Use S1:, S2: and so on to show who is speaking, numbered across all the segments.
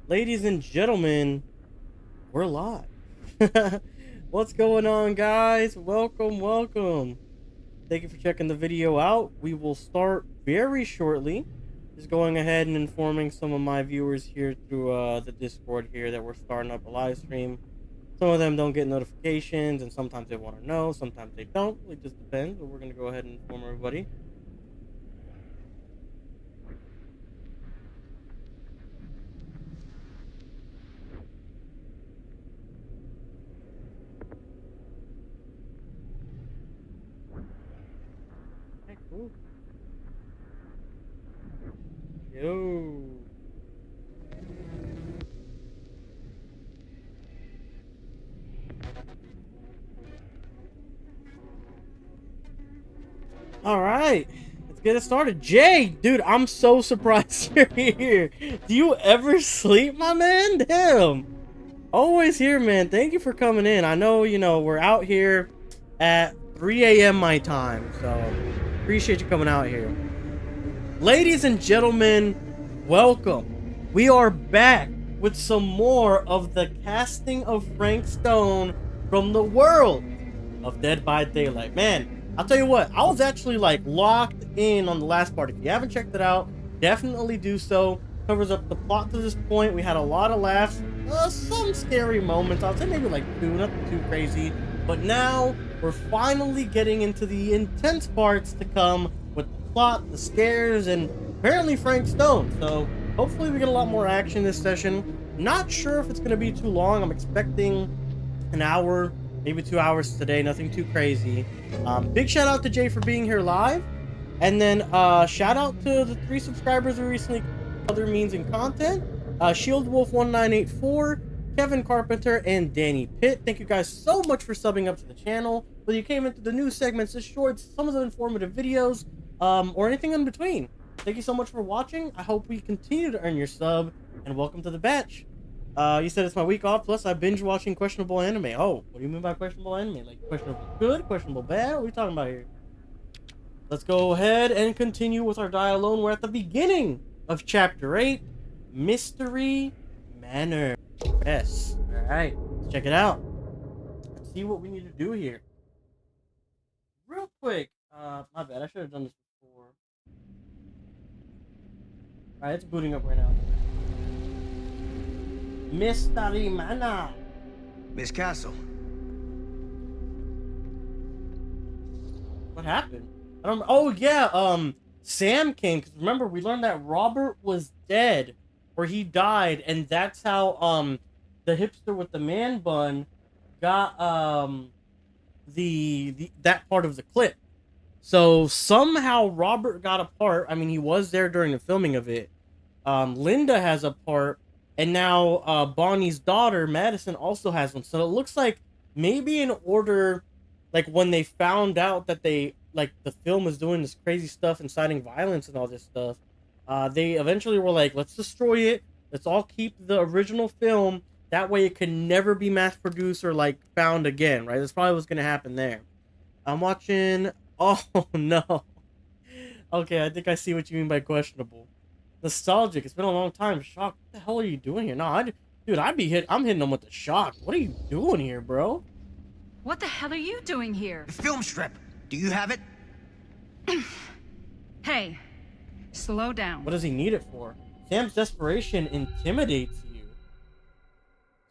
S1: Ladies and gentlemen, we're live. What's going on, guys? Welcome. Thank you for checking the video out. We will start very shortly. Just going ahead and informing some of my viewers here through the Discord here that we're starting up a live stream. Some of them don't get notifications, and sometimes they want to know, sometimes they don't. It just depends, but we're going to go ahead and inform everybody. Okay, cool. Yo. All right, let's get it started. Jay, dude, I'm so surprised you're here. Do you ever sleep, my man? Damn. Always here, man. Thank you for coming in. I know, we're out here at 3 a.m. my time, so appreciate you coming out here. Ladies and gentlemen, welcome. We are back with some more of the casting of Frank Stone from the world of Dead by Daylight. Man, I'll tell you what, I was actually like locked in on the last part. If you haven't checked it out, definitely do so. Covers up the plot to this point. We had a lot of laughs, some scary moments. I'll say maybe like two, nothing too crazy. But now we're finally getting into the intense parts to come with the plot, the scares, and apparently Frank Stone. So hopefully we get a lot more action this session. Not sure if it's going to be too long. I'm expecting an hour, maybe 2 hours today. Nothing too crazy. Big shout out to Jay for being here live. And then shout out to the 3 subscribers we recently other means and content. Shield Wolf 1984, Kevin Carpenter, and Danny Pitt. Thank you guys so much for subbing up to the channel. Whether you came into the news segments, the shorts, some of the informative videos, or anything in between. Thank you so much for watching. I hope we continue to earn your sub, and welcome to the batch. You said it's my week off, plus I binge watching questionable anime. Oh, what do you mean by questionable anime? Like questionable good, questionable bad? What are we talking about here? Let's go ahead and continue with our die alone. We're at the beginning of chapter 8, Mystery Manor. Yes. Alright, let's check it out. Let's see what we need to do here. Real quick. My bad, I should have done this before. Alright, it's booting up right now. Mystery Manor.
S2: Miss Castle.
S1: What happened? I don't. Oh yeah. Sam came because remember we learned that Robert was dead, or he died, and that's how the hipster with the man bun got that part of the clip. So somehow Robert got a part. I mean, he was there during the filming of it. Linda has a part. And now Bonnie's daughter, Madison, also has one. So it looks like maybe in order, like when they found out that the film was doing this crazy stuff, inciting violence and all this stuff, they eventually were like, let's destroy it. Let's all keep the original film. That way it can never be mass produced or like found again, right? That's probably what's going to happen there. I'm watching. Oh, no. Okay, I think I see what you mean by questionable. Nostalgic. It's been a long time. Shock. What the hell are you doing here? No, I'm hitting them with the shock. What are you doing here, bro?
S3: What the hell are you doing here?
S2: The film strip. Do you have it?
S3: Hey, slow down.
S1: What does he need it for? Sam's desperation intimidates you.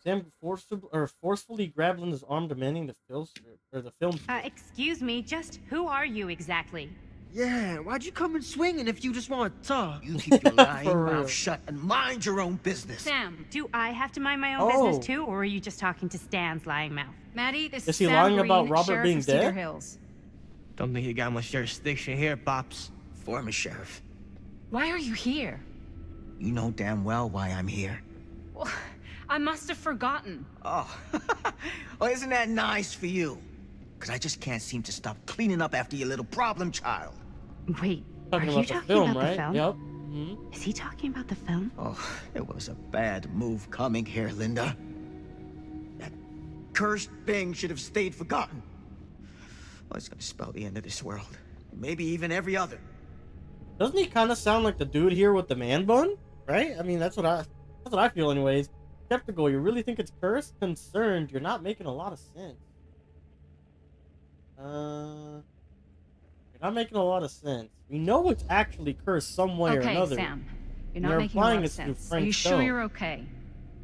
S1: Sam forcefully grabbed Linda's arm, demanding the film strip or the film strip.
S4: Excuse me, just who are you exactly?
S2: Yeah, why'd you come in swinging if you just want to talk? You keep your lying
S1: For real.
S2: mouth shut and mind your own business.
S3: Sam.
S4: Do I have to mind my own business too, or are you just talking to Stan's lying mouth?
S3: Maddie, this
S1: Is
S3: is
S1: he
S3: Sam
S1: lying
S3: Green,
S1: about Robert
S3: Sheriff
S1: being
S3: of Cedar
S1: dead?
S3: Hills.
S2: Don't think you got much jurisdiction here, Pops. Former sheriff.
S3: Why are you here?
S2: You know damn well why I'm here.
S3: Well, I must have forgotten.
S2: Oh, well, isn't that nice for you? Because I just can't seem to stop cleaning up after your little problem child.
S4: Wait,
S1: Talking
S4: are
S1: about
S4: you
S1: the
S4: talking
S1: film,
S4: about
S1: right?
S4: the film?
S1: Yep. Mm-hmm.
S4: Is he talking about the film?
S2: Oh, it was a bad move coming here, Linda. That cursed thing should have stayed forgotten. Well, it's gonna spell the end of this world. Maybe even every other.
S1: Doesn't he kind of sound like the dude here with the man bun? Right? I mean, that's what That's what I feel anyways. Skeptical, you really think it's cursed? Concerned, you're not making a lot of sense. You're not making a lot of sense. We know it's actually cursed some way or
S3: Okay,
S1: another.
S3: Sam. You're
S1: They're
S3: not making a
S1: implying
S3: lot of
S1: it's through
S3: sense. Are
S1: Frank
S3: you sure
S1: Stone.
S3: you're okay?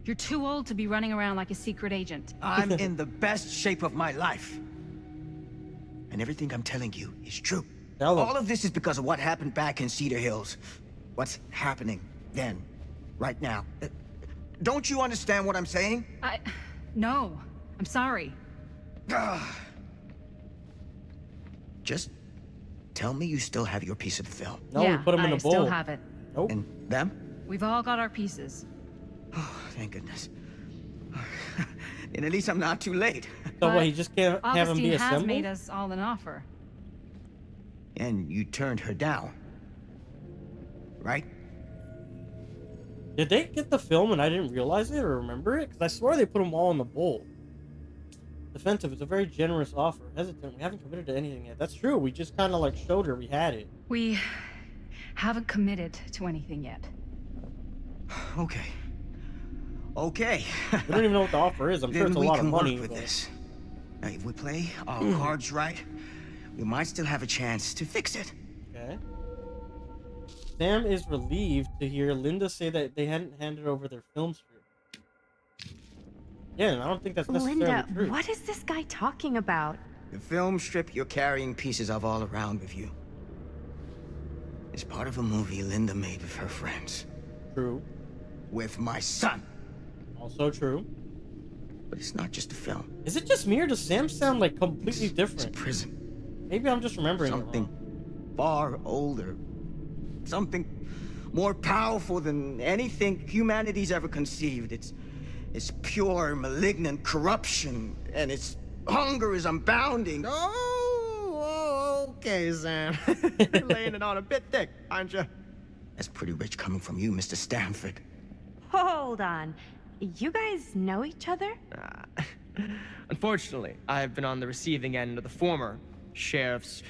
S3: You're too old to be running around like a secret agent.
S2: I'm in the best shape of my life. And everything I'm telling you is true.
S1: Tell 'em.
S2: All of this is because of what happened back in Cedar Hills. What's happening then, right now. Don't you understand what I'm saying?
S3: No. I'm sorry.
S2: Just tell me you still have your piece of the film.
S1: No,
S3: yeah,
S1: we put them in
S3: I
S1: a bowl.
S3: still have it.
S1: Nope.
S2: And them?
S3: We've all got our pieces.
S2: Oh, thank goodness. And at least I'm not too late.
S1: So what,
S3: But
S1: he just can't have them
S3: Augustine
S1: be
S3: has
S1: assembled?
S3: made us all an offer.
S2: And you turned her down. Right?
S1: Did they get the film and I didn't realize it or remember it? Because I swear they put them all in the bowl. Defensive, it's a very generous offer. Hesitant, we haven't committed to anything yet. That's true. We just kind of like showed her we had it.
S3: We haven't committed to anything yet.
S2: Okay. Okay.
S1: We don't even know what the offer is. I'm sure
S2: Then
S1: it's a
S2: we
S1: lot
S2: can
S1: of money.
S2: work with
S1: but-
S2: this. Now, if we play our cards right, we might still have a chance to fix it.
S1: Okay. Sam is relieved to hear Linda say that they hadn't handed over their film script. Yeah, and I don't think that's necessarily
S4: Linda,
S1: true.
S4: what is this guy talking about?
S2: The film strip you're carrying pieces of all around with you is part of a movie Linda made with her friends.
S1: True.
S2: With my son.
S1: Also true.
S2: But it's not just a film.
S1: Is it just me or does Sam sound like completely
S2: It's a
S1: different?
S2: prison.
S1: Maybe I'm just remembering it
S2: Something
S1: wrong.
S2: far older. Something more powerful than anything humanity's ever conceived. It's pure, malignant corruption, and its hunger is unbounding. Oh, okay, Sam. You're laying it on a bit thick, aren't you? That's pretty rich coming from you, Mr. Stanford.
S4: Hold on. You guys know each other?
S5: Unfortunately, I've been on the receiving end of the former sheriff's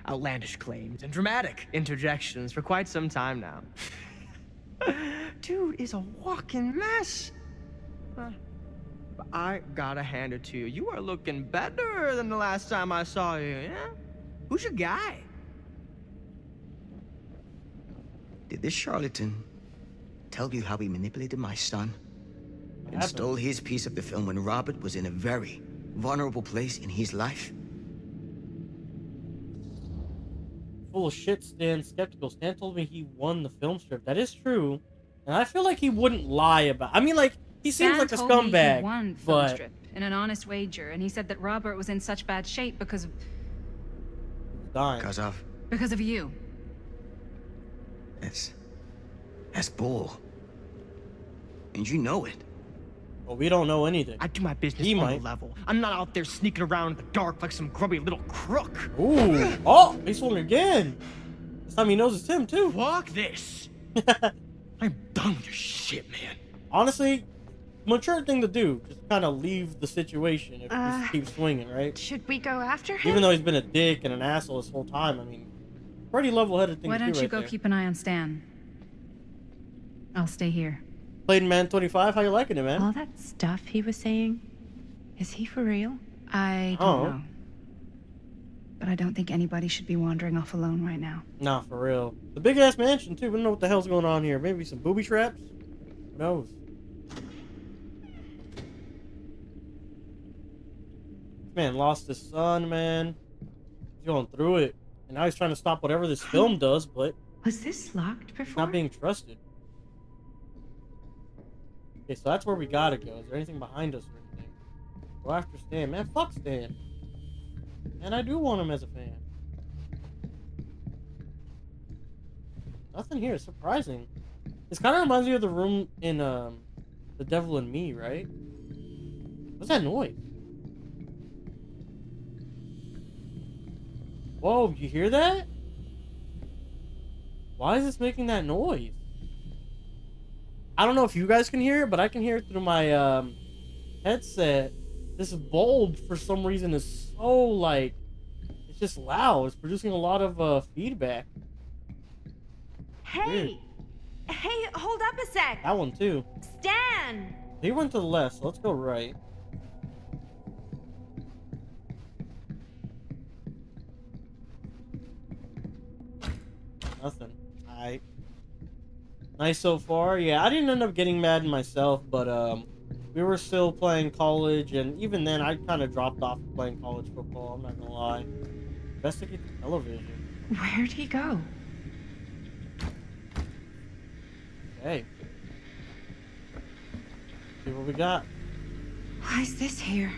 S5: outlandish claims and dramatic interjections for quite some time now. Dude is a walking mess. But I gotta hand it to you. You are looking better than the last time I saw you, yeah? Who's your guy?
S2: Did this charlatan tell you how he manipulated my son? And
S1: happened?
S2: stole his piece of the film when Robert was in a very vulnerable place in his life?
S1: Full of shit, Stan. Skeptical. Stan told me he won the film strip. That is true. And I feel like he wouldn't lie about I mean, like, he seems
S3: Stan
S1: like a
S3: told me
S1: scumbag,
S3: he won film
S1: but...
S3: strip in an honest wager, and he said that Robert was in such bad shape because
S1: Dying.
S2: Because
S3: of you.
S2: that's bull. And you know it.
S1: Well, we don't know anything.
S5: I do my business
S1: He
S5: on
S1: might.
S5: the level. I'm not out there sneaking around in the dark like some grubby little crook.
S1: Ooh. Oh, he swung again. This time he knows it's him, too.
S5: Fuck this. I'm done with your shit, man.
S1: Honestly, mature thing to do. Just kind of leave the situation if he just keeps swinging, right?
S4: Should we go after him?
S1: Even though he's been a dick and an asshole this whole time, I mean, pretty level-headed thing
S3: Why
S1: to do
S3: don't you
S1: right
S3: go
S1: there.
S3: keep an eye on Stan? I'll stay here.
S1: Played Man 25, how you liking it, man?
S4: All that stuff he was saying, is he for real?
S3: I
S1: Oh.
S3: don't know. But I don't think anybody should be wandering off alone right now.
S1: Nah, for real. The big-ass mansion, too. We don't know what the hell's going on here. Maybe some booby traps? Who knows? Man lost his son, man. He's going through it. And now he's trying to stop whatever this film does, but
S4: Was this locked
S1: he's
S4: before?
S1: not being trusted. Okay, so that's where we gotta go. Is there anything behind us or anything? Go after Stan. Man, fuck Stan. And I do want him as a fan. Nothing here. Surprising. This kind of reminds me of the room in The Devil and Me, right? What's that noise? Whoa, you hear that? Why is this making that noise? I don't know if you guys can hear it, but I can hear it through my headset. This bulb, for some reason, is so, like, it's just loud. It's producing a lot of feedback.
S4: Hey! Hey, hold up a sec!
S1: That one, too.
S4: Stan! Stan!
S1: He went to the left, so let's go right. Nothing. Alright. Nice so far. Yeah, I didn't end up getting mad myself, but we were still playing college, and even then I kind of dropped off playing college football, I'm not gonna lie. Investigate the television.
S3: Where'd he go?
S1: Okay. See what we got.
S3: Why is this here?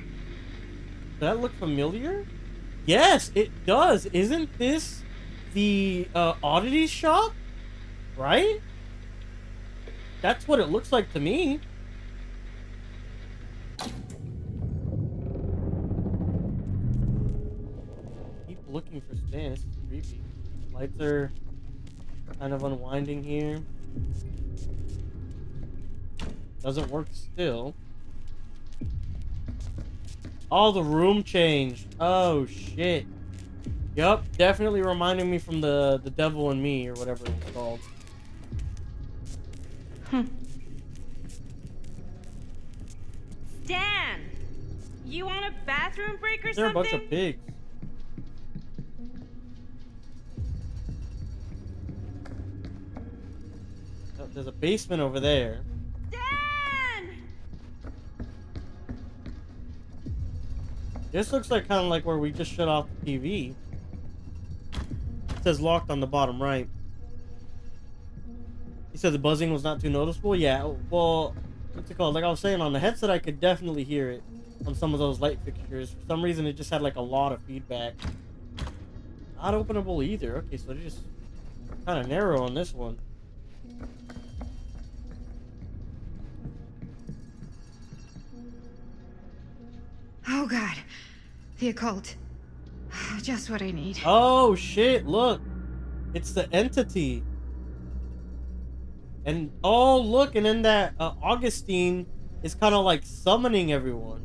S1: Does that look familiar? Yes, it does. Isn't this the oddities shop? Right? That's what it looks like to me. Keep looking for Stan. This is creepy. Lights are kind of unwinding here. Doesn't work still. Oh, the room changed. Oh, shit. Yup, definitely reminding me from the Devil and Me, or whatever it was called.
S4: Stan! You want a bathroom break or
S1: There are a
S4: something?
S1: bunch of pigs. Oh, there's a basement over there.
S4: Stan!
S1: This looks like kind of like where we just shut off the TV. It says locked on the bottom right. He said the buzzing was not too noticeable. Yeah, well, what's it called? Like I was saying, on the headset I could definitely hear it on some of those light fixtures. For some reason it just had like a lot of feedback. Not openable either. Okay, so they're just kind of narrow on this one.
S3: Oh god. The occult. Just what I need.
S1: Oh shit, look. It's the entity. And oh look, and then that Augustine is kind of like summoning everyone.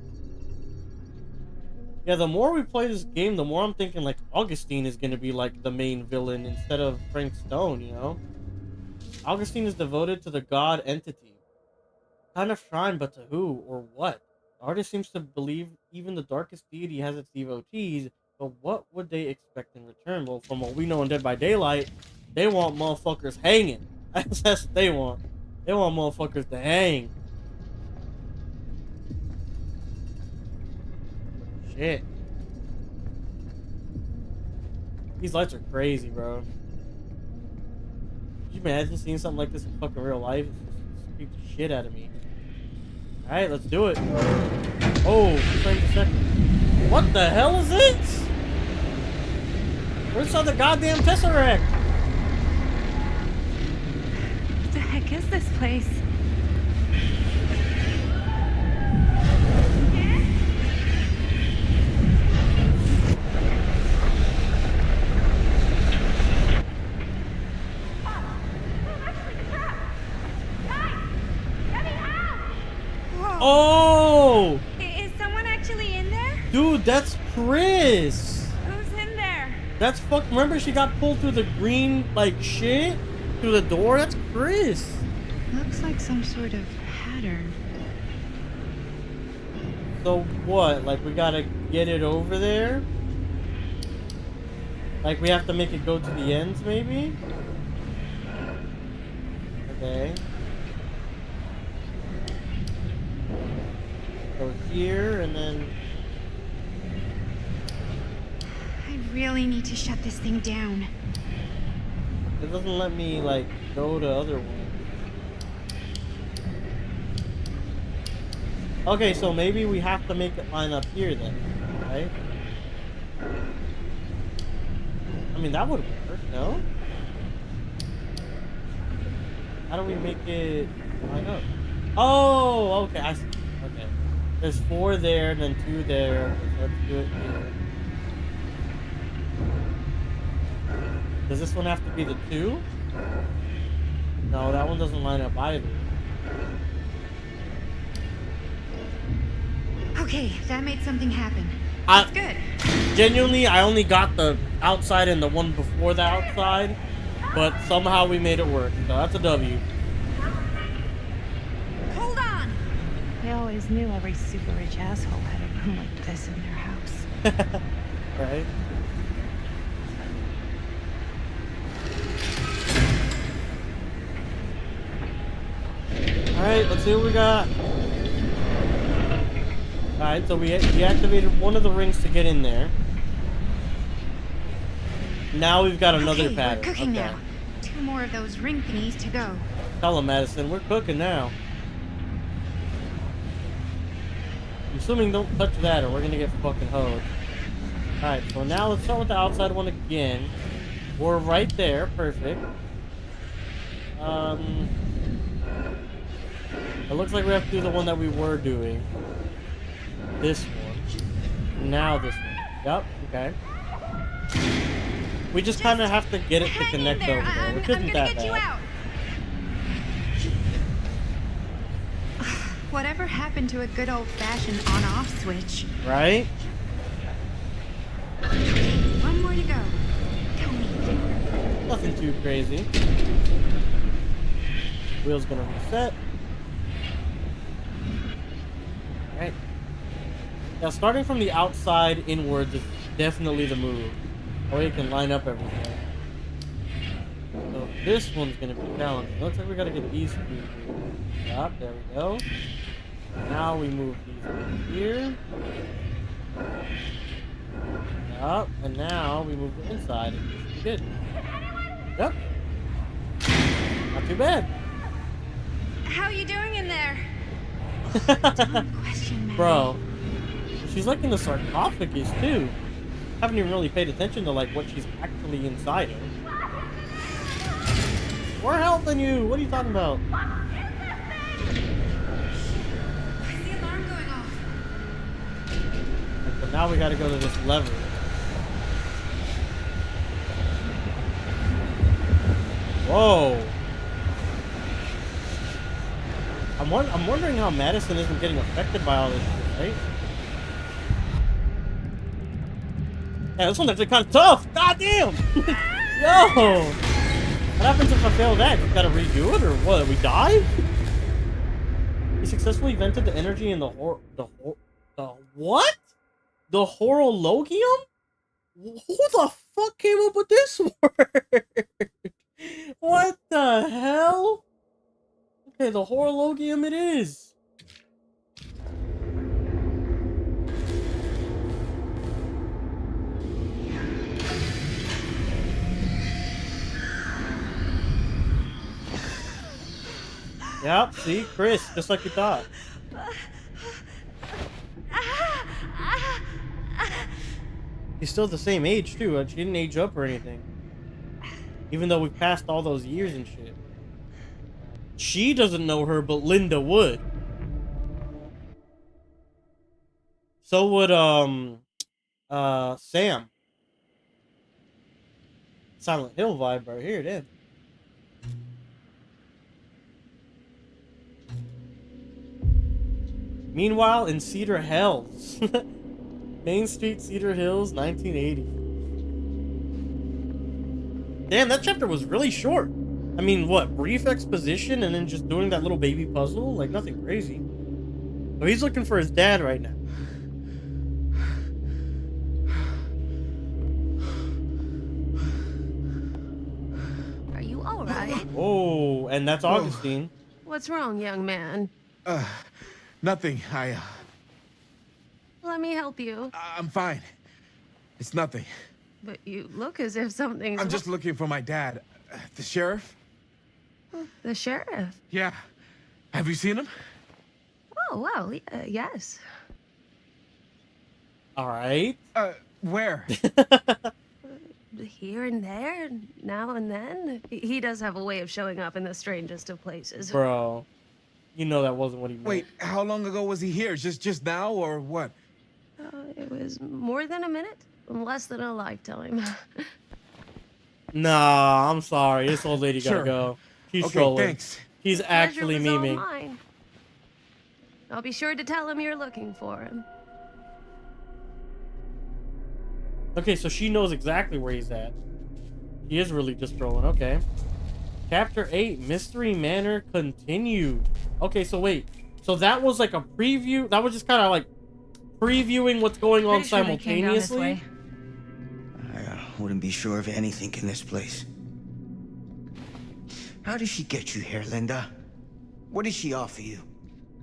S1: Yeah, the more we play this game, the more I'm thinking like Augustine is gonna be like the main villain instead of Frank Stone, you know? Augustine is devoted to the god entity. Kind of shrine, but to who or what? The artist seems to believe even the darkest deity has its devotees, but what would they expect in return? Well, from what we know in Dead by Daylight, they want motherfuckers hanging. That's what they want. They want motherfuckers to hang. Shit. These lights are crazy, bro. Could you imagine seeing something like this in fucking real life? It just creeps the shit out of me. Alright, let's do it. Oh, frames a second. What the hell is this? Where's the goddamn Tesseract?
S3: What the heck is this place?
S1: Oh!
S4: Is someone actually in there?
S1: Dude, that's Chris!
S4: Who's in there?
S1: That's fuck. Remember she got pulled through the green, like, shit? Through the door? That's Chris!
S3: Looks like some sort of pattern.
S1: So what? Like, we gotta get it over there? Like, we have to make it go to the ends, maybe? Okay. Go here, and then...
S3: I really need to shut this thing down.
S1: It doesn't let me, like, go to other ones. Okay, so maybe we have to make it line up here then, right? I mean, that would work, no? How do we make it line up? Oh, okay, I see. Okay. There's 4 there, and then 2 there. Okay, so let's do it here. Does this one have to be the 2? No, that one doesn't line up either.
S3: Okay, that made something happen. That's good.
S1: Genuinely, I only got the outside and the one before the outside, but somehow we made it work. So that's a W.
S3: Hold on.
S4: always knew every super rich asshole had a room like this in their house.
S1: Right? Alright, let's see what we got. Alright, so we deactivated one of the rings to get in there. Now we've got another
S3: Okay,
S1: pattern.
S3: we're cooking
S1: Okay.
S3: now. 2 more of those ring thingies to go.
S1: Tell him, Madison, we're cooking now. I'm assuming don't touch that or we're gonna get fucking hoed. Alright, so now let's start with the outside one again. We're right there, perfect. It looks like we have to do the one that we were doing. This one. Now this one. Yep, okay. We just kind of have to get it to connect over there, which isn't that bad.
S3: Whatever happened to a good old-fashioned on-off switch?
S1: Right?
S3: One more to go. Go me.
S1: Nothing too crazy. Wheel's gonna reset. Alright. Now, starting from the outside inwards is definitely the move. Or you can line up everything. So this one's gonna be challenging. Looks like we gotta get these two here. Up, there we go. Now we move these over here. Up, and now we move the inside. And this is good. Yep. Not too bad.
S3: How you doing in there? Dumb question, man.
S1: Bro, she's like in the sarcophagus too. Haven't even really paid attention to like what she's actually inside of. We're helping you. What are you talking about?
S3: Why's the alarm going off?
S1: And so now we gotta go to this lever. Whoa. I'm wondering how Madison isn't getting affected by all this shit, right? Yeah, this one's actually kind of tough. God damn! Yo! What happens if I fail that? You gotta redo it or what? We die? He successfully vented the energy in the what? The horologium? Who the fuck came up with this word? What the hell? Okay, the horologium it is. Yep, see, Chris, just like you thought. She's still the same age too. She didn't age up or anything. Even though we've passed all those years and shit. She doesn't know her, but Linda would. So would Sam. Silent Hill vibe right here, then. Meanwhile, in Cedar Hills. Main Street, Cedar Hills, 1980. Damn, that chapter was really short. I mean, what? Brief exposition and then just doing that little baby puzzle? Like, nothing crazy. So he's looking for his dad right now.
S6: Are you alright?
S1: Oh, and that's Augustine.
S6: What's wrong, young man?
S7: Nothing.
S6: Let me help you.
S7: I'm fine. It's nothing.
S6: But you look as if something's
S7: I'm just looking for my dad. The sheriff?
S6: The sheriff?
S7: Yeah. Have you seen him?
S6: Oh, well, yes.
S1: All right.
S7: Where?
S6: Here and there, now and then. He does have a way of showing up in the strangest of places.
S1: Bro, you know that wasn't what he meant.
S7: Wait, how long ago was he here? Just now or what?
S6: It was more than a minute, less than a lifetime.
S1: Nah, I'm sorry. This old lady gotta
S7: Sure.
S1: go. She's
S7: Okay,
S1: trolling.
S7: thanks.
S1: He's actually
S6: Pleasure was all
S1: memeing.
S6: mine. I'll be sure to tell him you're looking for him.
S1: Okay, so she knows exactly where he's at. He is really just trolling. Okay. Chapter 8, Mystery Manor continued. Okay, so wait. So that was like a preview. That was just kind of like previewing what's going on
S3: Pretty sure they came down this
S1: simultaneously.
S3: way.
S2: I wouldn't be sure of anything in this place. How did she get you here, Linda? What did she offer you?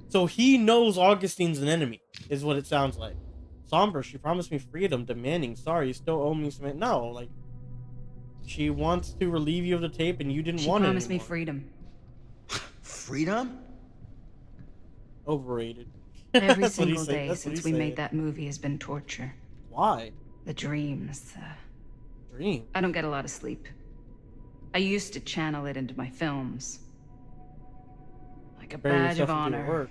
S1: So he knows Augustine's an enemy, is what it sounds like. Somber, she promised me freedom, demanding, sorry, you still owe me some. No, like, she wants to relieve you of the tape and you didn't want it.
S3: She promised me
S1: anymore.
S3: freedom.
S2: Freedom?
S1: Overrated.
S3: Every
S1: That's what he
S3: single
S1: said-
S3: day
S1: that's what he
S3: since we
S1: said.
S3: made that movie has been torture.
S1: Why?
S3: The dreams.
S1: Dream.
S3: I don't get a lot of sleep. I used to channel it into my films. Like a
S1: Bury
S3: badge of
S1: yourself into your
S3: honor.
S1: work.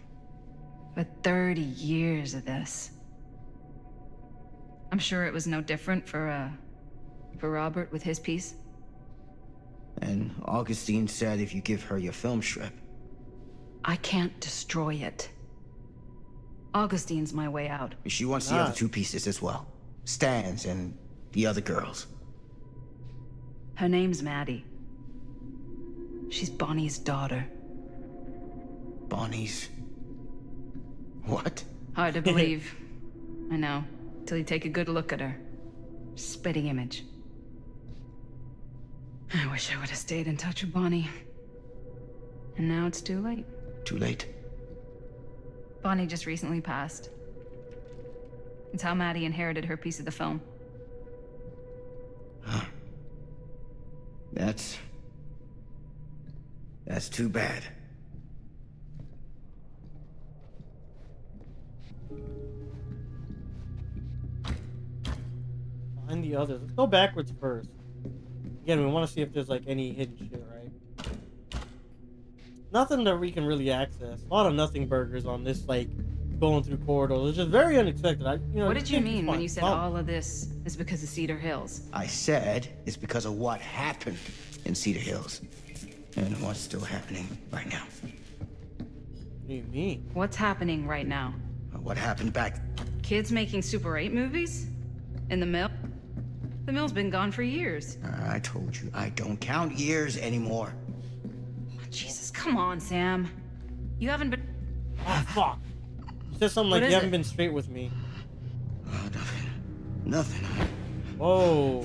S3: But 30 years of this. I'm sure it was no different for Robert with his piece.
S2: And Augustine said if you give her your film strip.
S3: I can't destroy it. Augustine's my way out.
S2: She wants the other two pieces as well. Stan's and the other girls.
S3: Her name's Maddie. She's Bonnie's daughter.
S2: Bonnie's... What?
S3: Hard to believe. I know. Till you take a good look at her. Spitting image. I wish I would have stayed in touch with Bonnie. And now it's too late.
S2: Too late.
S3: Bonnie just recently passed. It's how Maddie inherited her piece of the film.
S2: Huh. That's too bad.
S1: Find the others. Let's go backwards first. Again, we want to see if there's like any hidden shit, right? Nothing that we can really access. A lot of nothing burgers on this, like, going through corridors. It's just very unexpected.
S3: What did you
S1: think
S3: mean
S1: it's
S3: when
S1: fine.
S3: you said
S1: Oh,
S3: all of this is because of Cedar Hills?
S2: I said it's because of what happened in Cedar Hills. And what's still happening right now.
S1: What do you mean?
S3: What's happening right now?
S2: What happened back...
S3: Kids making Super 8 movies? In the mill? The mill's been gone for years.
S2: I told you, I don't count years anymore.
S3: Jesus, come on, Sam. You haven't been...
S1: Oh, fuck. You said something
S3: What
S1: like
S3: is
S1: you haven't
S3: it?
S1: been straight with me.
S2: Oh, nothing. Nothing.
S1: Whoa.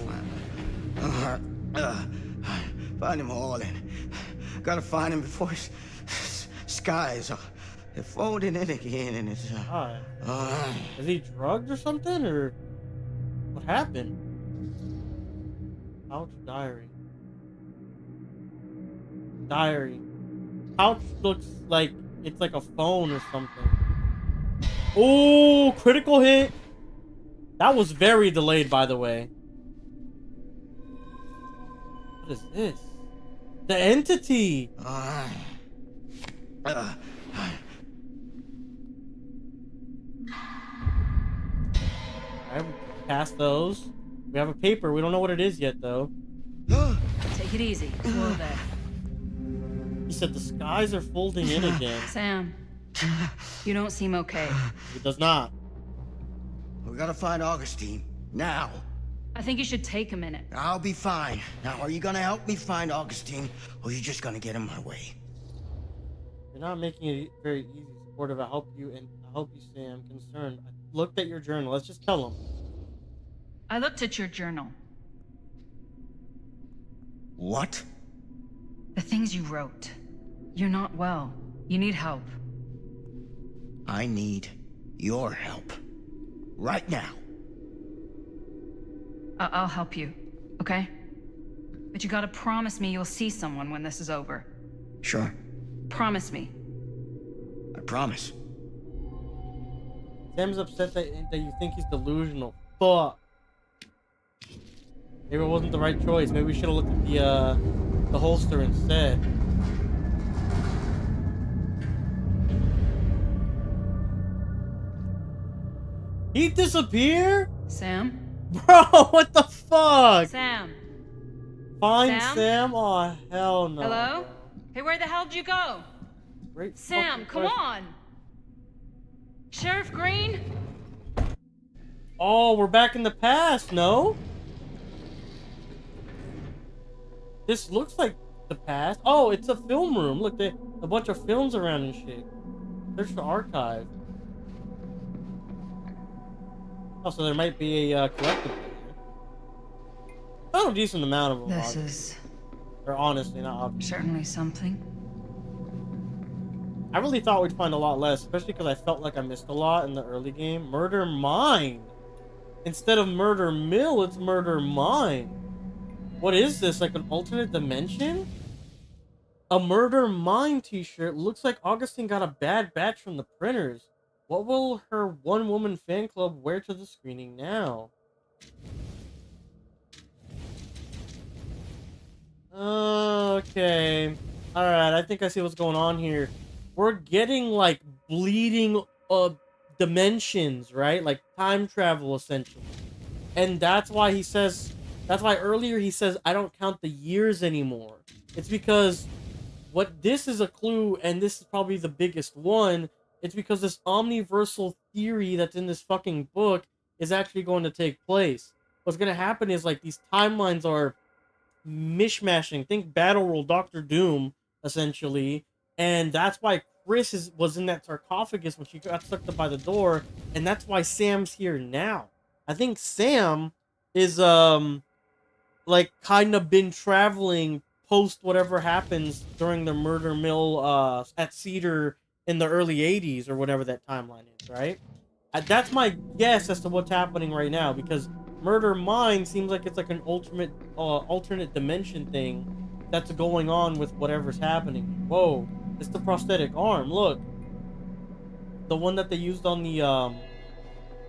S2: Find him all in. Gotta find him before his skies are folding in again and it's...
S1: God. Is he drugged or something? Or what happened? Pouch diary. Diary. Pouch looks like it's like a phone or something. Oh, critical hit. That was very delayed, by the way. What is this? The entity. Alright, past those. We have a paper. We don't know what it is yet, though.
S3: Take it easy. Slow there.
S1: He said the skies are folding in again.
S3: Sam, you don't seem okay.
S1: It does not.
S2: We gotta find Augustine. Now.
S3: I think you should take a minute.
S2: I'll be fine. Now, are you gonna help me find Augustine, or are you just gonna get in my way?
S1: You're not making it very easy, supportive. I help you, and I hope you say I'm concerned. I looked at your journal. Let's just tell him.
S3: I looked at your journal.
S2: What?
S3: The things you wrote. You're not well. You need help.
S2: I need your help. Right now.
S3: I'll help you, okay? But you gotta promise me you'll see someone when this is over.
S2: Sure.
S3: Promise me.
S2: I promise.
S1: Sam's upset that you think he's delusional. Fuck. Maybe it wasn't the right choice. Maybe we should have looked at the holster instead. He disappeared?
S3: Sam?
S1: Bro, what the fuck?
S3: Sam?
S1: Find
S3: Sam?
S1: Sam? Oh, hell no.
S3: Hello? Hey, where the hell did you go?
S1: Great
S3: Sam,
S1: fucking
S3: come
S1: question.
S3: on! Sheriff Green?
S1: Oh, we're back in the past, no? This looks like the past. Oh, it's a film room. Look, a bunch of films around and shit. Search the archive. Oh, so there might be a collectible here. Found a decent amount of them.
S3: This is
S1: Or honestly, not obviously.
S3: certainly something.
S1: I really thought we'd find a lot less, especially because I felt like I missed a lot in the early game. Murder Mine. Instead of Murder Mill, it's Murder Mine. What is this? Like an alternate dimension? A Murder Mine t-shirt. Looks like Augustine got a bad batch from the printers. What will her one-woman fan club wear to the screening now? Okay. Alright, I think I see what's going on here. We're getting, like, bleeding dimensions, right? Like, time travel, essentially. And that's why he says... That's why earlier he says, I don't count the years anymore. It's because... What this is a clue, and this is probably the biggest one, it's because this omniversal theory that's in this fucking book is actually going to take place. What's going to happen is, like, these timelines are mishmashing. Think Battle Roll, Doctor Doom, essentially. And that's why Chris was in that sarcophagus when she got sucked up by the door. And that's why Sam's here now. I think Sam is, like, kind of been traveling post whatever happens during the murder mill, at Cedar in the early 80s or whatever that timeline is, right? That's my guess as to what's happening right now, because Murder Mine seems like it's like an alternate dimension thing that's going on with whatever's happening. Whoa, it's the prosthetic arm, look. The one that they used on the,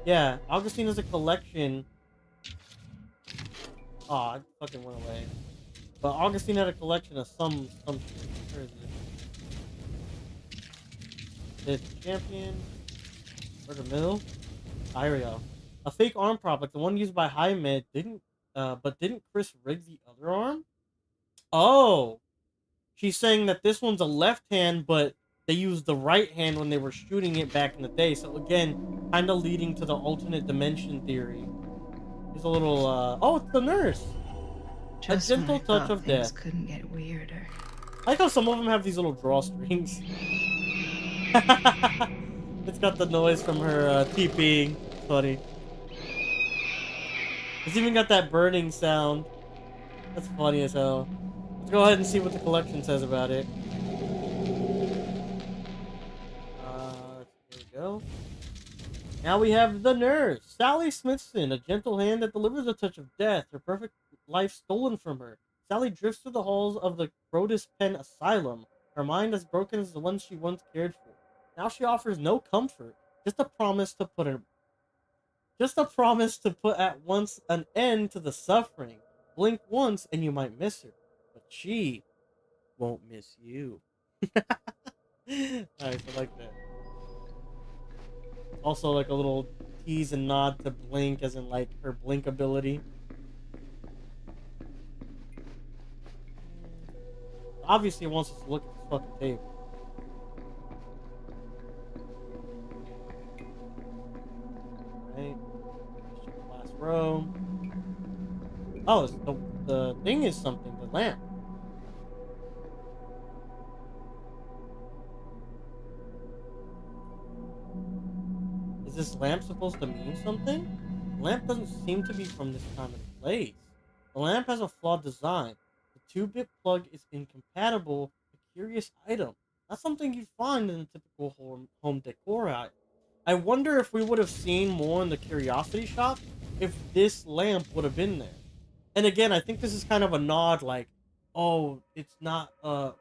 S1: yeah, Augustine has a collection. Aw, it fucking went away. But Augustine had a collection of some shit. Where is it? It's champion. Murder Mill. Ah, here we go. A fake arm prop, like the one used by High-Med, didn't Chris rig the other arm? Oh! She's saying that this one's a left hand, but they used the right hand when they were shooting it back in the day. So again, kind of leading to the alternate dimension theory. There's a little, oh, it's the nurse!
S3: Just
S1: a gentle
S3: when I
S1: touch
S3: thought
S1: of
S3: things
S1: death.
S3: couldn't get weirder.
S1: I like how some of them have these little drawstrings. It's got the noise from her TPing. Funny. It's even got that burning sound. That's funny as hell. Let's go ahead and see what the collection says about it. Here we go. Now we have the nurse, Sally Smithson, a gentle hand that delivers a touch of death, her perfect life stolen from her. Sally drifts through the halls of the Grotus Pen Asylum, her mind as broken as the one she once cared for. Now she offers no comfort, just a promise to put at once an end to the suffering. Blink once and you might miss her, but she won't miss you. Nice, I like that. Also, like a little tease and nod to Blink, as in like her blink ability. Obviously, it wants us to look at this fucking table. Right. Last row. Oh, the thing is something. The lamp. Is this lamp supposed to mean something? The lamp doesn't seem to be from this time and place. The lamp has a flawed design. The 2-bit plug is incompatible. A curious item. Not something you'd find in a typical home decor item. I wonder if we would have seen more in the curiosity shop if this lamp would have been there. And again, I think this is kind of a nod, like, oh, it's not,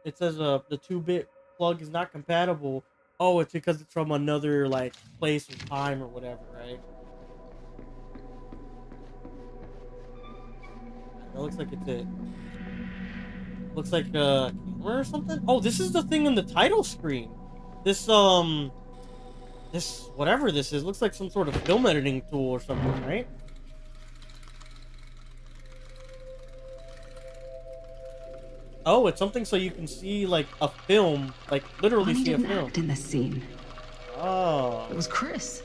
S1: it says the 2-bit plug is not compatible. Oh, it's because it's from another, like, place or time or whatever, right? That looks like it's it. Looks like a camera or something? Oh, this is the thing on the title screen. This, whatever this is, looks like some sort of film editing tool or something, right? Oh, it's something so you can see, like, a film, like, literally
S3: Bonnie
S1: see a
S3: didn't
S1: film.
S3: act in the scene.
S1: Oh.
S3: It was Chris.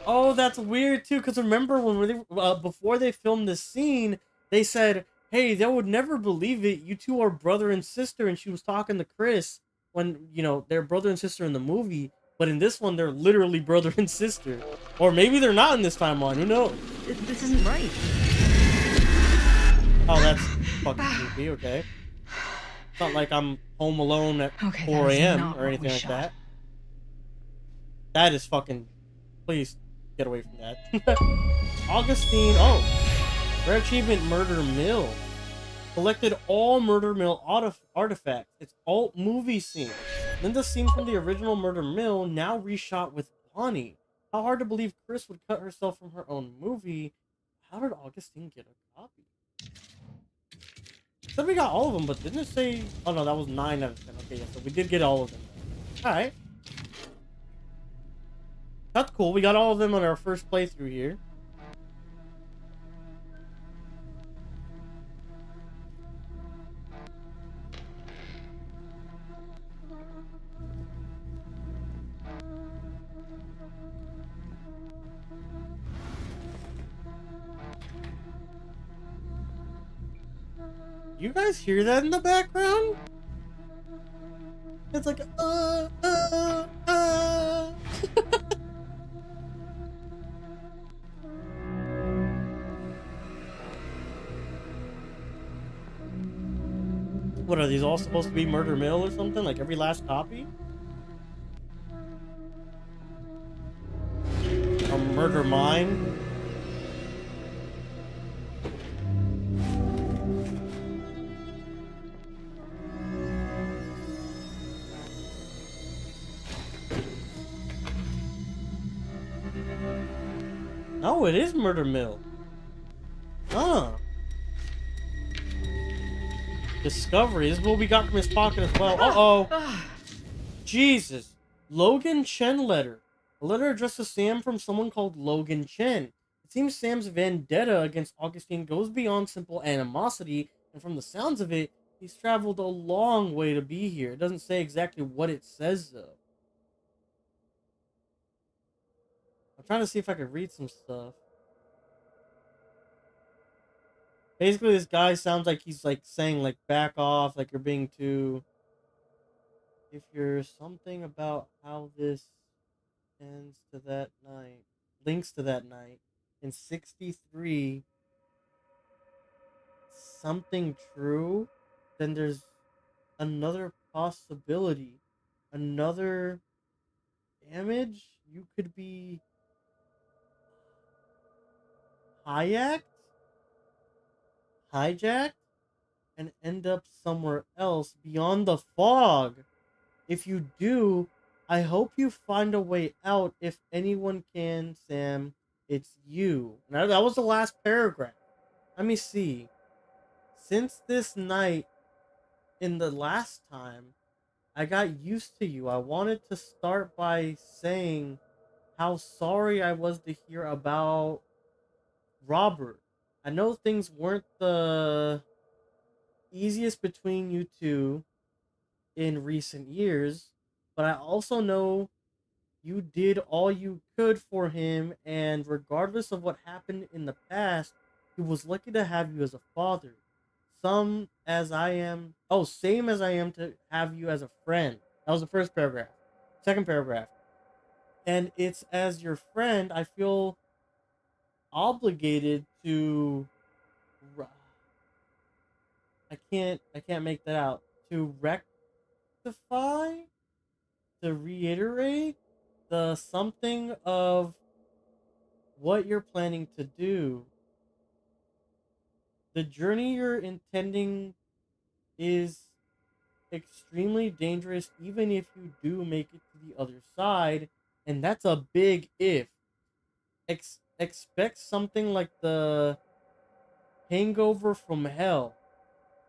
S1: Oh, that's weird, too, because remember when they, before they filmed this scene, they said, hey, they would never believe it. You two are brother and sister. And she was talking to Chris when, you know, they're brother and sister in the movie. But in this one, they're literally brother and sister. Or maybe they're not in this timeline. Who knows?
S3: This isn't right.
S1: Oh, that's fucking creepy. Okay. It's not like I'm home alone at
S3: Okay,
S1: 4
S3: that is
S1: a.m.
S3: not
S1: or
S3: what
S1: anything
S3: we
S1: like
S3: shot.
S1: that. That is fucking... Please, get away from that. Augustine... Oh. Rare achievement, Murder Mill. Collected all Murder Mill artifacts. It's alt movie scene. Linda's scene from the original Murder Mill, now reshot with Bonnie. How hard to believe Chris would cut herself from her own movie. How did Augustine get a copy? Said we got all of them, but didn't it say... Oh no, that was 9 out of 10. Okay, yeah, so we did get all of them. Alright. That's cool. We got all of them on our first playthrough here. You guys hear that in the background? It's like, What are these all supposed to be Murder Mill or something? Like every last copy? Or Murder Mine? Oh, it is Murder Mill. Huh. Discovery. This is what we got from his pocket as well. Uh-oh. Jesus. Logan Chen letter. A letter addressed to Sam from someone called Logan Chen. It seems Sam's vendetta against Augustine goes beyond simple animosity, and from the sounds of it, he's traveled a long way to be here. It doesn't say exactly what it says, though. I'm trying to see if I could read some stuff. Basically, this guy sounds like he's like saying like back off, like you're being too... If you're something about how this ends to that night, links to that night, in 63, something true, then there's another possibility, another damage. You could be hijacked, and end up somewhere else beyond the fog. If you do, I hope you find a way out. If anyone can, Sam, it's you. And that was the last paragraph. Let me see. Since this night in the last time, I got used to you. I wanted to start by saying how sorry I was to hear about Robert. I know things weren't the easiest between you two in recent years, but I also know you did all you could for him, and regardless of what happened in the past, he was lucky to have you as a father. Same as I am to have you as a friend. That was the first paragraph. Second paragraph. And it's as your friend, I feel obligated to... I can't make that out. To rectify, to reiterate the something of what you're planning to do. The journey you're intending is extremely dangerous, even if you do make it to the other side, and that's a big if. Expect something like the hangover from hell.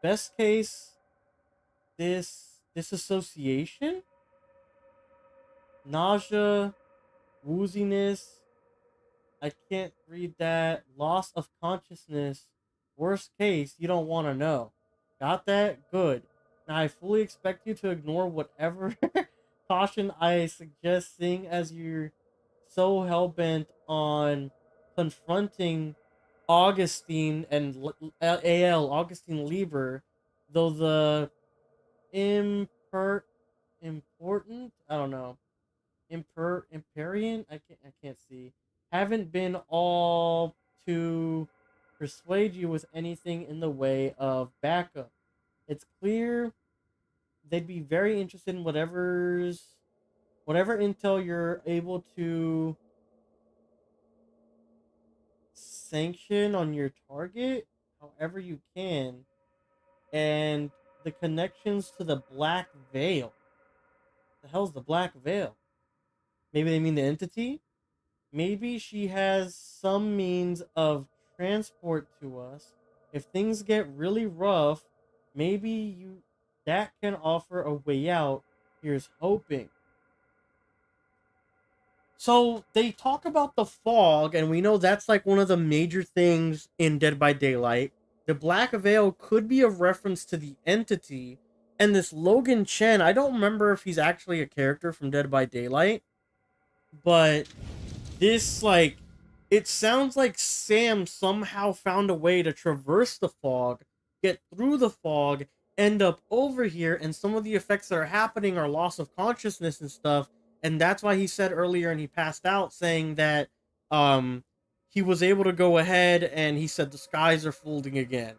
S1: Best case, disassociation, nausea, wooziness. I can't read that. Loss of consciousness. Worst case, you don't want to know. Got that? Good. Now I fully expect you to ignore whatever caution I suggest, seeing as you're so hell-bent on confronting Augustine and AL Augustine Lieber, though the important, I don't know, Imperian, I can't see, haven't been all to persuade you with anything in the way of backup. It's clear they'd be very interested in whatever intel you're able to sanction on your target, however you can, and the connections to the Black Veil. The hell's the Black Veil? Maybe they mean the entity? Maybe she has some means of transport to us. If things get really rough, maybe that can offer a way out. Here's hoping. So they talk about the fog, and we know that's like one of the major things in Dead by Daylight. The Black Veil could be a reference to the entity, and this Logan Chen, I don't remember if he's actually a character from Dead by Daylight, but this, like, it sounds like Sam somehow found a way to traverse the fog, get through the fog, end up over here, and some of the effects that are happening are loss of consciousness and stuff. And that's why he said earlier, and he passed out, saying that he was able to go ahead, and he said the skies are folding again.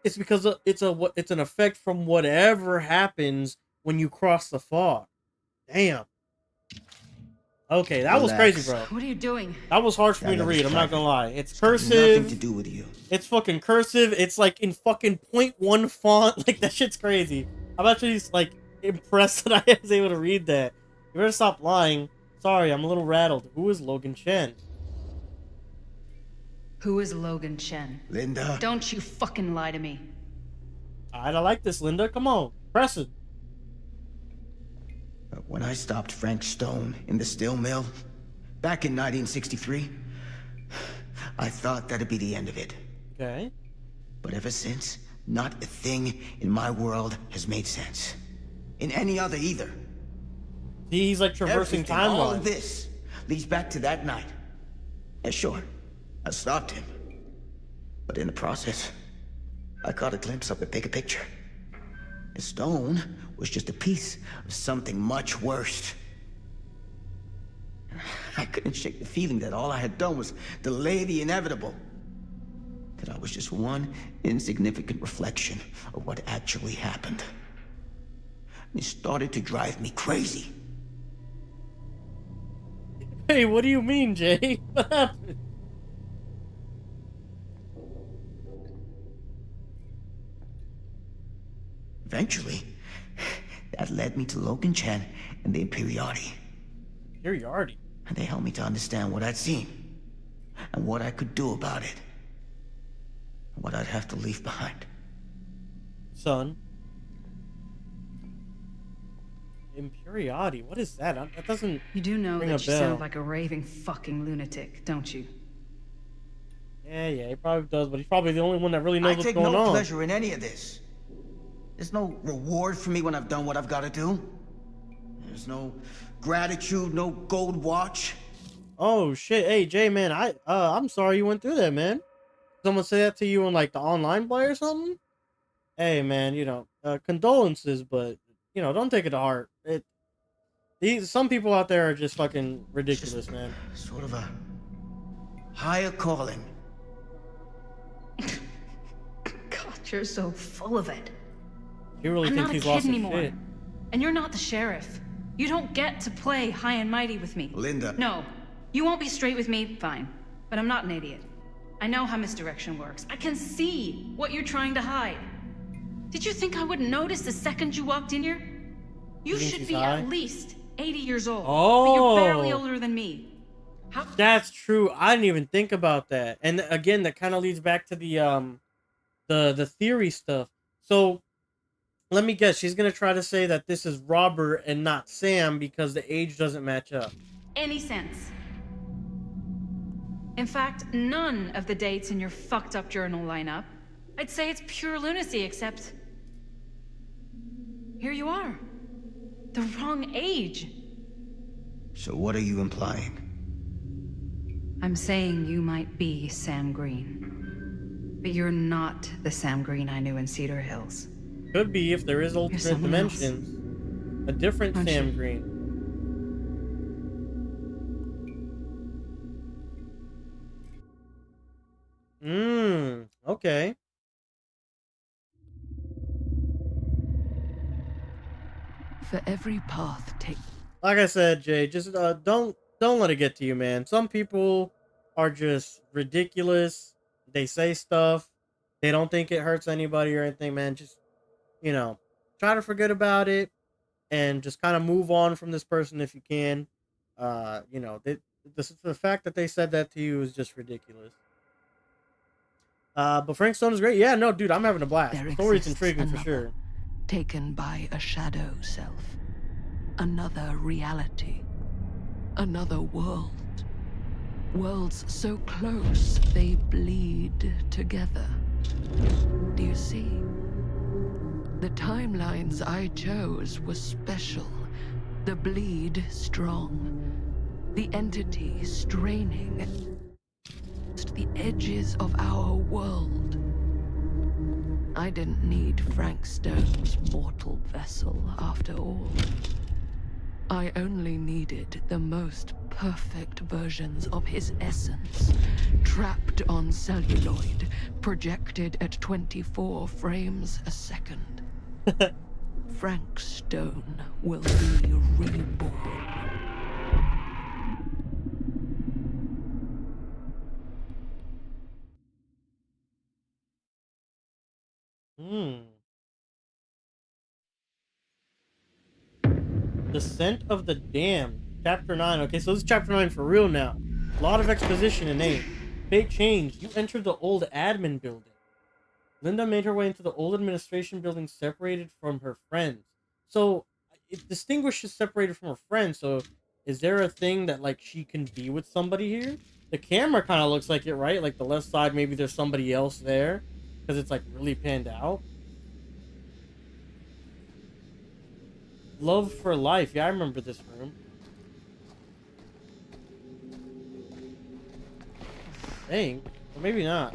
S1: It's because it's an effect from whatever happens when you cross the fog. Damn. Okay, that was crazy, bro.
S3: What are you doing?
S1: That was hard for me to read. I'm not gonna lie. It's cursive.
S2: Nothing to do with you.
S1: It's fucking cursive. It's like in fucking 0.1 font. Like, that shit's crazy. I'm actually like impressed that I was able to read that. You better stop lying. Sorry, I'm a little rattled. Who is Logan Chen?
S3: Who is Logan Chen?
S2: Linda.
S3: Don't you fucking lie to me.
S1: Alright, I like this, Linda. Come on. Press it.
S2: When I stopped Frank Stone in the steel mill, back in 1963, I thought that'd be the end of it.
S1: Okay.
S2: But ever since, not a thing in my world has made sense. In any other either.
S1: See, he's like traversing
S2: Everything, all of
S1: timelines.
S2: this leads back to that night. And sure, I stopped him. But in the process, I caught a glimpse of the bigger picture. The stone was just a piece of something much worse. I couldn't shake the feeling that all I had done was delay the inevitable. That I was just one insignificant reflection of what actually happened. It started to drive me crazy.
S1: Hey, what do you mean, Jay? What happened?
S2: Eventually, that led me to Logan Chen and the Imperiati.
S1: Superiority.
S2: And they helped me to understand what I'd seen, and what I could do about it, and what I'd have to leave behind.
S1: Son. Imperiati. What is that? That doesn't.
S3: You do know
S1: ring
S3: that
S1: a
S3: you
S1: bell.
S3: sound like a raving fucking lunatic, don't you?
S1: Yeah, he probably does, but he's probably the only one that really knows
S2: I
S1: what's
S2: take
S1: going
S2: no
S1: on.
S2: pleasure in any of this. There's no reward for me when I've done what I've got to do. There's no gratitude, no gold watch.
S1: Oh shit! Hey Jay, man, I'm sorry you went through that, man. Someone say that to you on like the online play or something? Hey man, condolences, but don't take it to heart. Some people out there are just fucking ridiculous, man.
S2: Sort of a higher calling.
S3: God, you're so full of it.
S1: You really
S3: I'm
S1: think
S3: not a
S1: he's
S3: kid
S1: lost his
S3: anymore.
S1: shit?
S3: And you're not the sheriff. You don't get to play high and mighty with me.
S2: Linda.
S3: No, you won't be straight with me, fine. But I'm not an idiot. I know how misdirection works. I can see what you're trying to hide. Did you think I wouldn't notice the second you walked in here? You
S1: think
S3: should
S1: she's
S3: be
S1: high?
S3: at least 80 years old. But
S1: Oh.
S3: you're barely older than me. How?
S1: That's true. I didn't even think about that. And again, that kind of leads back to the theory stuff. So let me guess. She's gonna try to say that this is Robert and not Sam because the age doesn't match up.
S3: Any sense? In fact, none of the dates in your fucked up journal line up. I'd say it's pure lunacy, except here you are. The wrong age.
S2: So what are you implying?
S3: I'm saying you might be Sam Green. But you're not the Sam Green I knew in Cedar Hills.
S1: Could be if there is
S3: You're
S1: alternate
S3: someone else,
S1: dimensions. A different
S3: aren't
S1: Sam
S3: you?
S1: Green. Okay.
S8: For every path take.
S1: Like I said, Jay, just don't let it get to you, man. Some people are just ridiculous. They say stuff. They don't think it hurts anybody or anything, man. Just, you know, try to forget about it and just kind of move on from this person if you can. You know, the fact that they said that to you is just ridiculous. But Frank Stone is great. Yeah, no, dude, I'm having a blast.
S8: There
S1: The story's
S8: exists
S1: intriguing for
S8: another,
S1: sure.
S8: taken by a shadow self. Another reality. Another world. Worlds so close they bleed together. Do you see? The timelines I chose were special. The bleed strong. The entity straining the edges of our world. I didn't need Frank Stone's mortal vessel after all. I only needed the most perfect versions of his essence, trapped on celluloid, projected at 24 frames a second. Frank Stone will be reborn.
S1: Descent of the Damned, Chapter 9. Okay, so this is Chapter 9 for real now. A lot of exposition and name. Fate changed. You entered the old admin building. Linda made her way into the old administration building separated from her friends. So, it distinguishes separated from her friends. So, is there a thing that, like, she can be with somebody here? The camera kind of looks like it, right? Like, the left side, maybe there's somebody else there. Because it's, like, really panned out. Love for Life. Yeah, I remember this room. I think. Or maybe not.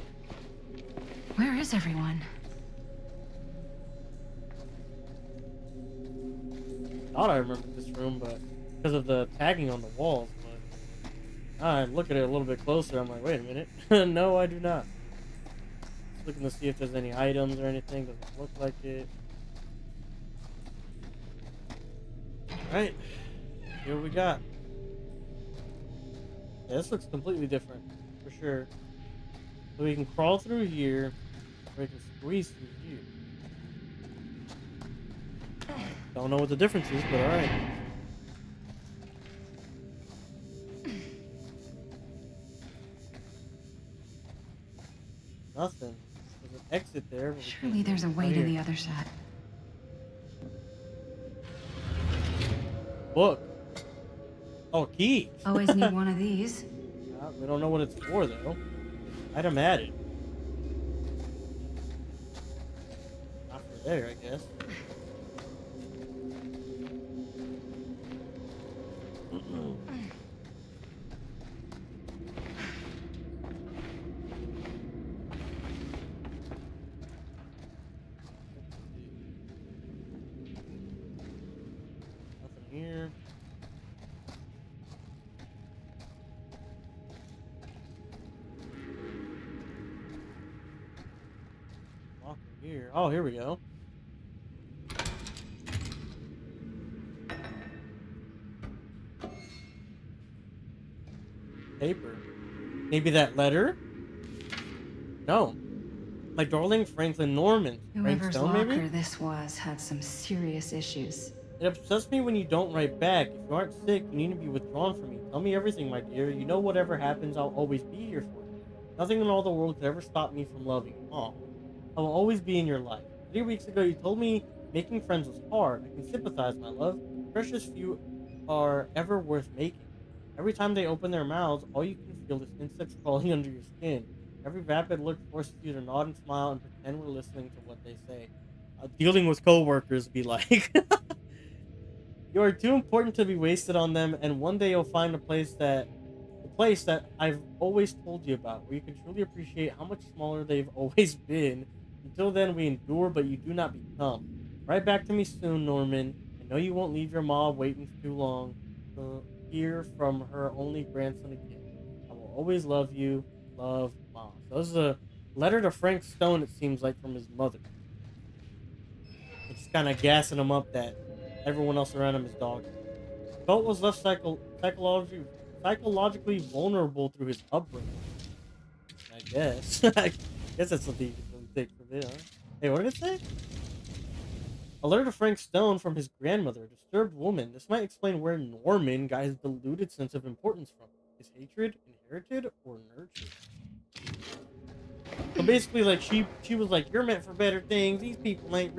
S3: Where is everyone?
S1: I thought I remembered this room, but because of the tagging on the walls. But I look at it a little bit closer. I'm like, wait a minute. No, I do not. Just looking to see if there's any items or anything. Doesn't look like it. Alright. Here we got. Yeah, this looks completely different. For sure. So we can crawl through here. Or we can squeeze through here. Don't know what the difference is, but alright. Nothing. There's an exit there.
S3: Surely there's a way to the other side.
S1: Book. Oh, key.
S3: Always need one of these.
S1: We don't know what it's for, though. Item added. Not for there, I guess. Nothing here. Here. Oh, here we go. Paper. Maybe that letter? No. My darling Franklin Norman. Frank
S3: Whoever's
S1: Stone,
S3: locker
S1: maybe?
S3: this was had some serious issues.
S1: It upsets me when you don't write back. If you aren't sick, you need to be withdrawn from me. Tell me everything, my dear. You know whatever happens, I'll always be here for you. Nothing in all the world could ever stop me from loving you. Oh. I will always be in your life. 3 weeks ago, you told me making friends was hard. I can sympathize, my love. Precious few are ever worth making. Every time they open their mouths, all you can feel is insects crawling under your skin. Every vapid look forces you to nod and smile and pretend we're listening to what they say. Dealing with coworkers be like, you are too important to be wasted on them, and one day you'll find a place place that I've always told you about, where you can truly appreciate how much smaller they've always been. Until then, we endure, but you do not become. Right back to me soon, Norman. I know you won't leave your mom waiting too long to hear from her only grandson again. I will always love you. Love, Mom. So this is a letter to Frank Stone, it seems like, from his mother. It's just kind of gassing him up that everyone else around him is dogs. Colt was left psychologically vulnerable through his upbringing. I guess. I guess that's something you can really take from it, huh? Hey, what did it say? A letter to Frank Stone from his grandmother, a disturbed woman. This might explain where Norman got his deluded sense of importance from. Is hatred inherited or nurtured? So basically, like, she was like, you're meant for better things. These people they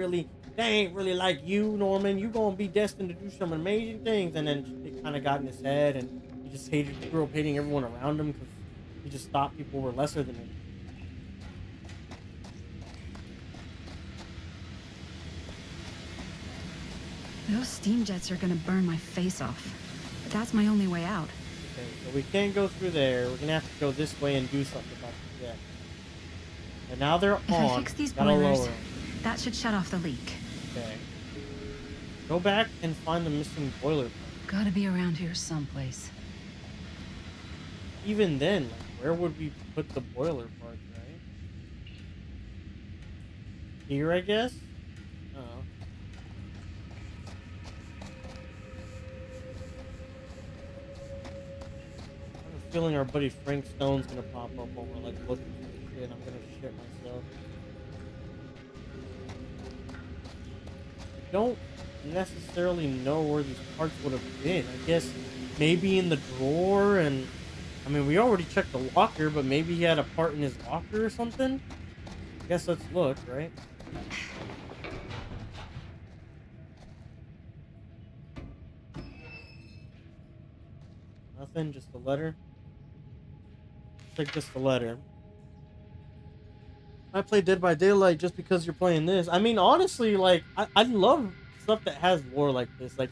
S1: ain't really like you, Norman. You gonna be destined to do some amazing things. And then it kind of got in his head, and he just grew up hating everyone around him because he just thought people were lesser than him.
S3: Those steam jets are gonna burn my face off. That's my only way out.
S1: Okay, so we can't go through there. We're gonna have to go this way and do something about the jet. And now they're
S3: If
S1: on.
S3: I fix these
S1: Gotta
S3: boilers,
S1: lower 'em.
S3: that should shut off the leak.
S1: Okay. Go back and find the missing boiler part.
S3: Gotta be around here someplace.
S1: Even then, like, where would we put the boiler part, right? Here, I guess? Oh. I have a feeling our buddy Frank Stone's gonna pop up when we're like looking for the shit. I'm gonna shit myself. I don't necessarily know where these parts would have been. I guess maybe in the drawer, and I mean, we already checked the locker, but maybe he had a part in his locker or something. I guess let's look, right? Nothing, just a letter. Looks like just a letter. I play Dead by Daylight just because you're playing this. I mean, honestly, like, I love stuff that has lore like this. Like,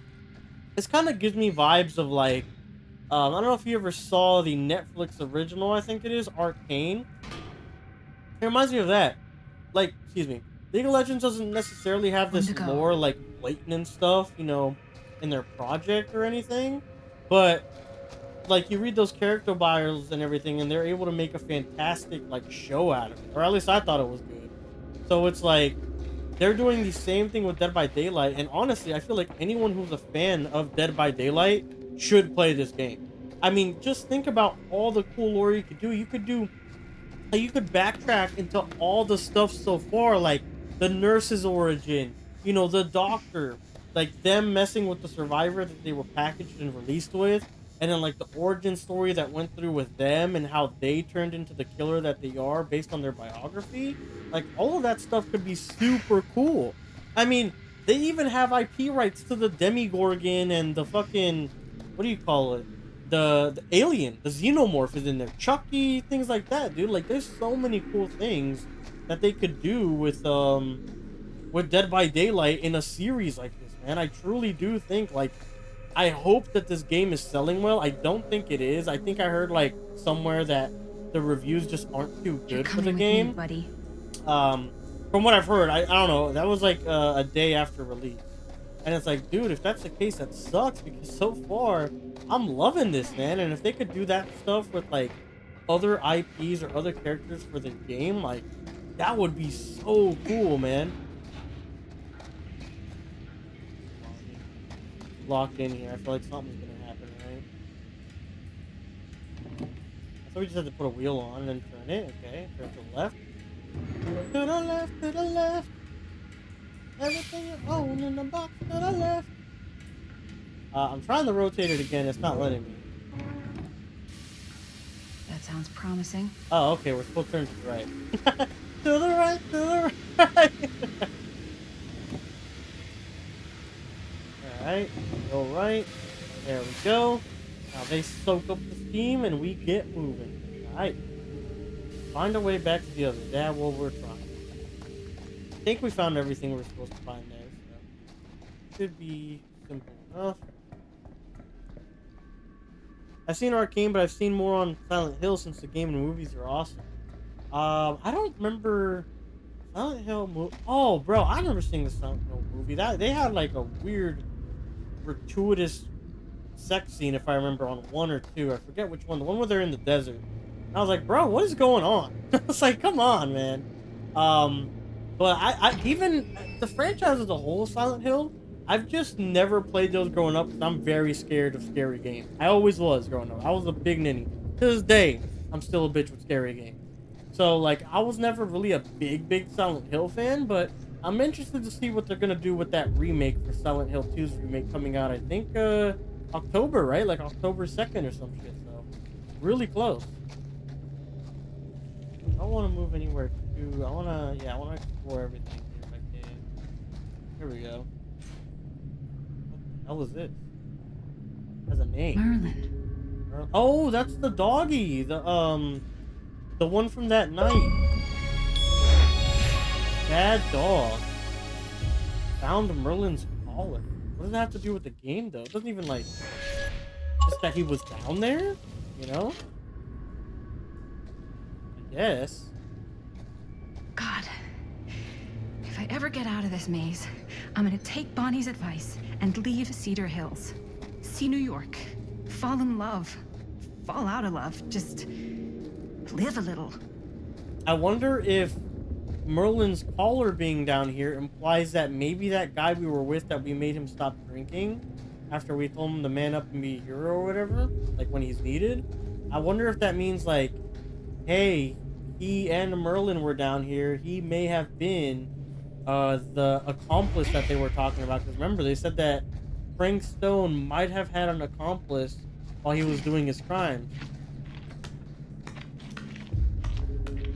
S1: this kind of gives me vibes of, like, I don't know if you ever saw the Netflix original, I think it is, Arcane. It reminds me of that. Like, excuse me. League of Legends doesn't necessarily have this lore, like, blatant and stuff, you know, in their project or anything. But, like, you read those character bios and everything, and they're able to make a fantastic, like, show out of it. Or at least I thought it was good. So it's like, they're doing the same thing with Dead by Daylight. And honestly, I feel like anyone who's a fan of Dead by Daylight should play this game. I mean, just think about all the cool lore you could do. You could backtrack into all the stuff so far, like the nurse's origin, you know, the doctor, like them messing with the survivor that they were packaged and released with, and then like the origin story that went through with them and how they turned into the killer that they are based on their biography. Like, all of that stuff could be super cool. I mean, they even have IP rights to the Demigorgon and the fucking, what do you call it? The alien, the xenomorph is in there. Chucky, things like that, dude. Like, there's so many cool things that they could do with Dead by Daylight in a series like this, man. I truly do think, like, I hope that this game is selling well. I don't think it is. I think I heard, like, somewhere that the reviews just aren't too good for the game.
S3: Me, buddy.
S1: From what I've heard, I don't know. That was like a day after release. And it's like, dude, if that's the case, that sucks, because so far, I'm loving this, man. And if they could do that stuff with, like, other IPs or other characters for the game, like, that would be so cool, man. Locked in here. I feel like something's gonna happen, right? So we just have to put a wheel on and then turn it. Okay, turn to the left. To the left, to the left. Everything you own in the box to the left. I'm trying to rotate it again. It's not letting me.
S3: That sounds promising.
S1: Oh, okay. We're supposed to turn to the right. To the right, to the right. Alright, go right. There we go. Now they soak up the steam and we get moving. Alright. Find our way back to the other. That's what we're trying. I think we found everything we're supposed to find there, so should be simple enough. I've seen Arcane, but I've seen more on Silent Hill since the game and movies are awesome. I don't remember Silent Hill movie. Oh, bro, I remember seeing the Silent Hill movie. That they had like a weird, gratuitous sex scene, if I remember, on 1 or 2. I forget which one. The one where they're in the desert. And I was like, bro, what is going on? I was like, come on, man. But I even the franchise as a whole, Silent Hill, I've just never played those growing up because I'm very scared of scary games. I always was growing up. I was a big ninny. To this day, I'm still a bitch with scary games. So, like, I was never really a big Silent Hill fan, but I'm interested to see what they're gonna do with that remake for Silent Hill 2's remake coming out, I think, October, right? Like October 2nd or some shit, so really close. I don't want to move anywhere too. I want to explore everything here if I can. Here we go. What the hell is this? It has a name.
S3: Merlin.
S1: Oh, that's the doggy. The one from that night. Bad dog. Found Merlin's collar. What does that have to do with the game, though? It doesn't even, like, just that he was down there, you know? I guess.
S3: God. If I ever get out of this maze, I'm gonna take Bonnie's advice and leave Cedar Hills. See New York. Fall in love. Fall out of love. Just live a little.
S1: I wonder if Merlin's collar being down here implies that maybe that guy we were with, that we made him stop drinking after we told him to man up and be a hero or whatever, like when he's needed. I wonder if that means, like, hey, he and Merlin were down here. He may have been the accomplice that they were talking about. Because remember, they said that Frank Stone might have had an accomplice while he was doing his crimes.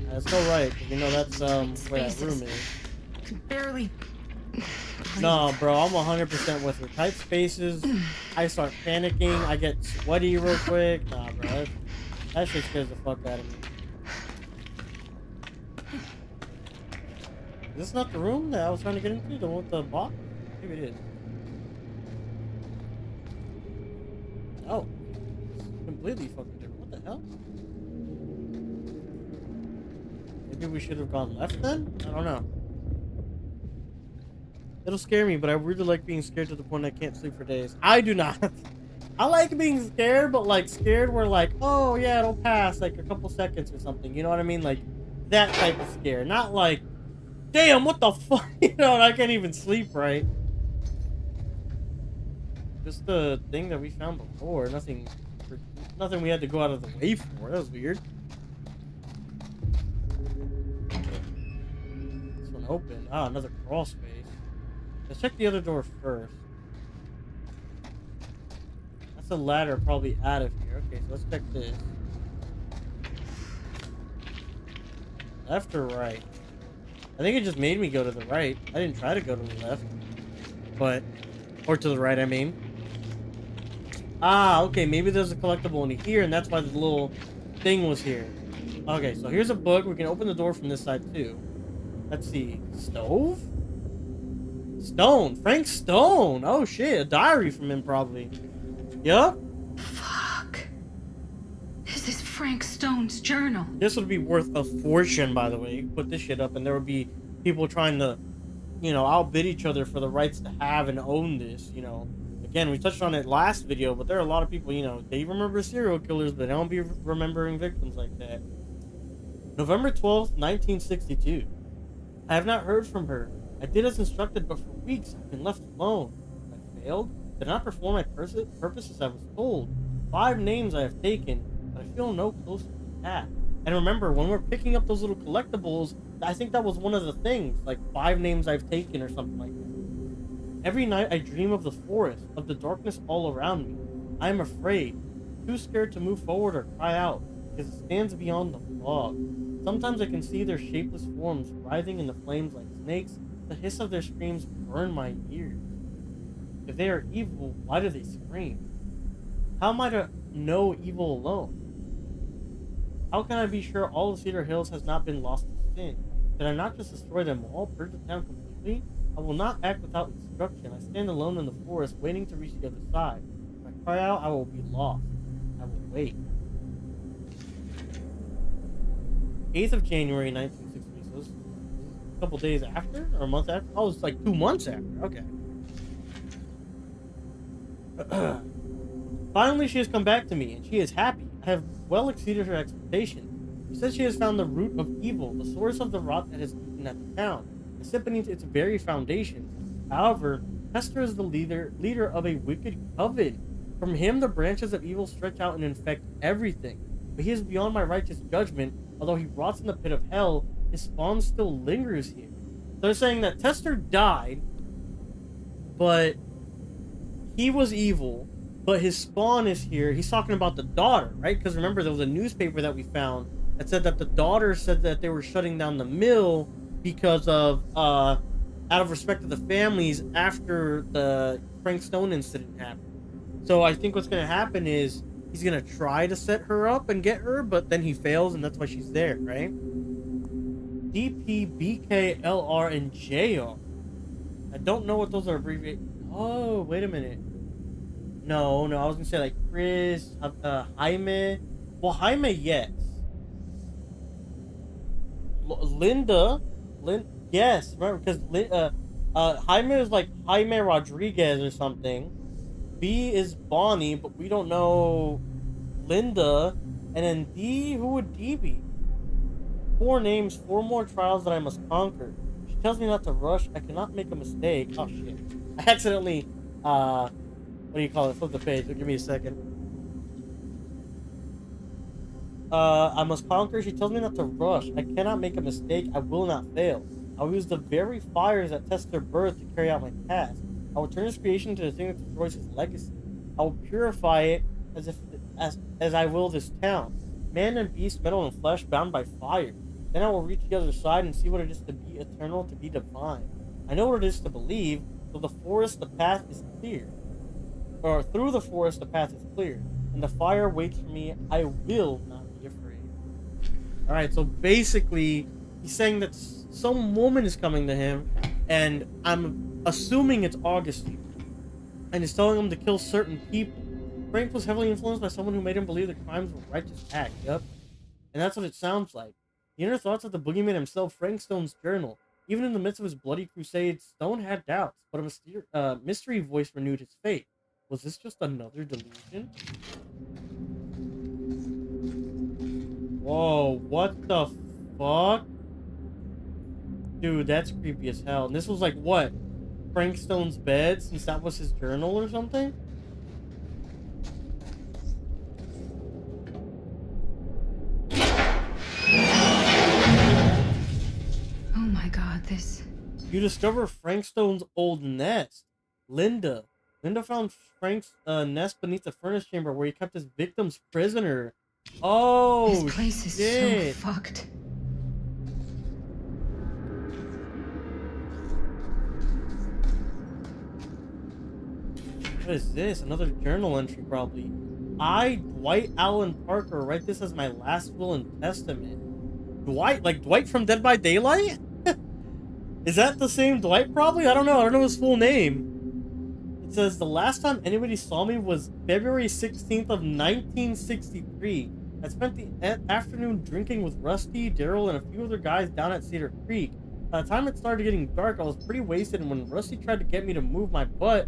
S1: That's so right, because you know that's where that room is.
S3: I can barely.
S1: No, bro, I'm 100% with her. Tight spaces, I start panicking, I get sweaty real quick. Nah, bro, that shit scares the fuck out of me. Is this not the room that I was trying to get into? The one with the box? Maybe it is. Oh. It's completely fucking different. What the hell? Maybe we should have gone left then? I don't know. It'll scare me, but I really like being scared to the point I can't sleep for days. I do not. I like being scared, but like scared where like, oh yeah, it'll pass like a couple seconds or something. You know what I mean? Like that type of scare. Not like, damn, what the fuck? You know, I can't even sleep right. Just the thing that we found before. Nothing we had to go out of the way for. That was weird. This one open. Ah, another crawl space. Let's check the other door first. That's a ladder probably out of here. Okay, so let's check this. Left or right? I think it just made me go to the right. I didn't try to go to the left. But, or to the right, I mean. Ah, okay, maybe there's a collectible in here, and that's why the little thing was here. Okay, so here's a book. We can open the door from this side, too. Let's see. Stove? Stone. Frank Stone. Oh, shit. A diary from him, probably. Yup.
S3: Fuck. This is Frank Stone's journal.
S1: This would be worth a fortune, by the way. You put this shit up, and there would be people trying to, you know, outbid each other for the rights to have and own this, you know. Again, we touched on it last video, but there are a lot of people, you know, they remember serial killers, but they don't be remembering victims like that. November 12th, 1962. I have not heard from her. I did as instructed, but for weeks I've been left alone. I failed, did not perform my purpose as I was told. 5 names I have taken, but I feel no closer to that. And remember, when we're picking up those little collectibles, I think that was one of the things, like 5 names I've taken or something like that. Every night I dream of the forest, of the darkness all around me. I am afraid, too scared to move forward or cry out, because it stands beyond the fog. Sometimes I can see their shapeless forms writhing in the flames like snakes. The hiss of their screams burn my ears. If they are evil, why do they scream? How am I to know evil alone? How can I be sure all of Cedar Hills has not been lost to sin? Did I not just destroy them all, purge the town completely? I will not act without instruction. I stand alone in the forest, waiting to reach the other side. If I cry out, I will be lost. I will wait. 8th of January, 1960. So this is a couple days after? Or a month after? Oh, it's like 2 months after. Okay. Finally, she has come back to me, and she is happy. I have well exceeded her expectations. She says she has found the root of evil, the source of the rot that has eaten at the town, and sit beneath its very foundations. However, Hester is the leader of a wicked coven. From him, the branches of evil stretch out and infect everything. But he is beyond my righteous judgment. Although he rots in the pit of hell, his spawn still lingers here. So they're saying that Tester died, but he was evil, but his spawn is here. He's talking about the daughter, right? Because remember, there was a newspaper that we found that said that the daughter said that they were shutting down the mill because of, out of respect to the families after the Frank Stone incident happened. So I think what's going to happen is he's going to try to set her up and get her, but then he fails, and that's why she's there, right? DP, BK, LR, and JR. I don't know what those are abbreviated. Oh, wait a minute. No, I was going to say like Chris, Jaime. Well, Jaime, yes. Linda, yes, remember, because Jaime is like Jaime Rodriguez or something. B is Bonnie, but we don't know Linda. And then D, who would D be? 4 names, 4 more trials that I must conquer. She tells me not to rush. I cannot make a mistake. Oh shit! I accidentally, what do you call it? Flip the page. Give me a second. I must conquer. She tells me not to rush. I cannot make a mistake. I will not fail. I will use the very fires that test their birth to carry out my task. I will turn his creation into the thing that destroys his legacy. I will purify it as I will this town. Man and beast, metal and flesh, bound by fire. Then I will reach the other side and see what it is to be eternal, to be divine. I know what it is to believe. Through the forest, the path is clear. Or through the forest, the path is clear. And the fire waits for me. I will not be afraid. Alright, so basically, he's saying that some woman is coming to him, and I'm assuming it's Augustine, and he's telling him to kill certain people. Frank was heavily influenced by someone who made him believe the crimes were righteous acts. Yep. And that's what it sounds like. The inner thoughts of the boogeyman himself, Frank Stone's journal. Even in the midst of his bloody crusade, Stone had doubts, but a mystery voice renewed his faith. Was this just another delusion? Whoa, what the fuck? Dude, that's creepy as hell. And this was like, what? Frank Stone's bed, since that was his journal or something?
S3: Oh my god, this...
S1: You discover Frank Stone's old nest. Linda found Frank's nest beneath the furnace chamber where he kept his victims prisoner. Oh,
S3: this place is
S1: shit.
S3: so fucked.
S1: What is this? Another journal entry, probably. I, Dwight Allen Parker, write this as my last will and testament. Dwight? Like Dwight from Dead by Daylight? Is that the same Dwight, probably? I don't know his full name. It says, the last time anybody saw me was February 16th of 1963. I spent the afternoon drinking with Rusty, Daryl, and a few other guys down at Cedar Creek. By the time it started getting dark, I was pretty wasted, and when Rusty tried to get me to move my butt,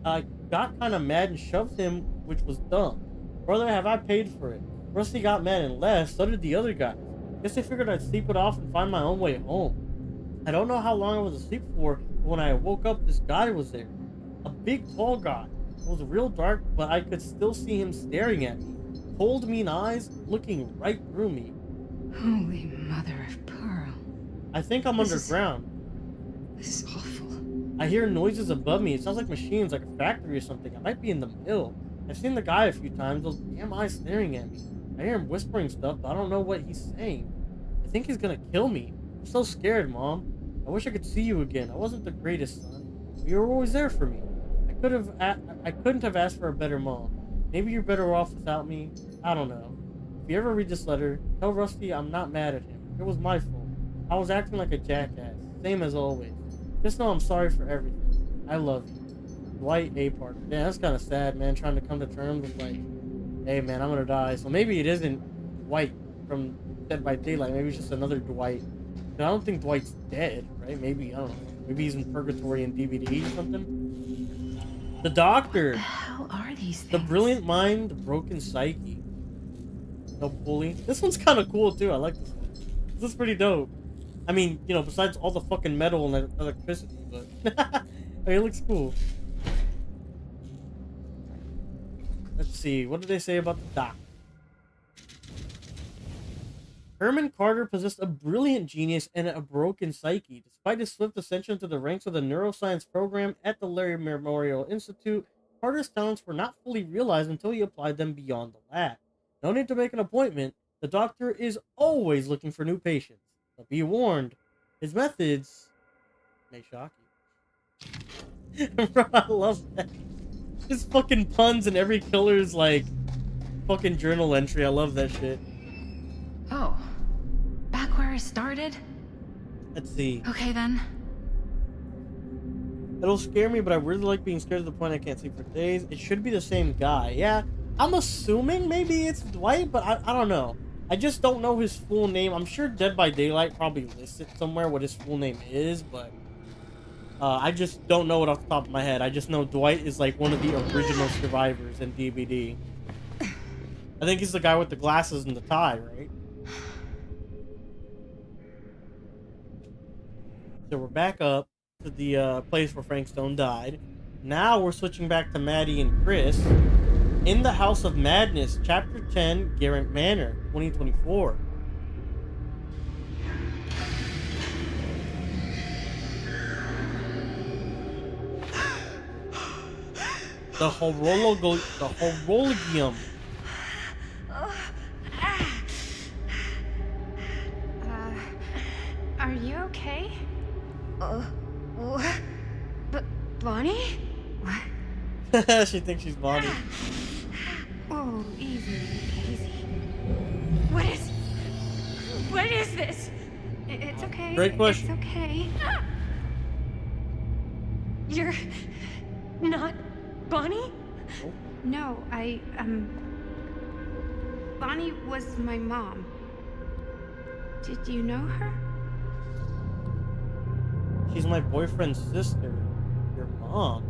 S1: I got kind of mad and shoved him, which was dumb. Brother, have I paid for it? Rusty got mad and left, so did the other guys. Guess they figured I'd sleep it off and find my own way home. I don't know how long I was asleep for, but when I woke up, this guy was there. A big, tall guy. It was real dark, but I could still see him staring at me. Cold, mean eyes, looking right through me.
S3: Holy mother of pearl.
S1: I think I'm underground.
S3: This is awful.
S1: I hear noises above me. It sounds like machines, like a factory or something. I might be in the mill. I've seen the guy a few times. Those damn eyes staring at me. I hear him whispering stuff, but I don't know what he's saying. I think he's gonna kill me. I'm so scared, Mom. I wish I could see you again. I wasn't the greatest son, but you were always there for me. I couldn't have asked for a better mom. Maybe you're better off without me. I don't know. If you ever read this letter, tell Rusty I'm not mad at him. It was my fault. I was acting like a jackass, same as always. Just know I'm sorry for everything. I love you. Dwight A. Parker. Man, that's kind of sad, man, trying to come to terms with, like, Hey man, I'm gonna die. So maybe it isn't Dwight from Dead by Daylight. Maybe it's just another Dwight. But I don't think Dwight's dead, right? Maybe, I don't know. Maybe he's in purgatory in DVD or something. The Doctor.
S3: What the hell are these things?
S1: The brilliant mind, the broken psyche. No bully. This one's kind of cool too. I like this one. This is pretty dope. I mean, you know, besides all the fucking metal and electricity, but I mean, it looks cool. Let's see. What did they say about the Doc? Herman Carter possessed a brilliant genius and a broken psyche. Despite his swift ascension to the ranks of the neuroscience program at the Larry Memorial Institute, Carter's talents were not fully realized until he applied them beyond the lab. No need to make an appointment. The doctor is always looking for new patients. But be warned, his methods may shock you. Bro, I love that. His fucking puns and every killer's like fucking journal entry. I love that shit.
S3: Oh, back where I started?
S1: Let's see.
S3: Okay then.
S1: It'll scare me, but I really like being scared to the point I can't sleep for days. It should be the same guy. Yeah, I'm assuming maybe it's Dwight, but I don't know. I just don't know his full name. I'm sure Dead by Daylight probably lists it somewhere what his full name is, but I just don't know it off the top of my head. I just know Dwight is like one of the original survivors in DVD. I think he's the guy with the glasses and the tie, right? So we're back up to the place where Frank Stone died. Now we're switching back to Maddie and Chris in the House of Madness, Chapter 10, Garrett Manor, 2024. The Horologium.
S4: Are you okay? Bonnie? What?
S1: She thinks she's Bonnie.
S4: Oh, easy. What is this? It's okay.
S1: Great question.
S4: It's okay. You're not Bonnie? No, Bonnie was my mom. Did you know her?
S1: She's my boyfriend's sister. Your mom.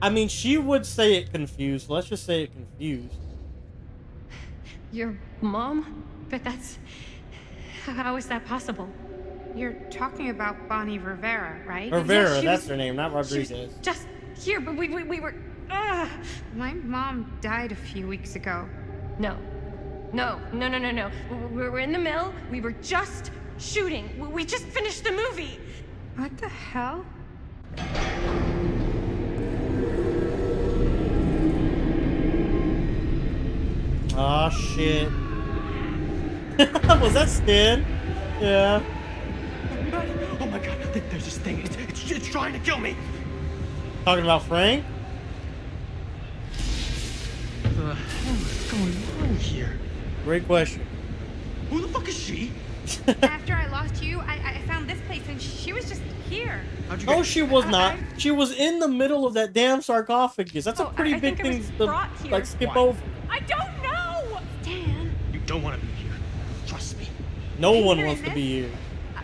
S1: I mean, she would say it confused. Let's just say it confused.
S3: Your mom? But that's... How is that possible?
S4: You're talking about Bonnie Rivera, right?
S1: Rivera,
S3: Yeah, she
S1: that's
S3: was-
S1: her name, not Rodriguez.
S3: Just here, but we were...
S4: My mom died a few weeks ago.
S3: No. We're in the mill. We were just shooting. We just finished the movie.
S4: What the hell?
S1: Oh shit. Was that Stan? Yeah.
S5: Oh my god, there's this thing. It's trying to kill me.
S1: Talking about Frank?
S5: The hell is going on here?
S1: Great question.
S5: Who the fuck is she?
S4: After I lost you, I found this place and she was just here.
S5: How'd you
S1: No,
S5: get...
S1: she was not. She was in the middle of that damn sarcophagus. That's a pretty
S3: I
S1: big
S3: think I
S1: thing
S3: was
S1: to
S3: brought here.
S1: like skip
S5: Why?
S1: over.
S3: I don't know!
S4: Dan.
S5: You don't want to be here. Trust me.
S1: No
S4: Can you
S1: one
S4: hear
S1: wants to
S4: this?
S1: be here.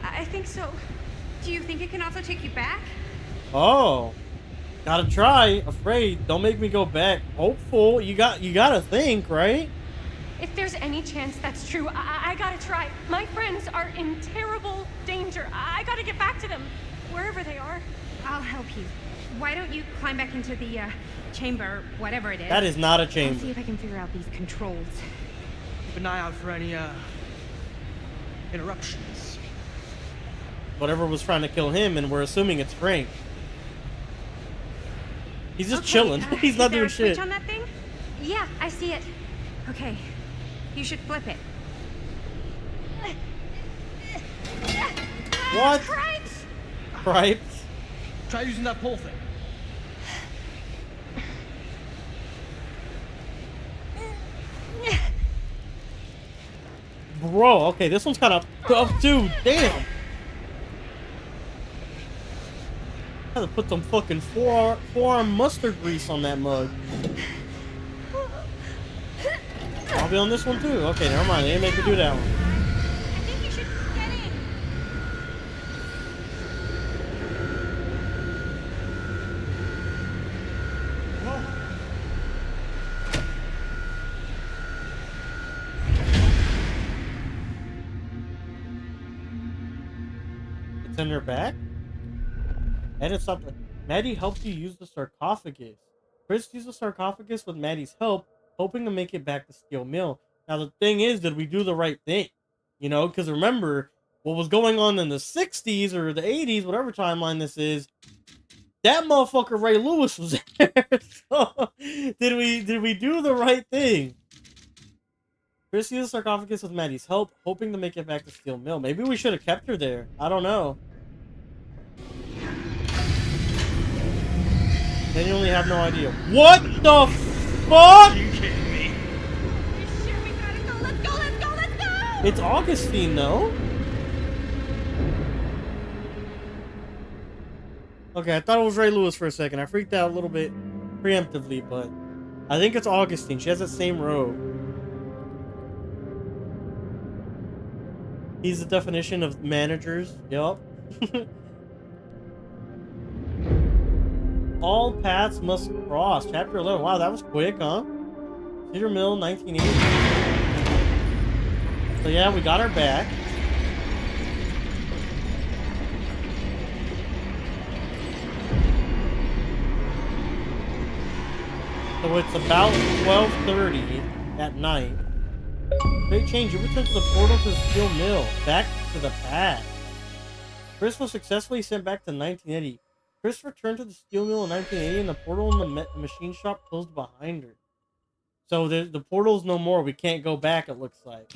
S3: I think so.
S4: Do you think it can also take you back?
S1: Oh. Gotta try. Afraid. Don't make me go back. Hopeful. You gotta think, right?
S3: If there's any chance that's true, I gotta try. My friends are in terrible danger. I gotta get back to them, wherever they are.
S4: I'll help you. Why don't you climb back into the chamber, whatever it is?
S1: That is not a
S4: I'll see
S1: chamber.
S4: if I can figure out these controls.
S5: Keep an eye out for any interruptions.
S1: Whatever was trying to kill him, and we're assuming it's Frank. He's just
S4: Okay,
S1: chilling. He's not
S4: is there
S1: doing
S4: a switch
S1: shit.
S4: on that thing? Yeah, I see it. Okay, you should flip it.
S1: What?
S4: Cripes!
S1: Right?
S5: Try using that pole thing.
S1: Bro, okay, this one's kind of tough too. Damn. I had to put some fucking forearm mustard grease on that mug. I'll be on this one too. Okay, never mind. They didn't make me do that one.
S4: I think you should get in.
S1: It's in her back? And it's something. Maddie helped you use the sarcophagus. Chris used the sarcophagus with Maddie's help, hoping to make it back to Steel Mill. Now, the thing is, did we do the right thing? You know, because remember, what was going on in the 60s or the 80s, whatever timeline this is, that motherfucker Ray Lewis was there. So, did we do the right thing? Chris used the sarcophagus with Maddie's help, hoping to make it back to Steel Mill. Maybe we should have kept her there. I don't know. Genuinely have no idea. What the fuck?
S9: You kidding me?
S4: You sure we gotta go? Let's go, let's go, let's go!
S1: It's Augustine, though. Okay, I thought it was Ray Lewis for a second. I freaked out a little bit preemptively, but I think it's Augustine. She has that same robe. He's the definition of managers. Yup. All paths must cross. Chapter 11. Wow, that was quick, huh? Cedar Mill, 1980. So yeah, we got her back. So it's about 12:30 at night. Great change. You return to the portal to the Steel Mill. Back to the past. Chris was successfully sent back to 1980. Chris returned to the Steel Mill in 1980 and the portal in the machine shop closed behind her. So the portal's no more. We can't go back, it looks like.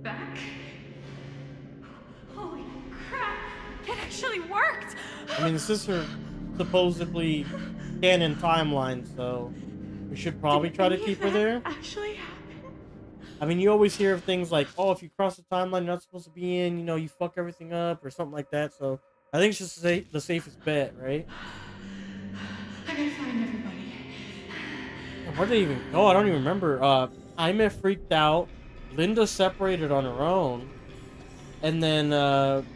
S4: Back? Holy crap! It actually worked!
S1: I mean, this is her supposedly canon timeline, so we should probably try to keep her there.
S4: Actually happened.
S1: I mean, you always hear of things like, oh, if you cross the timeline you're not supposed to be in, you know, you fuck everything up or something like that. So I think it's just the safest bet, right?
S4: I gotta find everybody.
S1: Where'd they even go? I don't even remember. Jaime freaked out. Linda separated on her own. And then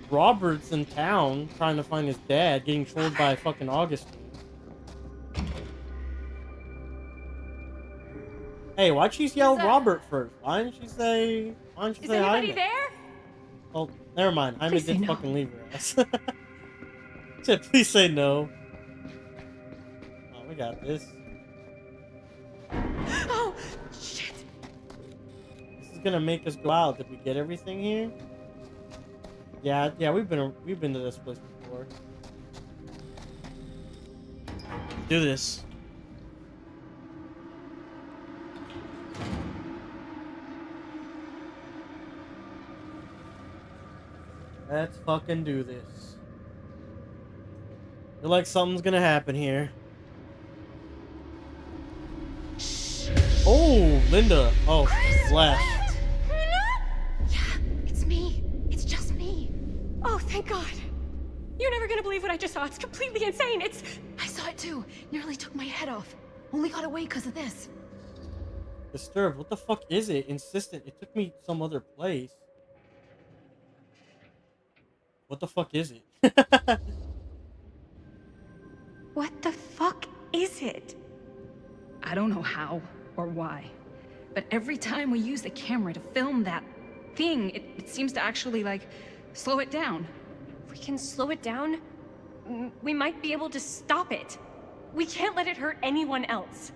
S1: Robert's in town trying to find his dad, getting trolled by fucking Augustine. Hey, why'd she yell Robert first? Why didn't she say
S4: Is anybody
S1: Jaime?
S4: there?
S1: Oh, never mind. Jaime
S3: Please say
S1: did
S3: no.
S1: fucking leave her ass. Said, please say no. Oh, we got this.
S4: Oh, shit.
S1: This is gonna make us go out. Did we get everything here? Yeah, we've been to this place before. Do this. Let's fucking do this. Feel like something's gonna happen here. Oh, Linda. Oh, Flash.
S4: Yeah, it's me. It's just me. Oh, thank God. You're never gonna believe what I just saw. It's completely insane.
S8: I saw it too. Nearly took my head off. Only got away because of this.
S1: Disturbed. What the fuck is it? Insistent. It took me some other place. What the fuck is it?
S4: What the fuck is it?
S3: I don't know how or why, but every time we use the camera to film that thing, it seems to actually, like, slow it down.
S4: If we can slow it down, we might be able to stop it. We can't let it hurt anyone else.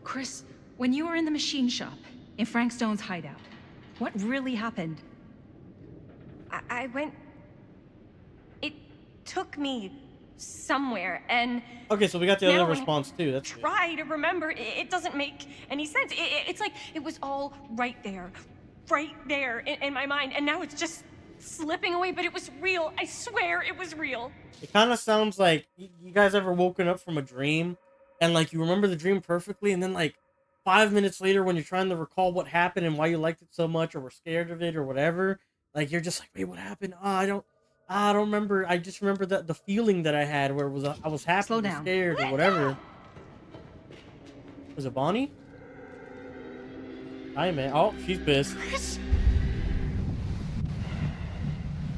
S3: Chris, when you were in the machine shop, in Frank Stone's hideout, what really happened?
S4: I went... It took me somewhere, and...
S1: Okay, so we got the
S4: now
S1: other
S4: I
S1: response too. That's good.
S4: try to remember. It doesn't make any sense. It's like it was all right there in my mind, and now it's just slipping away, but it was real. I swear it was real.
S1: It kind of sounds like you guys ever woken up from a dream and like you remember the dream perfectly, and then like 5 minutes later when you're trying to recall what happened and why you liked it so much or were scared of it or whatever, like you're just like, wait, what happened? Oh, I I don't remember. I just remember that the feeling that I had where it was I was happy
S3: Slow
S1: or
S3: down.
S1: scared or whatever. Was it Bonnie? Hi, man. Oh, she's pissed.
S5: Chris?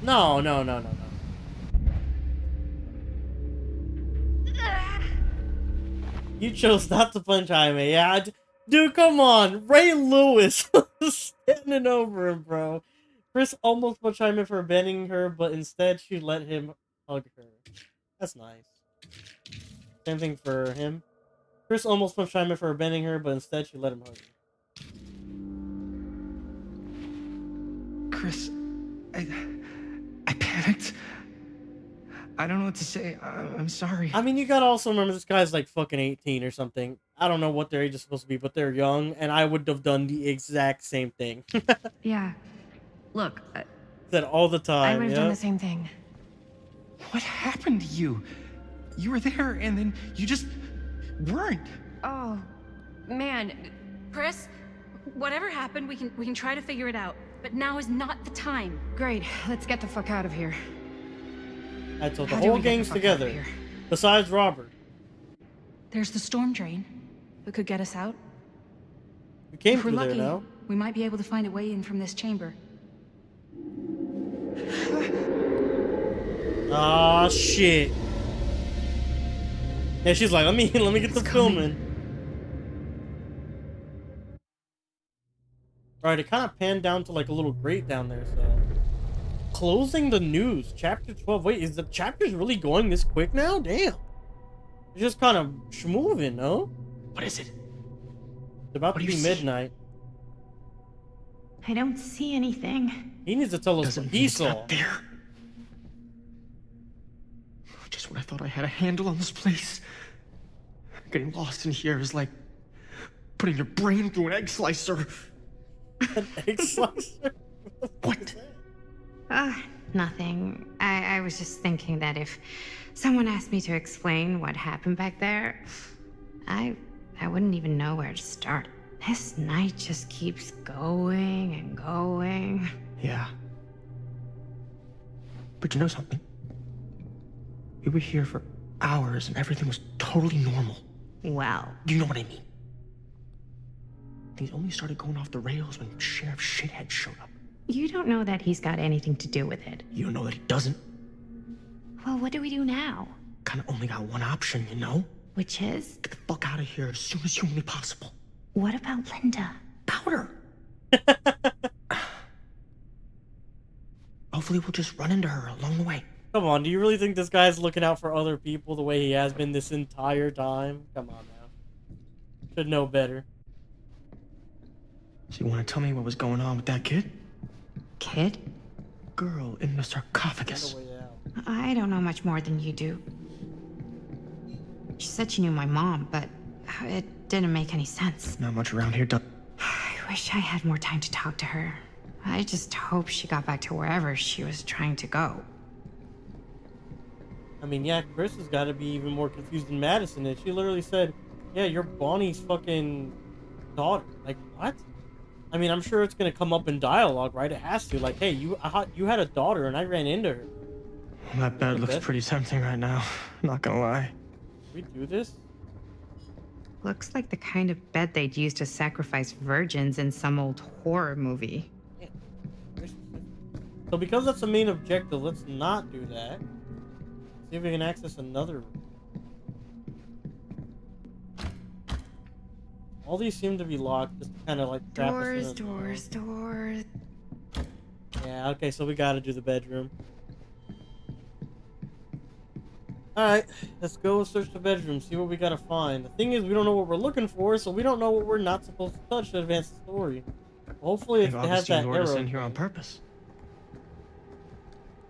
S1: No. You chose not to punch Jaime. Yeah, dude, come on. Ray Lewis was standing over him, bro. Chris almost punched Jaime for abandoning her, but instead she let him hug her. That's nice. Same thing for him. Chris almost punched Jaime for abandoning her, but instead she let him hug her.
S5: Chris, I panicked. I don't know what to say. I'm sorry.
S1: I mean, you gotta also remember this guy's like fucking 18 or something. I don't know what their age is supposed to be, but they're young, and I would have done the exact same thing.
S8: Yeah. Look,
S1: Said all the time.
S8: I would have done the same thing.
S5: What happened to you? You were there, and then you just weren't.
S4: Oh, man.
S3: Chris, whatever happened, we can try to figure it out. But now is not the time.
S8: Great, let's get the fuck out of here.
S1: I told the
S8: How do
S1: whole
S8: we get the
S1: gang's
S8: fuck out of
S1: together,
S8: here?
S1: besides Robert.
S3: There's the storm drain that could get us out.
S1: We came
S3: If we're
S1: through there
S3: lucky,
S1: now.
S3: we might be able to find a way in from this chamber.
S1: Ah, shit. Yeah, she's like, let me get the filming. Alright, it kind of panned down to like a little grate down there, so. Closing the news, chapter 12. Wait, is the chapters really going this quick now? Damn. It's just kind of schmoving, no?
S5: What is it?
S1: It's about
S5: What
S1: to
S5: do
S1: be
S5: you see?
S1: midnight.
S8: I don't see anything.
S1: He needs to tell us
S5: Doesn't
S1: what
S5: mean
S1: he
S5: it's
S1: saw.
S5: not there. Just when I thought I had a handle on this place. Getting lost in here is like putting your brain through an egg slicer.
S1: An egg slicer?
S5: What?
S9: Nothing. I was just thinking that if someone asked me to explain what happened back there, I wouldn't even know where to start. This night just keeps going and going.
S5: Yeah. But you know something? We were here for hours and everything was totally normal.
S9: Well,
S5: You know what I mean? Things only started going off the rails when Sheriff Shithead showed up.
S9: you don't know that he's got anything to do with it.
S5: You know that he doesn't.
S9: Well, what do we do now?
S5: Kinda only got one option, you know?
S9: Which is,
S5: Get the fuck out of here as soon as humanly possible.
S9: what about Linda?
S5: Powder! Hopefully we'll just run into her along the way.
S1: Come on, do you really think this guy's looking out for other people the way he has been this entire time? Come on now. Should know better.
S5: So you wanna tell me what was going on with that kid?
S9: Kid?
S5: Girl in the sarcophagus.
S1: No way out.
S9: I don't know much more than you do. She said she knew my mom, but it didn't make any sense.
S5: Not much around here,
S9: I wish I had more time to talk to her. I just hope she got back to wherever she was trying to go.
S1: I mean, yeah, Chris has got to be even more confused than Madison is. She literally said, yeah, you're Bonnie's fucking daughter. Like, what? I mean, I'm sure it's going to come up in dialogue, right? It has to. Like, hey, you had a daughter and I ran into her.
S5: That bed looks
S1: bed?
S5: pretty tempting right now. Not gonna lie.
S1: We do this?
S9: Looks like the kind of bed they'd use to sacrifice virgins in some old horror movie.
S1: So because that's the main objective, let's not do that. See if we can access another room. All these seem to be locked, just kind of like trap us in a-
S9: Doors.
S1: Yeah, okay, so we gotta do the bedroom. Alright, let's go search the bedroom, see what we gotta find. The thing is, we don't know what we're looking for, so we don't know what we're not supposed to touch to advance the story. Hopefully it
S5: Maybe
S1: has that
S5: Augustine lured us
S1: arrow.
S5: in here on purpose.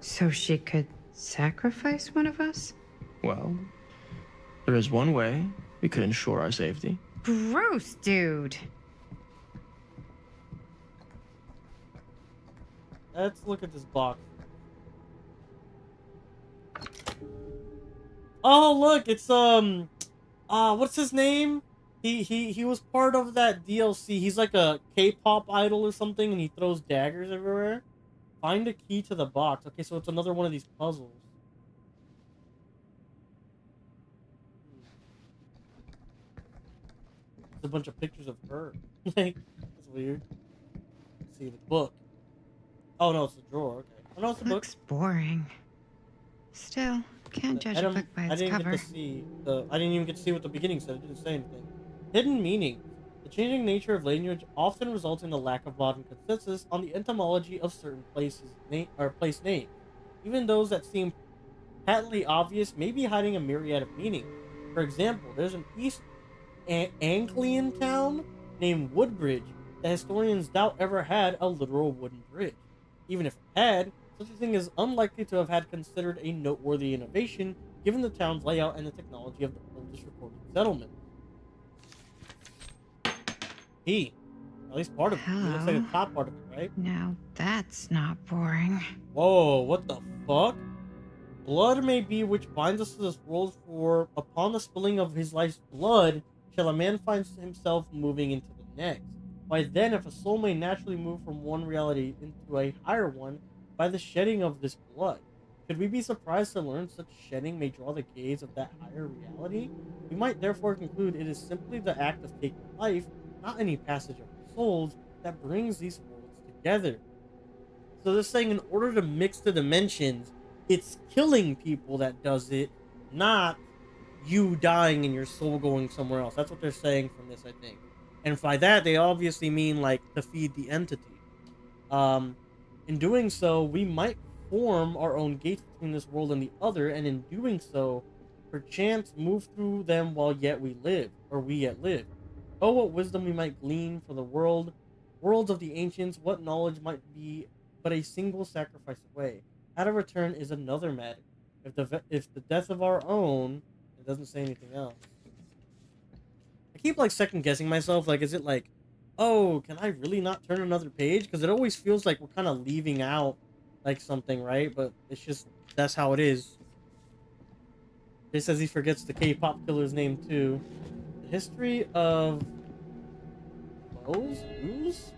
S9: So she could sacrifice one of us?
S5: Well, there is one way we could ensure our safety.
S9: Gross, dude.
S1: Let's look at this box. Oh, look, it's what's his name? He was part of that DLC. He's like a K-pop idol or something, and he throws daggers everywhere. Find a key to the box. Okay, so it's another one of these puzzles. It's a bunch of pictures of her. Like, that's weird. Let's see the book. Oh no, it's the drawer. Okay. Oh no, it's the book.
S9: Looks boring. Still, can't judge a book by
S1: I
S9: its
S1: didn't
S9: cover.
S1: get to see the. I didn't even get to see what the beginning said. It didn't say anything. Hidden meaning. The changing nature of language often results in the lack of modern consensus on the etymology of certain places or place names. Even those that seem patently obvious may be hiding a myriad of meaning. For example, there's an East Anglian town named Woodbridge that historians doubt ever had a literal wooden bridge. Even if it had, such a thing is unlikely to have had considered a noteworthy innovation given the town's layout and the technology of the oldest recorded settlement. At least part of it. It looks like the top part of it, right?
S9: Now that's not boring.
S1: Whoa, what the fuck? Blood may be which binds us to this world, for upon the spilling of his life's blood shall a man find himself moving into the next. Why then, if a soul may naturally move from one reality into a higher one by the shedding of this blood, should we be surprised to learn such shedding may draw the gaze of that higher reality? We might therefore conclude it is simply the act of taking life, not any passage of souls, that brings these worlds together. So they're saying in order to mix the dimensions, it's killing people that does it, not you dying and your soul going somewhere else. That's what they're saying from this, I think. And by that, they obviously mean like to feed the entity. In doing so, we might form our own gates between this world and the other, and in doing so, perchance move through them while yet we live, or we yet live. Oh, what wisdom we might glean for the worlds of the ancients, what knowledge might be but a single sacrifice away. How to return is another matter. If the death of our own, it doesn't say anything else. I keep like second guessing myself. Like, is it like, oh, can I really not turn another page? Because it always feels like we're kind of leaving out like something, right? But it's just that's how it is. It says he forgets the K-pop killer's name too. The history of Luz?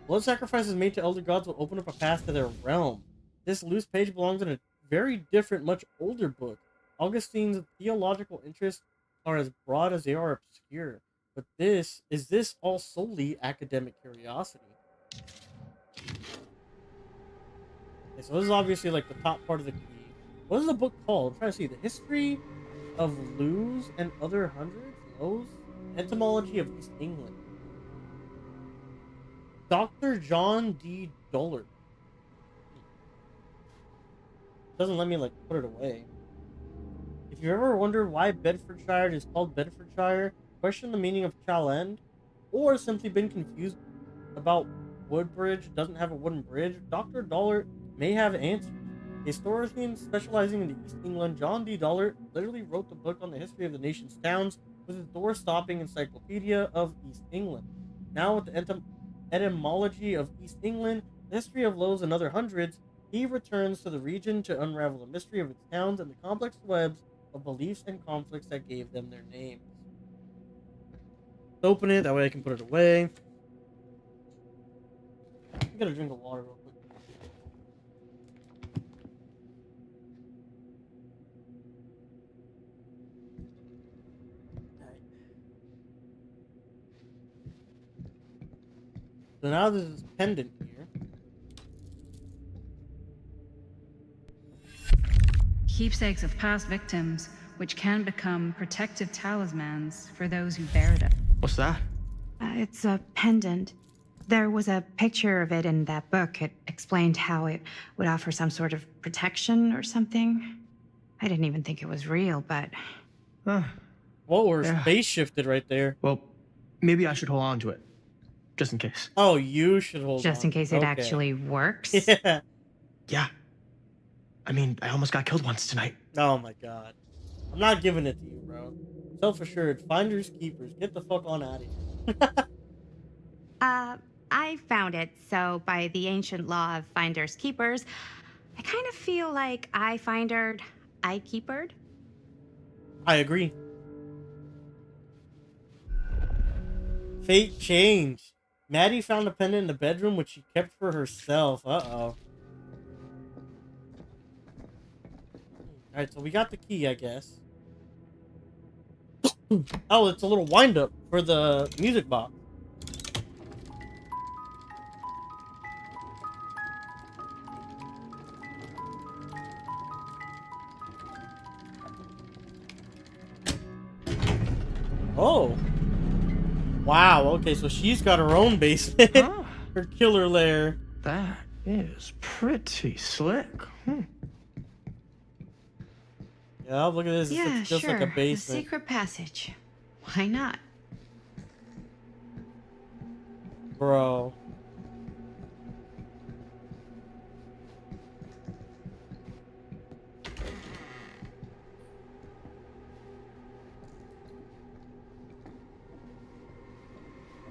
S1: Blood sacrifices made to elder gods will open up a path to their realm. This loose page belongs in a very different, much older book. Augustine's theological interests are as broad as they are obscure. But is this all solely academic curiosity? Okay, so this is obviously like the top part of the key. What is the book called? I'm trying to see. The History of Luz and Other Hundreds? Lowe's? Etymology of East England. Dr. John D. Dollard. Doesn't let me like put it away. If you ever wondered why Bedfordshire is called Bedfordshire, question the meaning of Challend, or simply been confused about Woodbridge doesn't have a wooden bridge, Dr. Dollard may have answers. A historian specializing in the East England, John D. Dollard literally wrote the book on the history of the nation's towns with his door-stopping encyclopedia of East England. Now with the etymology of East England, the history of Lowes and Other Hundreds, he returns to the region to unravel the mystery of its towns and the complex webs of beliefs and conflicts that gave them their names. Open it, that way I can put it away. I'm gonna drink of water real quick. Alright. So now there's this pendant here.
S3: Keepsakes of past victims, which can become protective talismans for those who bear them.
S5: What's that?
S9: It's a pendant. There was a picture of it in that book. It explained how it would offer some sort of protection or something. I didn't even think it was real, but...
S1: Whoa, we're
S5: Yeah.
S1: space shifted right there.
S5: Well, maybe I should hold on to it. Just in case.
S1: Oh, you should hold on.
S9: just in case it
S1: Okay.
S9: actually works.
S1: Yeah.
S5: Yeah. I mean, I almost got killed once tonight.
S1: Oh my god. I'm not giving it to you, bro. Self-assured, finders, keepers. Get the fuck on out of here.
S9: I found it, so by the ancient law of finders keepers, I kind of feel like I findered, I keepered.
S1: I agree. Fate changed. Maddie found a pendant in the bedroom which she kept for herself. Uh-oh. Alright, so we got the key, I guess. Oh, it's a little wind-up for the music box. Oh. Wow, okay, so she's got her own basement.
S5: Huh?
S1: Her killer lair.
S5: That is pretty slick.
S1: Yeah, look at this.
S9: Yeah,
S1: It's just
S9: sure.
S1: like a
S9: The
S1: basement.
S9: secret passage. Why not?
S1: Bro.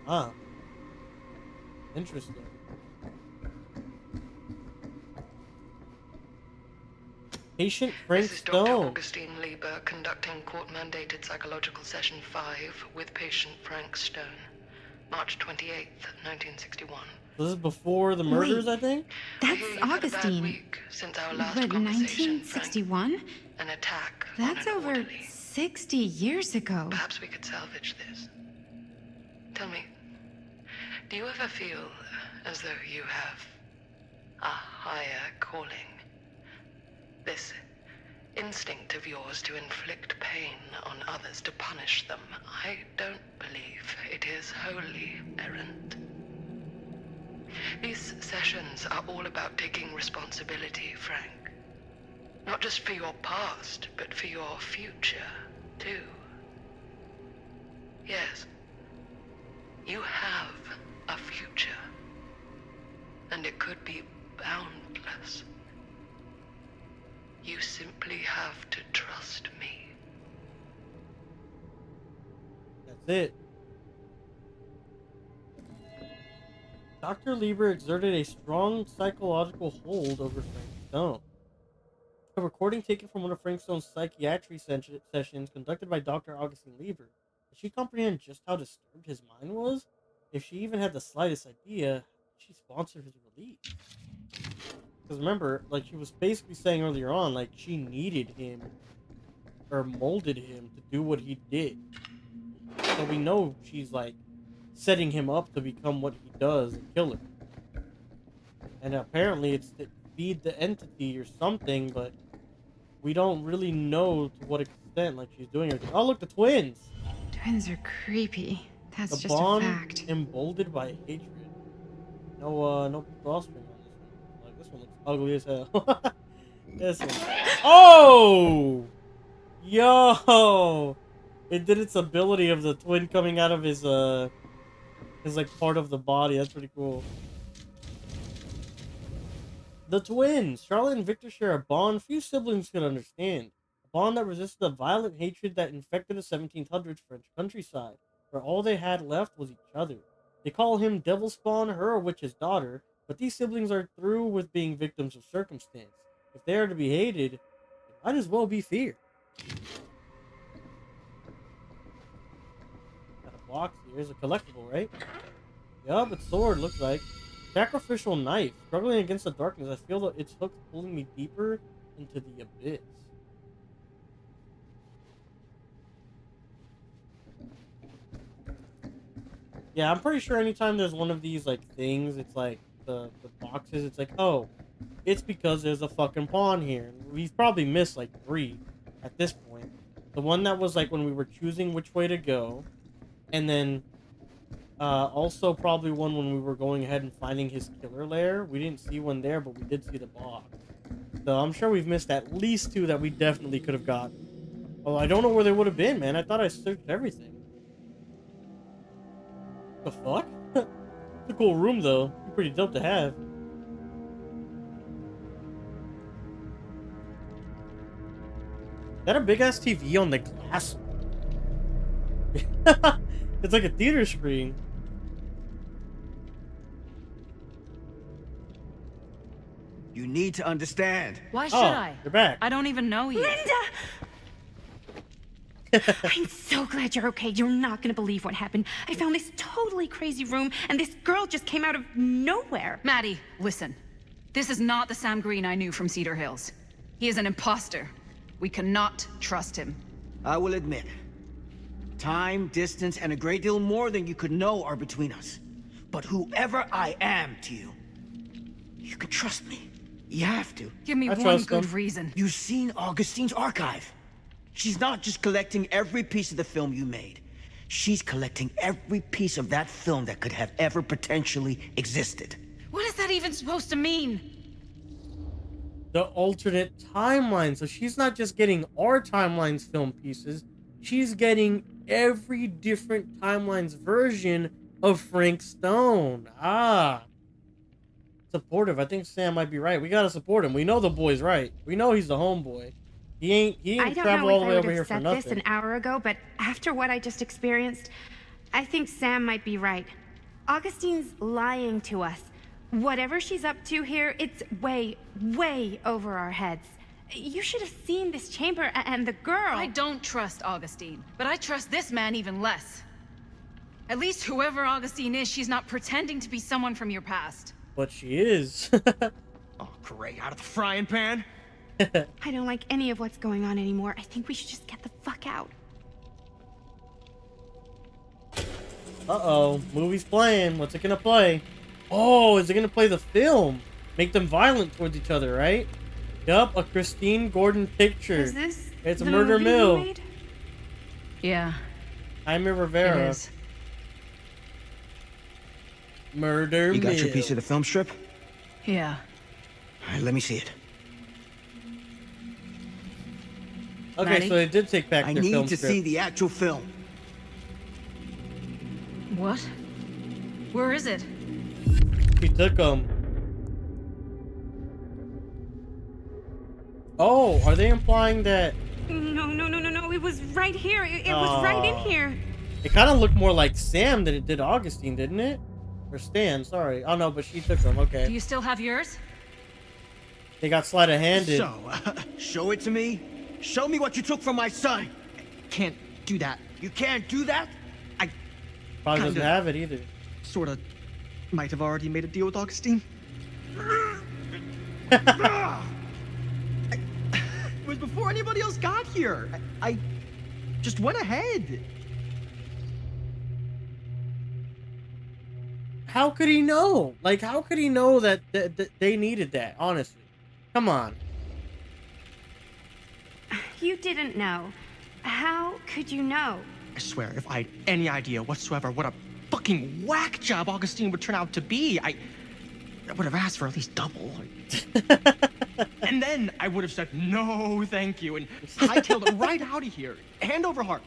S1: Huh. Interesting. Patient Frank
S10: This is Dr.
S1: Stone.
S10: Augustine Lieber conducting court-mandated psychological session 5 with patient Frank Stone. March 28th, 1961.
S1: This is before the murders, I think?
S9: That's
S10: I hear you've had a bad
S9: Augustine.
S10: week since our last
S9: But
S10: conversation, Frank.
S9: 1961?
S10: An attack on
S9: That's
S10: an
S9: over
S10: orderly.
S9: 60 years ago.
S10: Perhaps we could salvage this. Tell me, do you ever feel as though you have a higher calling? This instinct of yours to inflict pain on others, to punish them, I don't believe it is wholly errant. These sessions are all about taking responsibility, Frank. Not just for your past, but for your future, too. Yes. You have a future. And it could be boundless. You simply have to trust me.
S1: That's it. Dr. Lieber exerted a strong psychological hold over Frank Stone. A recording taken from one of Frank Stone's psychiatry sessions conducted by Dr. Augustine Lieber. Did she comprehend just how disturbed his mind was? If she even had the slightest idea, she sponsored his release. Because remember, like she was basically saying earlier on, like she needed him or molded him to do what he did. So we know she's like setting him up to become what he does, a killer. And apparently it's to feed the entity or something, but we don't really know to what extent like she's doing everything. Oh look, the twins!
S9: Twins are creepy. That's
S1: The
S9: just a
S1: bond
S9: fact.
S1: emboldened by hatred. No offspring on this one. Like this one looks ugly as hell. This one. Oh! Yo! It did its ability of the twin coming out of his like part of the body. That's pretty cool. The twins! Charlotte and Victor share a bond few siblings could understand. A bond that resisted the violent hatred that infected the 1700s French countryside, where all they had left was each other. They call him Devil Spawn, her a witch's daughter, but these siblings are through with being victims of circumstance. If they are to be hated, they might as well be feared. Got a box here. It's a collectible, right? Yup, it's sword, looks like. Sacrificial knife. Struggling against the darkness, I feel that its hook pulling me deeper into the abyss. Yeah, I'm pretty sure anytime there's one of these, like, things, it's like, the boxes, it's like, oh, it's because there's a fucking pawn here. We've probably missed, like, 3 at this point. The one that was, like, when we were choosing which way to go, and then, also probably one when we were going ahead and finding his killer lair. We didn't see one there, but we did see the box. So I'm sure we've missed at least 2 that we definitely could have gotten. Well, I don't know where they would have been, man. I thought I searched everything. The fuck? It's a cool room, though. Pretty dope to have. Is that a big-ass TV on the glass? It's like a theater screen.
S2: You need to understand.
S3: Why should
S1: Oh,
S3: I?
S1: you're back.
S3: I don't even know you.
S9: Linda! I'm so glad you're okay. You're not gonna believe what happened. I found this totally crazy room, and this girl just came out of nowhere.
S3: Maddie, listen. This is not the Sam Green I knew from Cedar Hills. He is an imposter. We cannot trust him.
S2: I will admit, time, distance, and a great deal more than you could know are between us. But whoever I am to you, you can trust me. You have to.
S3: Give me
S1: I
S3: one
S1: trust
S3: good
S1: him.
S3: reason.
S2: You've seen Augustine's archive. She's not just collecting every piece of the film you made. She's collecting every piece of that film that could have ever potentially existed.
S3: What is that even supposed to mean?
S1: The alternate timeline. So she's not just getting our timeline's film pieces. She's getting every different timeline's version of Frank Stone. Ah. Supportive. I think Sam might be right. We gotta support him. We know the boy's right. We know he's the homeboy. He ain't
S9: I don't
S1: travel
S9: know
S1: all
S9: if
S1: the way
S9: I
S1: over
S9: would
S1: here
S9: have
S1: for
S9: said
S1: nothing.
S9: this an hour ago, but after what I just experienced, I think Sam might be right. Augustine's lying to us. Whatever she's up to here, it's way, way over our heads. You should have seen this chamber and the girl.
S3: I don't trust Augustine, but I trust this man even less. At least whoever Augustine is, she's not pretending to be someone from your past.
S1: But she is.
S5: Oh, great. Out of the frying pan?
S9: I don't like any of what's going on anymore. I think we should just get the fuck out.
S1: Uh-oh. Movie's playing. What's it gonna play? Oh, is it gonna play the film? Make them violent towards each other, right? Yup, a Christine Gordon picture.
S9: Is this
S1: It's a
S9: the
S1: Murder
S9: movie you
S1: Mill.
S9: made?
S3: Yeah,
S1: Jaime
S3: it
S1: Rivera.
S3: is.
S1: Murder
S2: You got your
S1: Mill.
S2: piece of the film strip?
S3: Yeah.
S2: All right, let me see it.
S1: Okay,
S3: Maddie?
S1: so they did take back
S2: I
S1: their
S2: need
S1: film
S2: to
S1: script.
S2: see the actual film.
S3: What? Where is it?
S1: She took them. Oh, are they implying that
S9: No. It was right here. It was right in here.
S1: it kind of looked more like Sam than it did Augustine, didn't it? Or Stan, sorry. Oh no, but she took them. Okay.
S3: Do you still have yours?
S1: They got sleight-of-handed.
S2: So, show it to me. Show me what you took from my son.
S5: Can't do that.
S2: You can't do that?
S1: Probably doesn't
S5: kinda.
S1: have it either.
S5: Sorta might have already made a deal with Augustine. It was before anybody else got here. I just went ahead.
S1: How could he know? Like, how could he know that they needed that? Honestly, come on.
S9: You didn't know. How could you know?
S5: I swear, if I had any idea whatsoever what a fucking whack job Augustine would turn out to be, I would have asked for at least double. And then I would have said, no, thank you, and hightailed it right out of here, hand over heart.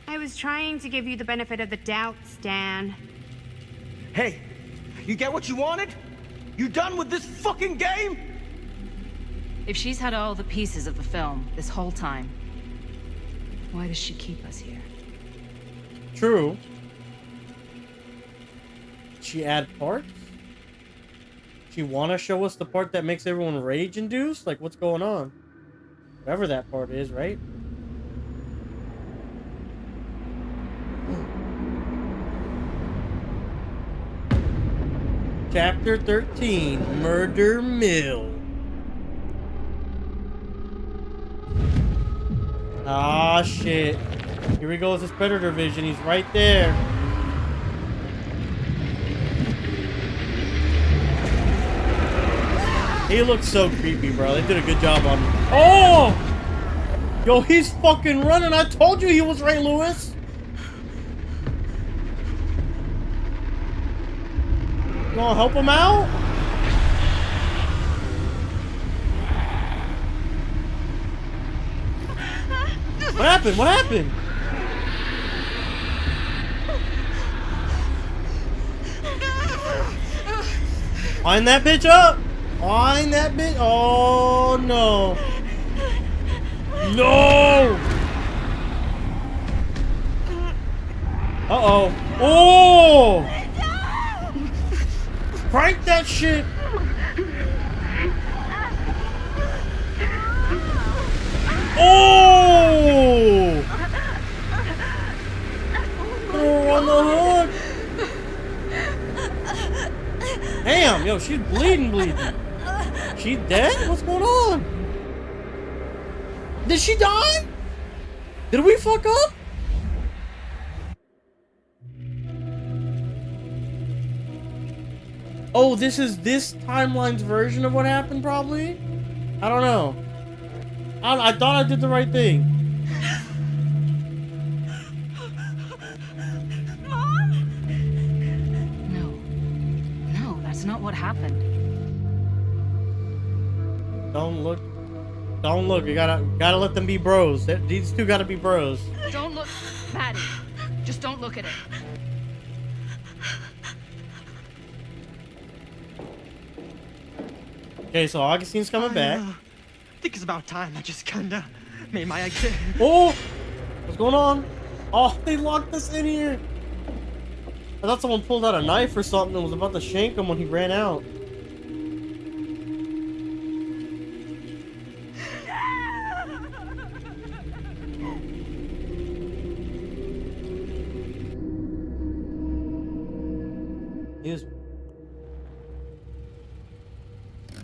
S9: I was trying to give you the benefit of the doubt, Stan.
S2: Hey, you get what you wanted? You done with this fucking game?
S3: If she's had all the pieces of the film this whole time, why does she keep us here?
S1: True. She add parts? She wanna show us the part that makes everyone rage-induced? Like, what's going on? Whatever that part is, right? Chapter 13, Murder Mill. Ah, shit. Here we go with his Predator vision. He's right there. He looks so creepy, bro. They did a good job on him. Oh! Yo, he's fucking running. I told you he was Ray Lewis. You wanna help him out? What happened? What happened? Wind that bitch up! Wind that bitch! Oh no! No! Uh-oh. Oh! Crank that shit! Oh! Oh, on the hook! Damn, yo, she's bleeding. She dead? What's going on? Did she die? Did we fuck up? Oh, this is this timeline's version of what happened, probably? I don't know. I thought I did the right thing.
S3: No, that's not what happened.
S1: Don't look. Don't look. You gotta let them be bros. These two gotta be bros.
S3: Don't look, Maddie. Just don't look at it.
S1: Okay, so Augustine's coming back.
S5: I think it's about time I just kinda made my exit.
S1: Oh! What's going on? Oh, they locked us in here. I thought someone pulled out a knife or something and was about to shank him when he ran out.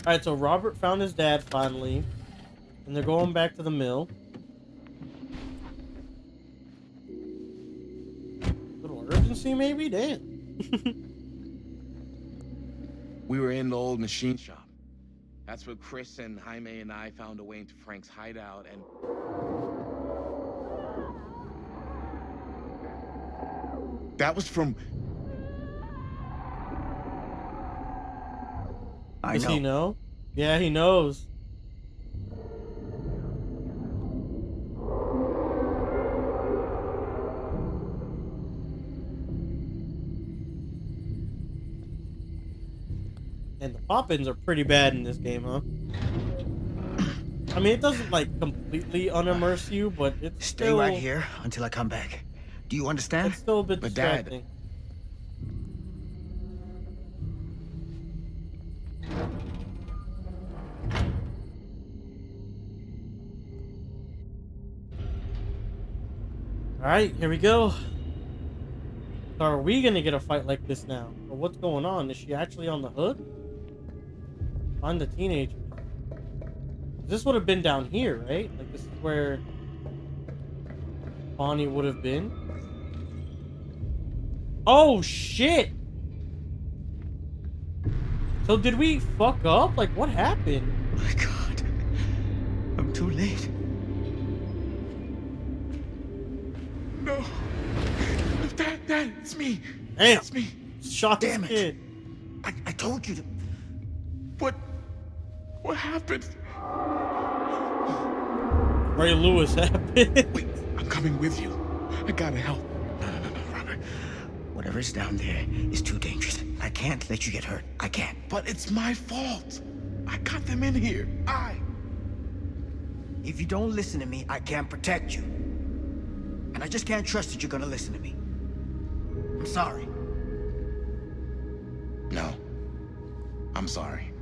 S1: Alright, so Robert found his dad finally, and they're going back to the mill. Little urgency, maybe? Damn.
S7: We were in the old machine shop. That's where Chris and Jaime and I found a way into Frank's hideout, and that was from...
S1: Does he know? Yeah, he knows. And the pop-ins are pretty bad in this game, huh? I mean, it doesn't, like, completely unimmerse you, but it's
S2: Stay
S1: still...
S2: right here until I come back. Do you understand?
S1: It's still a bit
S7: But Dad,
S1: distracting. Alright, here we go. So are we gonna get a fight like this now? Or what's going on? Is she actually on the hood? Find the teenager. This would have been down here, right? Like this is where Bonnie would have been. Oh shit! So did we fuck up? Like what happened?
S2: My God. I'm too late.
S7: No. Dad, it's me.
S1: Damn.
S7: It's me.
S1: Shot this
S2: Damn it.
S1: kid.
S2: I told you to...
S7: What happened?
S1: Ray Lewis happened.
S7: Wait, I'm coming with you. I gotta help.
S2: No, Robert. Whatever's down there is too dangerous. I can't let you get hurt. I can't.
S7: But it's my fault. I got them in here.
S2: If you don't listen to me, I can't protect you. And I just can't trust that you're gonna listen to me. I'm sorry.
S7: No. I'm sorry.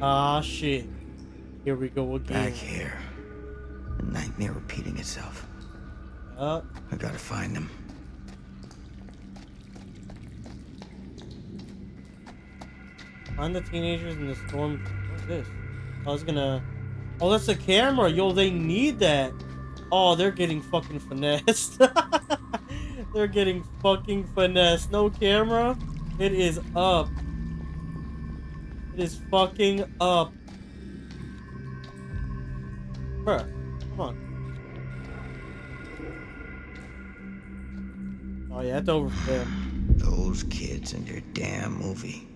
S1: Ah, shit. Here we go again.
S2: Back here. The nightmare repeating itself. I gotta find them.
S1: Find the teenagers in the storm. What's this? I was gonna... Oh, that's a camera. Yo, they need that. Oh, they're getting fucking finessed. They're getting fucking finessed. No camera. It is up. It is fucking up. Bruh, come on. Oh yeah, it's over for them.
S2: Those kids and their damn movie.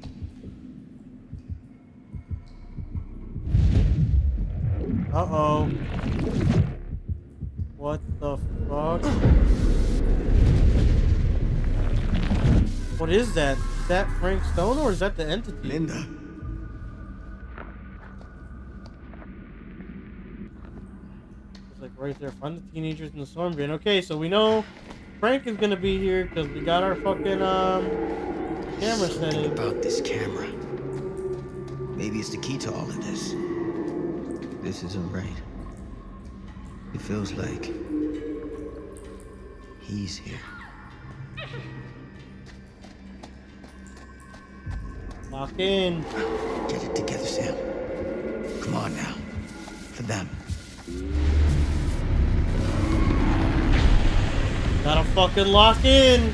S1: Uh-oh. What the fuck? What is that? Is that Frank Stone or is that the entity?
S2: Linda.
S1: It's like right there. Find the teenagers in the storm drain. Okay, so we know Frank is gonna be here because we got our fucking camera set in.
S2: About this camera. Maybe it's the key to all of this. This isn't right. It feels like he's here.
S1: Lock in.
S2: Get it together, Sam. Come on now. For them.
S1: Gotta fucking lock in.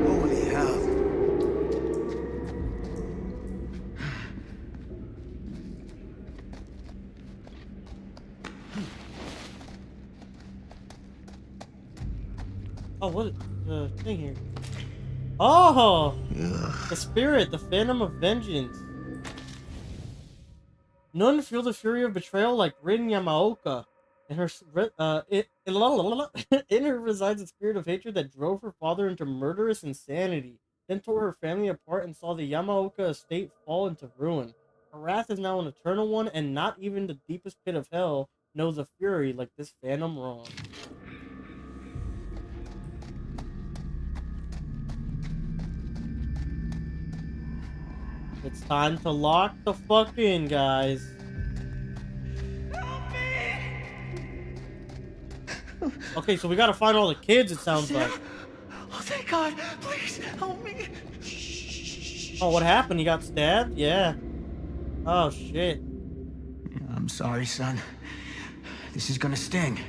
S2: Holy hell.
S1: Oh, what the thing here? Oh, the spirit, the phantom of vengeance. None feel the fury of betrayal like Rin Yamaoka. In her resides a spirit of hatred that drove her father into murderous insanity, then tore her family apart and saw the Yamaoka estate fall into ruin. Her wrath is now an eternal one, and not even the deepest pit of hell knows a fury like this phantom wrong. It's time to lock the fuck in, guys.
S2: Help me!
S1: Okay, so we gotta find all the kids, it sounds like.
S2: Oh, thank God. Please, help me.
S1: Oh, what happened? He got stabbed? Yeah. Oh, shit.
S2: I'm sorry, son. This is gonna sting.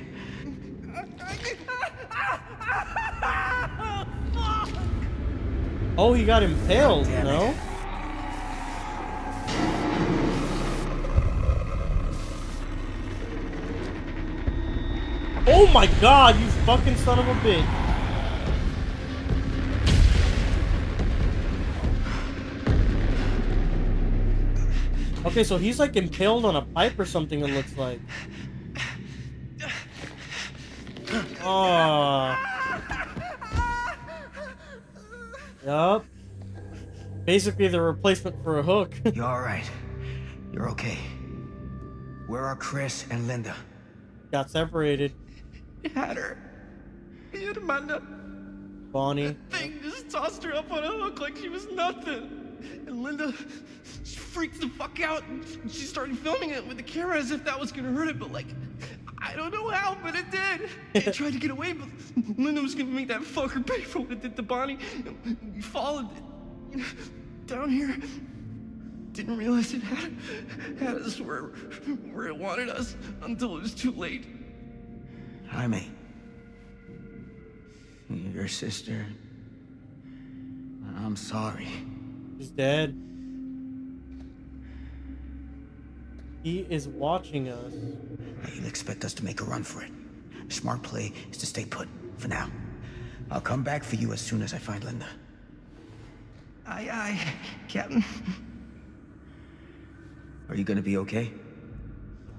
S1: Oh, he got impaled,
S2: Damn it.
S1: no? Oh my God, you fucking son of a bitch. Okay, so he's like impaled on a pipe or something, it looks like. Oh. Yup. Basically the replacement for a hook.
S2: You're alright. You're okay. Where are Chris and Linda?
S1: Got separated.
S5: He had her. He had Amanda.
S1: Bonnie.
S5: Thing just tossed her up on a hook like she was nothing. And Linda, she freaked the fuck out. And she started filming it with the camera as if that was gonna hurt it, but like, I don't know how, but it did. It tried to get away, but Linda was gonna make that fucker pay for what it did to Bonnie. We followed it down here. Didn't realize it had us where it wanted us until it was too late.
S2: Jaime. Your sister. I'm sorry.
S1: He's dead. He is watching us.
S2: You'll expect us to make a run for it. The smart play is to stay put for now. I'll come back for you as soon as I find Linda.
S5: Aye, aye, Captain.
S2: Are you gonna be okay?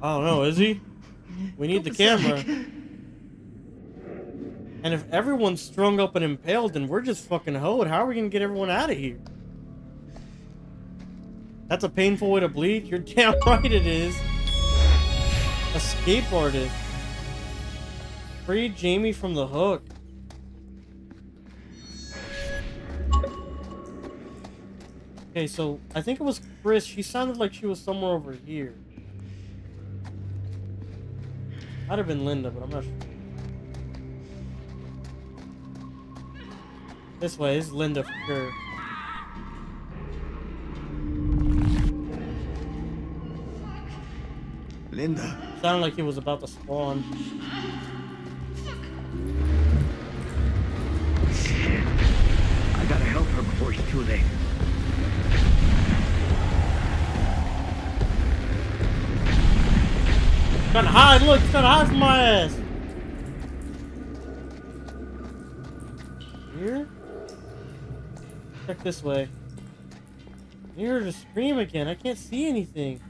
S1: I don't know, is he? We need the camera. And if everyone's strung up and impaled, then we're just fucking hoed. How are we gonna get everyone out of here? That's a painful way to bleed. You're damn right it is. Escape artist. Free Jamie from the hook. Okay, so I think it was Chris. She sounded like she was somewhere over here. Might have been Linda, but I'm not sure. This way is Linda for sure.
S2: Linda.
S1: Sounded like he was about to spawn.
S2: I gotta help her before it's too late.
S1: Trying to hide, look, he's trying to hide from my ass. Here? Check this way. I hear her to scream again. I can't see anything.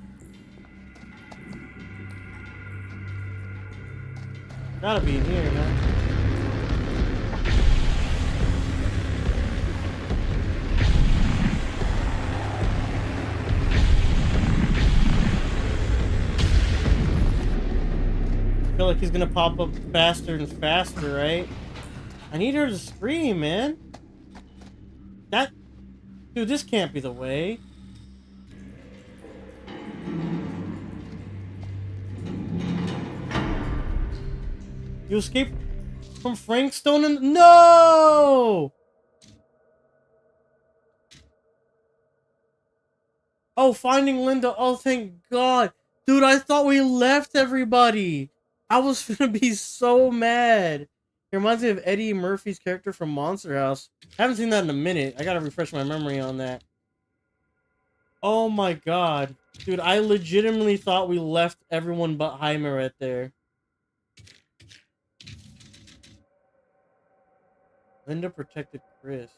S1: Gotta be in here, man. I feel like he's gonna pop up faster and faster, right? I need her to scream, man. That... Dude, this can't be the way. You escaped from Frankstone and... No! Oh, finding Linda. Oh, thank God. Dude, I thought we left everybody. I was gonna be so mad. It reminds me of Eddie Murphy's character from Monster House. I haven't seen that in a minute. I gotta refresh my memory on that. Oh my God. Dude, I legitimately thought we left everyone but Jaime right there. Linda protected Chris.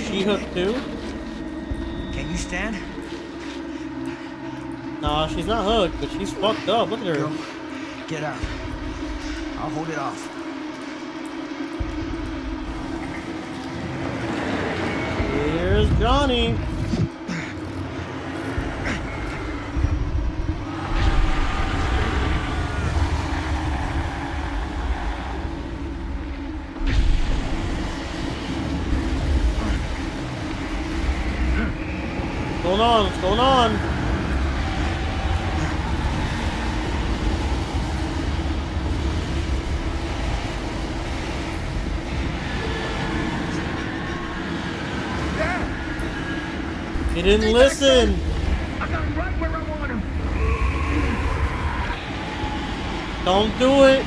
S1: She hooked too?
S2: Can you stand?
S1: Nah, she's not hooked, but she's fucked up. Look at her.
S2: Go. Get out. I'll hold it off.
S1: Here's Johnny. What's going on? What's going on? He didn't listen.
S2: I got him right where I want him.
S1: Don't do it.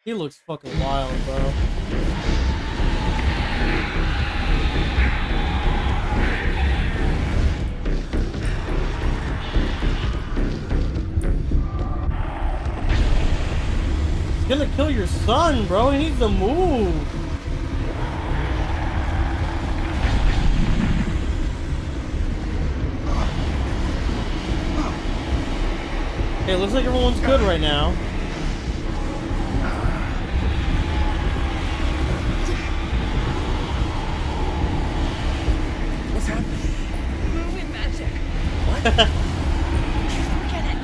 S1: He looks fucking wild, bro. He's gonna kill your son, bro. He needs to move. Okay, looks like everyone's good right now.
S2: What's happening?
S4: Moving magic.
S2: What?
S4: Forget it.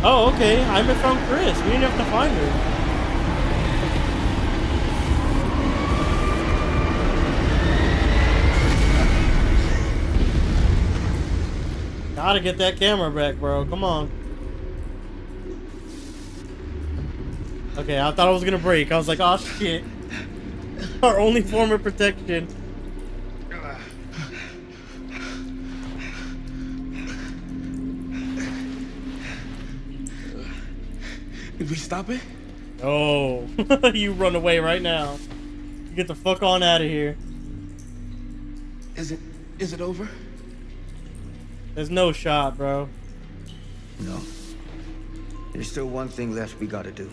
S1: Oh, okay. I found Chris. We didn't have to find her. Gotta get that camera back, bro. Come on. Okay, I thought I was gonna break. I was like, oh shit. Our only form of protection.
S7: Did we stop it?
S1: Oh, you run away right now. You get the fuck on out of here.
S7: Is it over?
S1: There's no shot, bro.
S2: No. There's still one thing left we gotta do.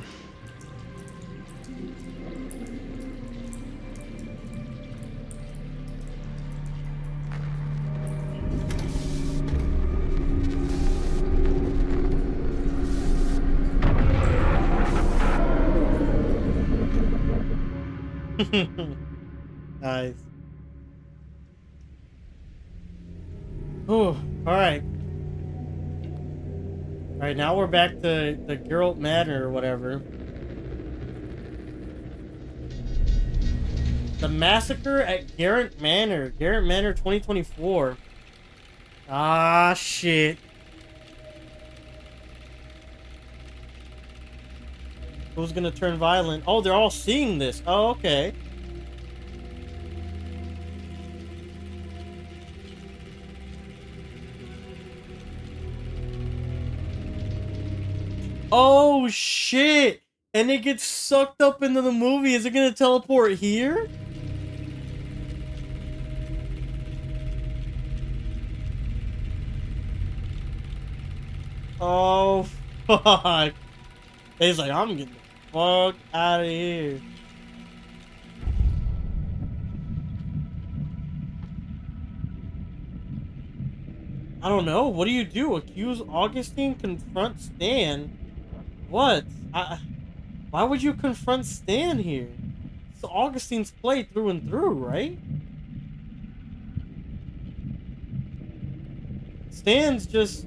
S1: Nice. Oh, alright. Alright, now we're back to the Geralt Manor or whatever. The Massacre at Garrett Manor. Garrett Manor 2024. Ah, shit. Who's gonna turn violent? Oh, they're all seeing this. Oh, okay. Oh, shit. And it gets sucked up into the movie. Is it gonna teleport here? Oh, fuck. He's like, I'm getting the fuck out of here. I don't know. What do you do? Accuse Augustine, confront Stan? What? Why would you confront Stan here? It's Augustine's play through and through, right? Stan's just...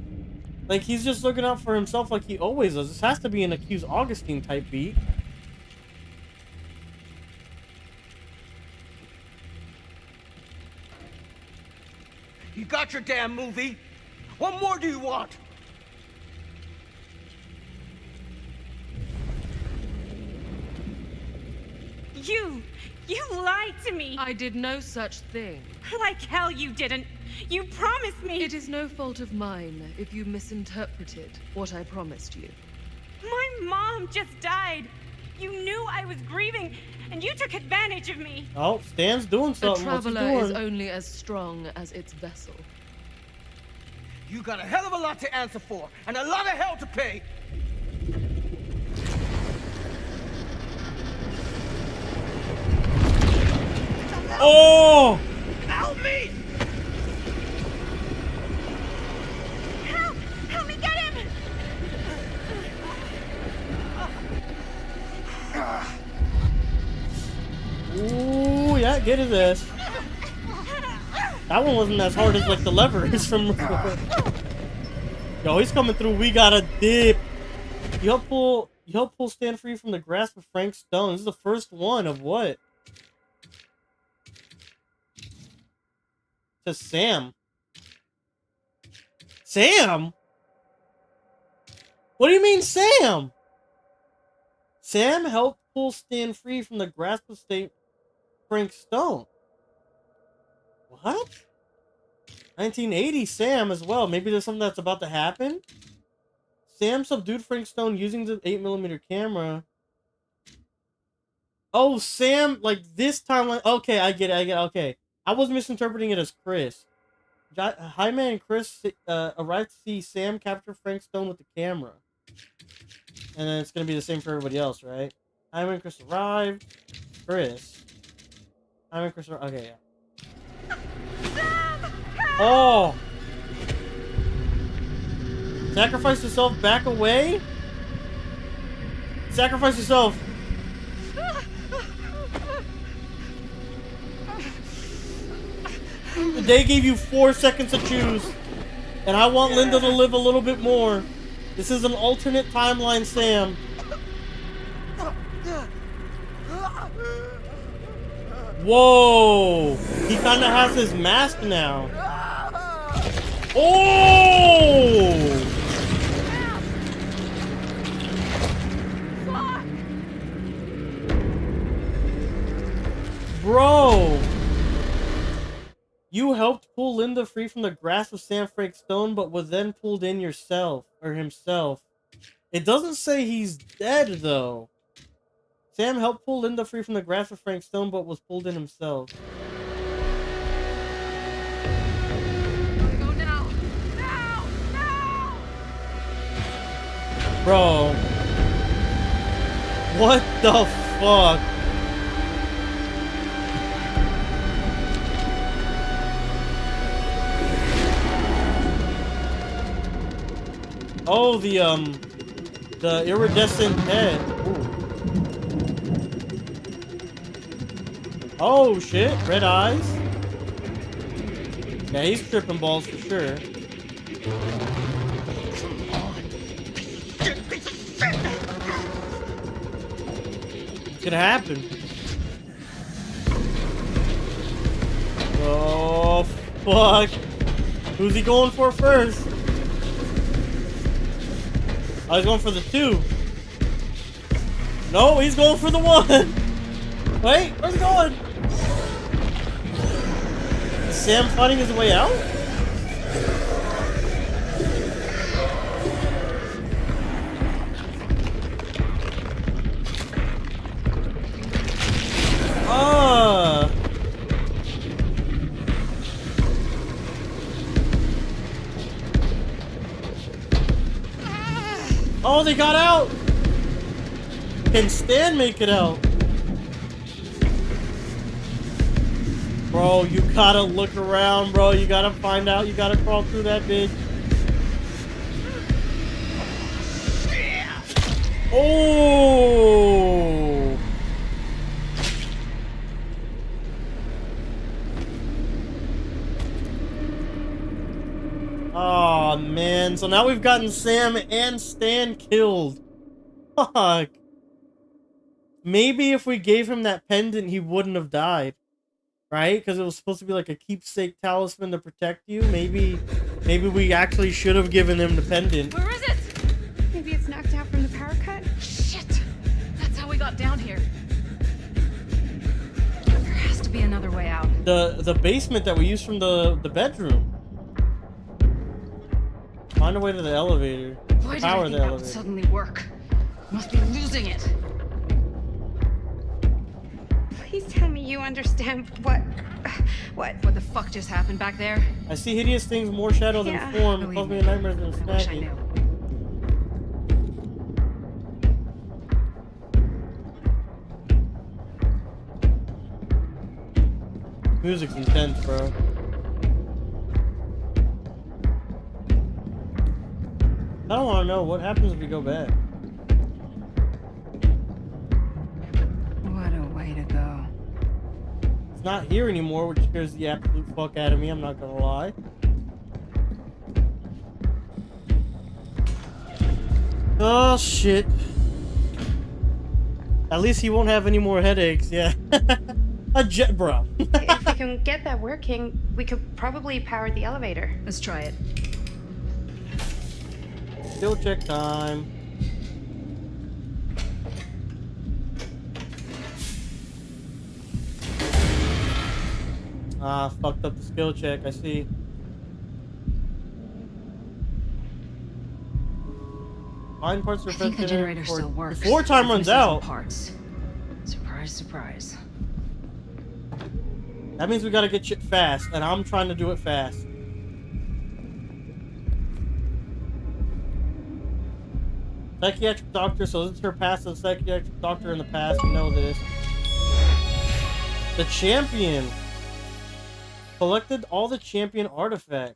S1: like, he's just looking out for himself like he always does. This has to be an accuse Augustine type beat.
S2: You got your damn movie. What more do you want?
S4: You lied to me.
S11: I did no such thing.
S4: Like hell you didn't. You promised me.
S11: It is no fault of mine if you misinterpreted what I promised you.
S4: My mom just died. You knew I was grieving, and you took advantage of me.
S1: Oh, Stan's doing
S11: A
S1: something. What's he
S11: traveler is
S1: doing?
S11: only as strong as its vessel.
S2: You got a hell of a lot to answer for, and a lot of hell to pay.
S1: Oh!
S2: Help me!
S4: Help me get him!
S1: Ooh, yeah, get his ass. That one wasn't as hard as like the lever is from before. Yo, he's coming through. We gotta dip. You help pull Stan free from the grasp of Frank Stone. This is the first one of what? To Sam. Sam? What do you mean, Sam? Sam helped pull Stan free from the grasp of Frank Stone. What? 1980 Sam as well. Maybe there's something that's about to happen? Sam subdued Frank Stone using the 8mm camera. Oh, Sam, like this timeline. Okay, I get it. Okay. I was misinterpreting it as Chris. Jaime and Chris arrived to see Sam capture Frank Stone with the camera. And then it's going to be the same for everybody else, right? Jaime and Chris arrived. Chris. Jaime and Chris arrived. Okay, yeah. Oh! Sacrifice yourself, back away? Sacrifice yourself. They gave you 4 seconds to choose. And I want Linda to live a little bit more. This is an alternate timeline, Sam. Whoa! He kind of has his mask now. Oh! Bro! You helped pull Linda free from the grasp of Sam Frank Stone, but was then pulled in yourself, or himself. It doesn't say he's dead, though. Sam helped pull Linda free from the grasp of Frank Stone, but was pulled in himself.
S11: Go now! Now! Now!
S1: Bro. What the fuck? Oh, the iridescent head. Ooh. Oh shit, red eyes. Yeah, he's tripping balls for sure. What's gonna happen? Oh fuck. Who's he going for first? I was going for the 2. No, he's going for the 1. Wait, where's he going? Is Sam fighting his way out? Oh, they got out! Can Stan make it out? Bro, you gotta look around, bro. You gotta find out. You gotta crawl through that bitch. Oh! Oh, man. So now we've gotten Sam and Stan killed. Fuck. Maybe if we gave him that pendant, he wouldn't have died. Right? Because it was supposed to be like a keepsake talisman to protect you. Maybe we actually should have given him the pendant.
S3: Where is it?
S9: Maybe it's knocked out from the power cut?
S3: Shit! That's how we got down here. There has to be another way out.
S1: The basement that we used from the bedroom. Find a way to the elevator.
S3: Why did
S1: Power
S3: I think
S1: the
S3: that would
S1: elevator.
S3: suddenly work? Must be losing it.
S9: Please tell me you understand what
S3: What the fuck just happened back there?
S1: I see hideous things, more shadow than
S9: Yeah.
S1: form. It
S3: Believe
S1: calls me
S3: me.
S1: a nightmare than
S3: I wish I
S1: snagging.
S3: knew.
S1: Music's intense, bro. I don't want to know what happens if we go back.
S3: What a way to go.
S1: It's not here anymore, which scares the absolute fuck out of me, I'm not gonna lie. Oh, shit. At least he won't have any more headaches, yeah. A jet, bro.
S9: If we can get that working, we could probably power the elevator.
S3: Let's try it.
S1: Skill check time. Ah, fucked up the skill check, I see. Find parts
S3: I think the generator
S1: before-
S3: still works.
S1: Before time
S3: It's
S1: runs
S3: missing some
S1: out.
S3: Parts. Surprise, surprise.
S1: That means we gotta get shit fast, and I'm trying to do it fast. Psychiatric doctor, so this is her past as a psychiatric doctor in the past, you know this. The champion! Collected all the champion artifacts.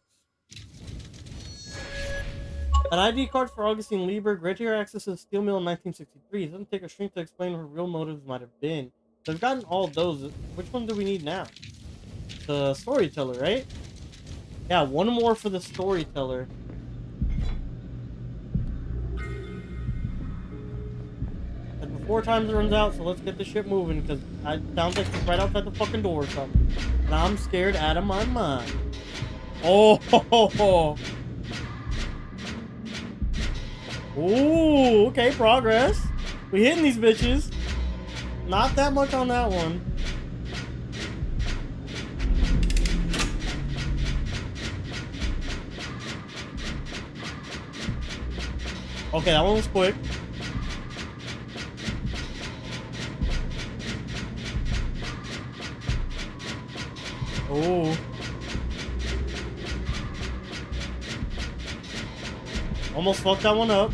S1: An ID card for Augustine Lieber, granted her access to the steel mill in 1963. It doesn't take a shrink to explain what her real motives might have been. So we've gotten all those. Which one do we need now? The storyteller, right? Yeah, one more for the storyteller. And before time runs out, so let's get this shit moving, because it sounds like it's right outside the fucking door or something. And I'm scared out of my mind. Oh, ho, ho, ho. Ooh, okay, progress. We hitting these bitches. Not that much on that one. Okay, that one was quick. Ooh. Almost fucked that one up.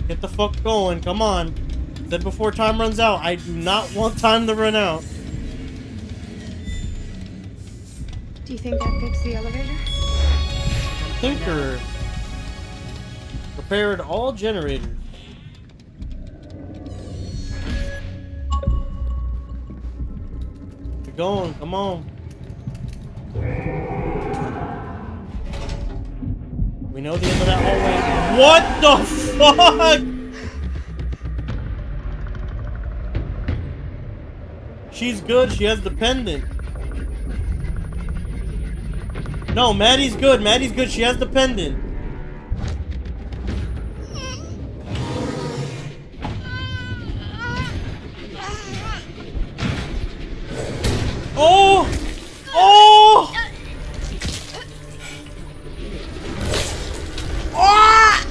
S1: Get the fuck going, come on. Said before time runs out, I do not want time to run out.
S9: Do you think that fixed the elevator?
S1: Tinker. Repaired all generators. Keep going, come on. We know the end of that hallway. What the fuck? She's good, she has the pendant. No, Maddie's good, Maddie's good, she has the pendant. Oh! Oh! Ah!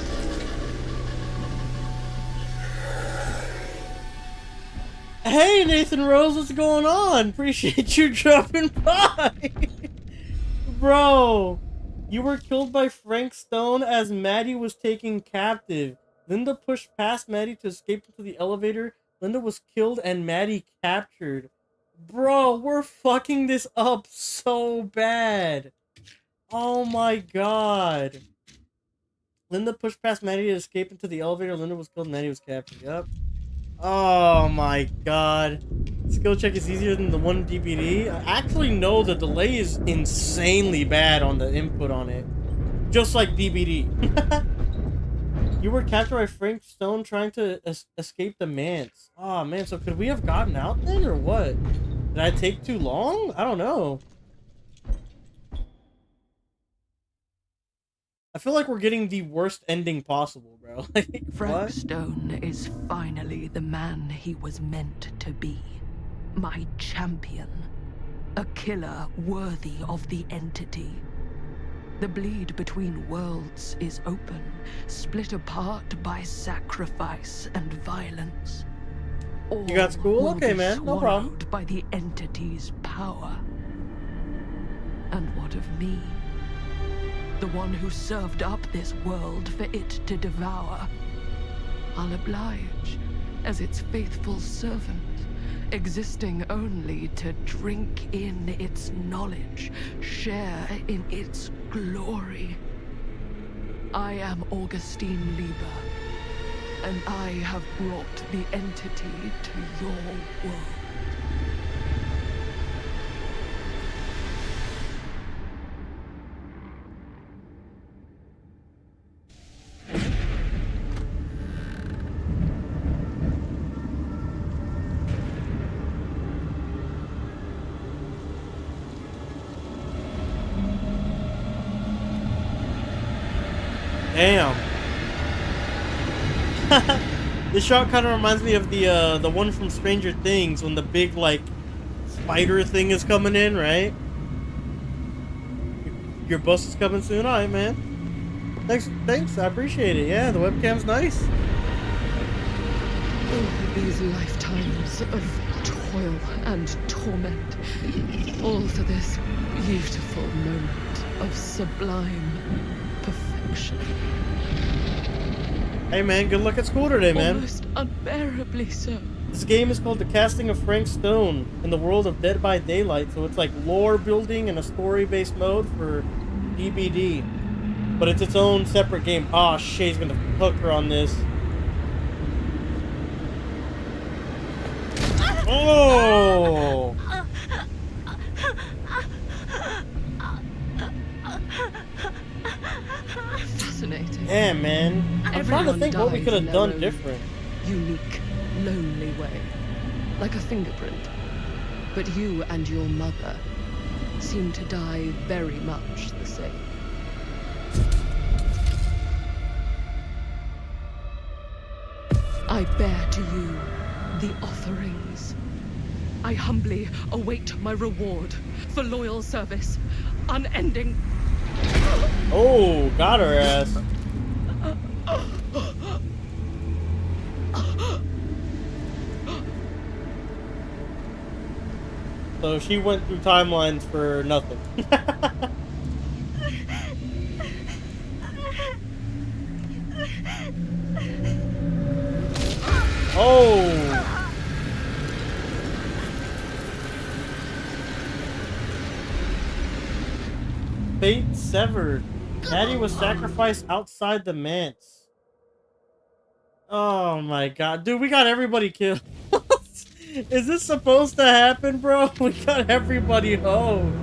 S1: Hey, Nathan Rose, what's going on? Appreciate you dropping by. Bro, you were killed by Frank Stone as Maddie was taken captive. Linda pushed past Maddie to escape into the elevator, Linda was killed and Maddie captured. Bro, we're fucking this up so bad. Oh my god. Linda pushed past Maddie to escape into the elevator. Linda was killed and Maddie was captured. Yep. Oh my god. Skill check is easier than the one DBD. I actually know the delay is insanely bad on the input on it. Just like DBD. You were captured by Frank Stone trying to escape the manse. Oh man, so could we have gotten out then or what? Did I take too long? I don't know. I feel like we're getting the worst ending possible, bro. Like,
S12: Frank
S1: what?
S12: Stone is finally the man he was meant to be. My champion. A killer worthy of the entity. The bleed between worlds is open, split apart by sacrifice and violence. All
S1: You got school?
S12: will
S1: Okay,
S12: be
S1: man. No problem.
S12: swallowed by the entity's power. And what of me? The one who served up this world for it to devour. I'll oblige as its faithful servant, existing only to drink in its knowledge, share in its glory. I am Augustine Lieber, and I have brought the entity to your world.
S1: Damn. This shot kind of reminds me of the one from Stranger Things when the big like spider thing is coming in, right? Your bus is coming soon, alright, man. Thanks, I appreciate it. Yeah, the webcam's nice.
S11: All these lifetimes of toil and torment, all for this beautiful moment of sublime perfection.
S1: Hey man, good luck at school today, man.
S11: Almost unbearably so.
S1: This game is called The Casting of Frank Stone in the world of Dead by Daylight, so it's like lore building and a story-based mode for DBD. But it's its own separate game. Ah, shit, he's gonna hook her on this. Oh!
S11: Fascinating.
S1: Yeah, man. I'm trying to think what we could have done different.
S11: Unique, lonely way. Like a fingerprint. But you and your mother seem to die very much the same. I bear to you the offerings. I humbly await my reward for loyal service, unending.
S1: Oh, got her ass. So she went through timelines for nothing. Oh! Fate severed. Maddie was sacrificed outside the manse. Oh my god. Dude, we got everybody killed. Is this supposed to happen, bro? We got everybody home.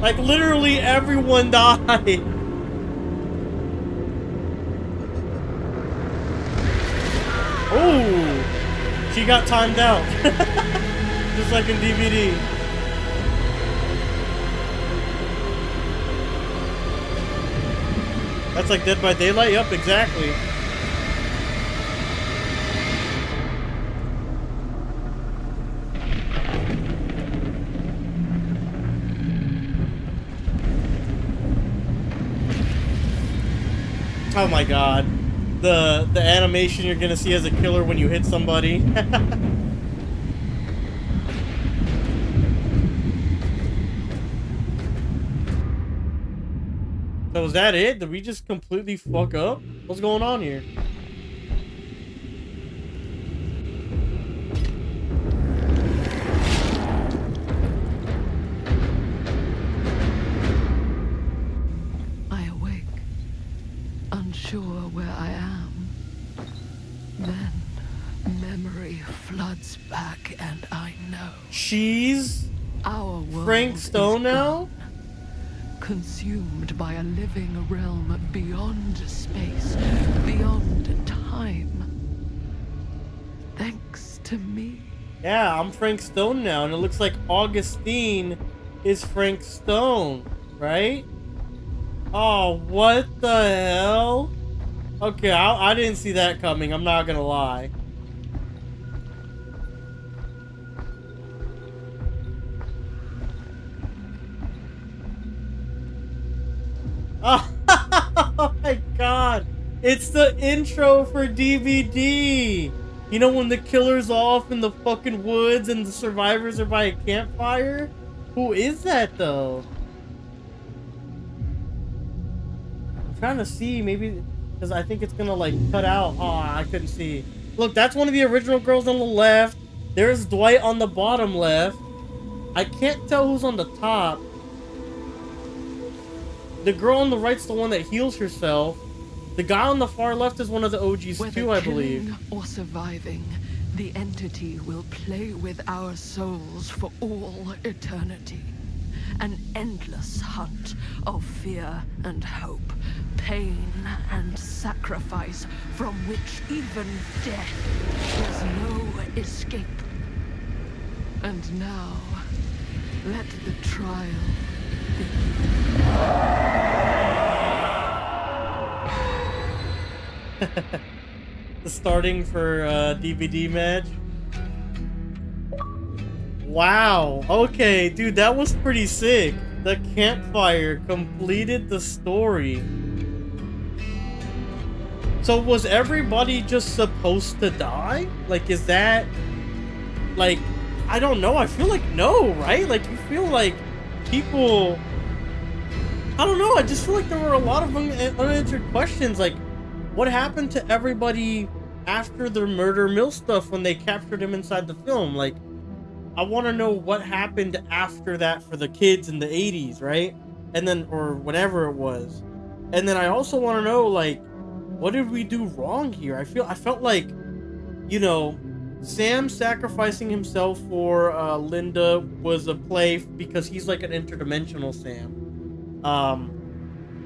S1: Like, literally everyone died. Oh! She got timed out. Just like in DVD. That's like Dead by Daylight? Yup, exactly. Oh my god. The animation you're gonna see as a killer when you hit somebody. So is that it? Did we just completely fuck up? What's going on here?
S12: where I am. Then memory floods back and I know.
S1: She's
S12: our world
S1: Frank Stone now?
S12: gone, consumed by a living realm beyond space, beyond time. Thanks to me.
S1: Yeah, I'm Frank Stone now, and it looks like Augustine is Frank Stone, right? Oh, what the hell? Okay, I didn't see that coming, I'm not gonna lie. Oh my god! It's the intro for DVD! You know when the killer's off in the fucking woods and the survivors are by a campfire? Who is that though? I'm trying to see, maybe because I think it's gonna like cut out. Oh, I couldn't see. Look, that's one of the original girls on the left. There's Dwight on the bottom left. I can't tell who's on the top. The girl on the right's the one that heals herself. The guy on the far left is one of the OGs too, I believe.
S12: Killing or surviving, the entity will play with our souls for all eternity. An endless hunt of fear and hope, pain and sacrifice, from which even death has no escape. And now, let the trial begin.
S1: The starting for DVD match. Wow. Okay, dude, that was pretty sick. The campfire completed the story. So was everybody just supposed to die? Like, is that like, I don't know. I feel like no, right? Like, you feel like people, I don't know. I just feel like there were a lot of unanswered questions. Like, what happened to everybody after the murder mill stuff when they captured him inside the film? Like, I want to know what happened after that for the kids in the 80s, right? And then, or whatever it was. And then I also want to know, like, what did we do wrong here? I felt like, you know, Sam sacrificing himself for Linda was a play because he's like an interdimensional Sam.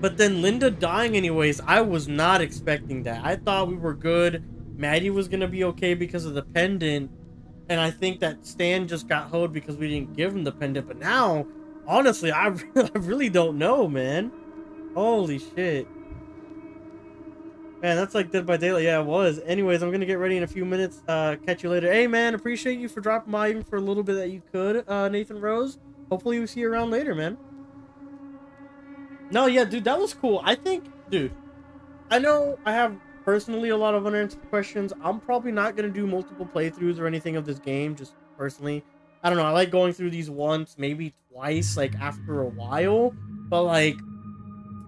S1: But then Linda dying anyways, I was not expecting that. I thought we were good. Maddie was going to be okay because of the pendant. And I think that Stan just got hoed because we didn't give him the pendant. But now, honestly, I really don't know, man. Holy shit. Man, that's like Dead by Daylight. Yeah, it was. Anyways, I'm going to get ready in a few minutes. Catch you later. Hey, man, appreciate you for dropping by even for a little bit that you could, Nathan Rose. Hopefully we see you around later, man. No, yeah, dude, that was cool. I think, dude, I know I have personally a lot of unanswered questions. I'm probably not going to do multiple playthroughs or anything of this game, just personally. I don't know, I like going through these once, maybe twice, like, after a while. But, like,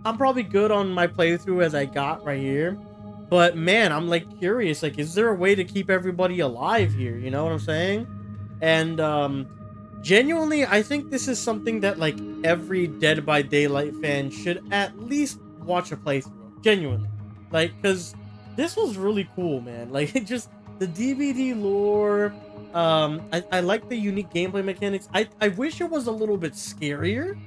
S1: I'm probably good on my playthrough as I got right here. But, man, I'm, like, curious. Like, is there a way to keep everybody alive here? You know what I'm saying? And, genuinely, I think this is something that, like, every Dead by Daylight fan should at least watch a playthrough. Genuinely. Like, because this was really cool, man. Like, it just, the DVD lore, I like the unique gameplay mechanics. I wish it was a little bit scarier.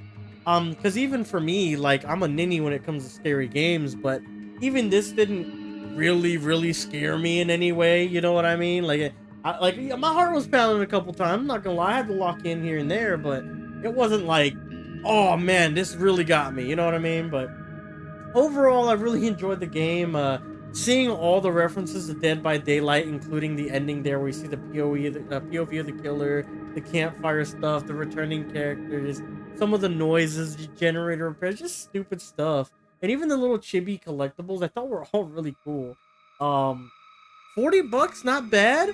S1: Because even for me, like, I'm a ninny when it comes to scary games, but even this didn't really scare me in any way, you know what I mean? Like, my heart was pounding a couple times, I'm not gonna lie, I had to lock in here and there, but it wasn't like, oh man, this really got me, you know what I mean? But overall, I really enjoyed the game. Seeing all the references to Dead by Daylight, including the ending there where we see the POV of the killer, the campfire stuff, the returning characters, some of the noises, generator repairs, just stupid stuff. And even the little chibi collectibles, I thought were all really cool. $40, not bad.